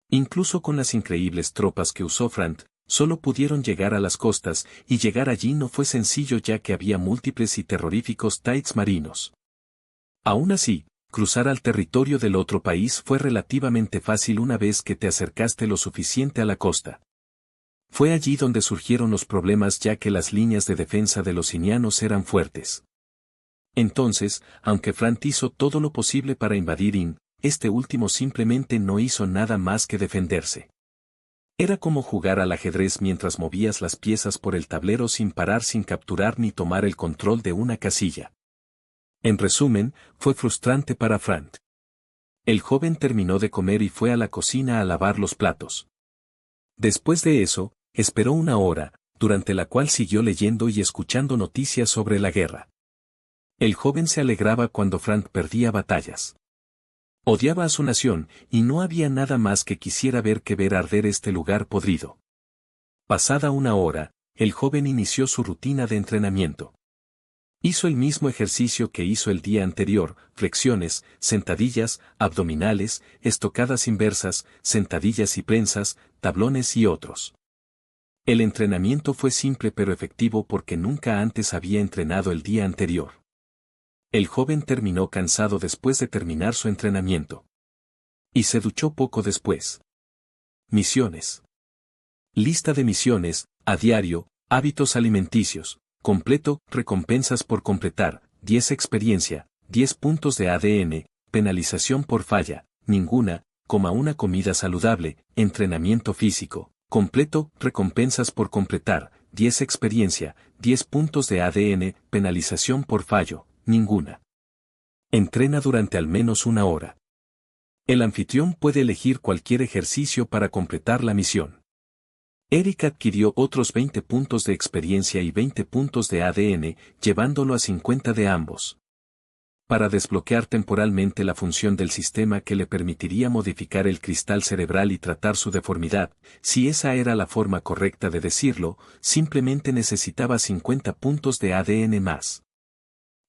Incluso con las increíbles tropas que usó Frant, solo pudieron llegar a las costas, y llegar allí no fue sencillo ya que había múltiples y terroríficos Tides marinos. Aún así, cruzar al territorio del otro país fue relativamente fácil una vez que te acercaste lo suficiente a la costa. Fue allí donde surgieron los problemas ya que las líneas de defensa de los inianos eran fuertes. Entonces, aunque Frant hizo todo lo posible para invadir In, este último simplemente no hizo nada más que defenderse. Era como jugar al ajedrez mientras movías las piezas por el tablero sin parar sin capturar ni tomar el control de una casilla. En resumen, fue frustrante para Frant. El joven terminó de comer y fue a la cocina a lavar los platos. Después de eso, esperó una hora, durante la cual siguió leyendo y escuchando noticias sobre la guerra. El joven se alegraba cuando Frant perdía batallas. Odiaba a su nación, y no había nada más que quisiera ver que ver arder este lugar podrido. Pasada una hora, el joven inició su rutina de entrenamiento. Hizo el mismo ejercicio que hizo el día anterior, flexiones, sentadillas, abdominales, estocadas inversas, sentadillas y prensas, tablones y otros. El entrenamiento fue simple pero efectivo porque nunca antes había entrenado el día anterior. El joven terminó cansado después de terminar su entrenamiento. Y se duchó poco después. Misiones. Lista de misiones, a diario, hábitos alimenticios, completo, recompensas por completar, 10 experiencia, 10 puntos de ADN, penalización por falla, ninguna, una comida saludable, entrenamiento físico, completo, recompensas por completar, 10 experiencia, 10 puntos de ADN, penalización por fallo, ninguna. Entrena durante al menos 1 hora. El anfitrión puede elegir cualquier ejercicio para completar la misión. Eric adquirió otros 20 puntos de experiencia y 20 puntos de ADN, llevándolo a 50 de ambos. Para desbloquear temporalmente la función del sistema que le permitiría modificar el cristal cerebral y tratar su deformidad, si esa era la forma correcta de decirlo, simplemente necesitaba 50 puntos de ADN más.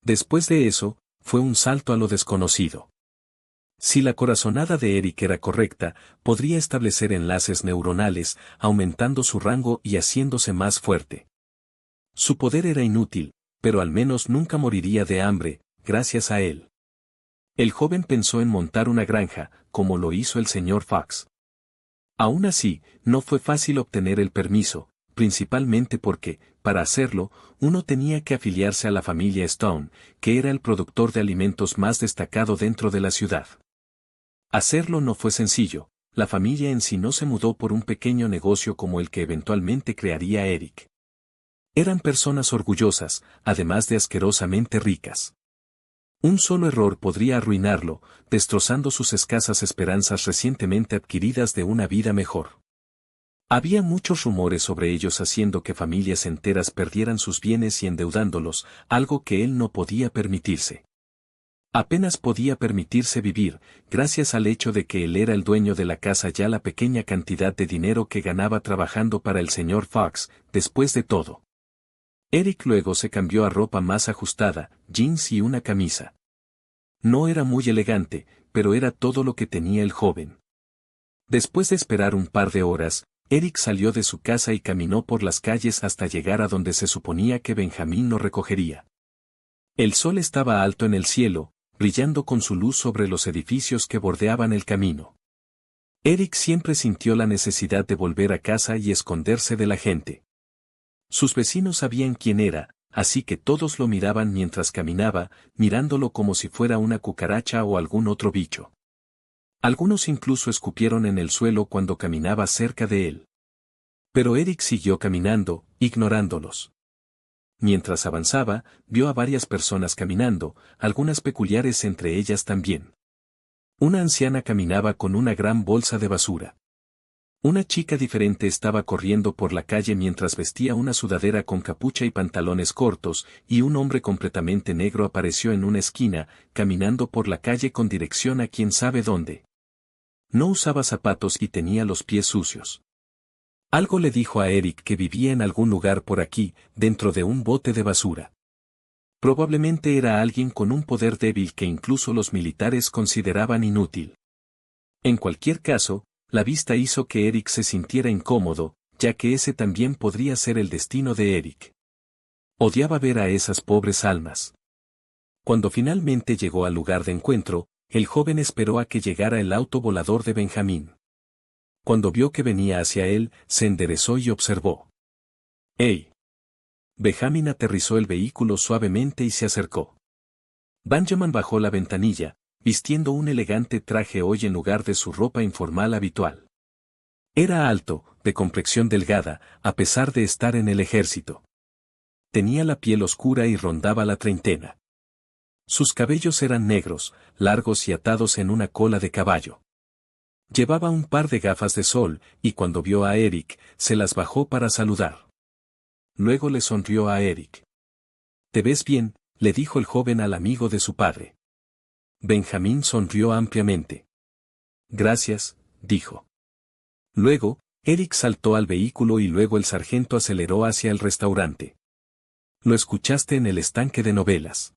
Después de eso, fue un salto a lo desconocido. Si la corazonada de Eric era correcta, podría establecer enlaces neuronales, aumentando su rango y haciéndose más fuerte. Su poder era inútil, pero al menos nunca moriría de hambre, gracias a él. El joven pensó en montar una granja, como lo hizo el señor Fox. Aún así, no fue fácil obtener el permiso, principalmente porque, para hacerlo, uno tenía que afiliarse a la familia Stone, que era el productor de alimentos más destacado dentro de la ciudad. Hacerlo no fue sencillo, la familia en sí no se mudó por un pequeño negocio como el que eventualmente crearía Eric. Eran personas orgullosas, además de asquerosamente ricas. Un solo error podría arruinarlo, destrozando sus escasas esperanzas recientemente adquiridas de una vida mejor. Había muchos rumores sobre ellos haciendo que familias enteras perdieran sus bienes y endeudándolos, algo que él no podía permitirse. Apenas podía permitirse vivir, gracias al hecho de que él era el dueño de la casa ya la pequeña cantidad de dinero que ganaba trabajando para el señor Fox, después de todo. Eric luego se cambió a ropa más ajustada, jeans y una camisa. No era muy elegante, pero era todo lo que tenía el joven. Después de esperar un par de horas, Eric salió de su casa y caminó por las calles hasta llegar a donde se suponía que Benjamín lo recogería. El sol estaba alto en el cielo, brillando con su luz sobre los edificios que bordeaban el camino. Eric siempre sintió la necesidad de volver a casa y esconderse de la gente. Sus vecinos sabían quién era, así que todos lo miraban mientras caminaba, mirándolo como si fuera una cucaracha o algún otro bicho. Algunos incluso escupieron en el suelo cuando caminaba cerca de él. Pero Eric siguió caminando, ignorándolos. Mientras avanzaba, vio a varias personas caminando, algunas peculiares entre ellas también. Una anciana caminaba con una gran bolsa de basura. Una chica diferente estaba corriendo por la calle mientras vestía una sudadera con capucha y pantalones cortos, y un hombre completamente negro apareció en una esquina, caminando por la calle con dirección a quién sabe dónde. No usaba zapatos y tenía los pies sucios. Algo le dijo a Eric que vivía en algún lugar por aquí, dentro de un bote de basura. Probablemente era alguien con un poder débil que incluso los militares consideraban inútil. En cualquier caso, la vista hizo que Eric se sintiera incómodo, ya que ese también podría ser el destino de Eric. Odiaba ver a esas pobres almas. Cuando finalmente llegó al lugar de encuentro, el joven esperó a que llegara el auto volador de Benjamín. Cuando vio que venía hacia él, se enderezó y observó. ¡Ey! Benjamín aterrizó el vehículo suavemente y se acercó. Benjamin bajó la ventanilla, vistiendo un elegante traje hoy en lugar de su ropa informal habitual. Era alto, de complexión delgada, a pesar de estar en el ejército. Tenía la piel oscura y rondaba la treintena. Sus cabellos eran negros, largos y atados en una cola de caballo. Llevaba un par de gafas de sol, y cuando vio a Eric, se las bajó para saludar. Luego le sonrió a Eric. «¿Te ves bien?», le dijo el joven al amigo de su padre. Benjamín sonrió ampliamente. «Gracias», dijo. Luego, Eric saltó al vehículo y luego el sargento aceleró hacia el restaurante. «Lo escuchaste en el estanque de novelas».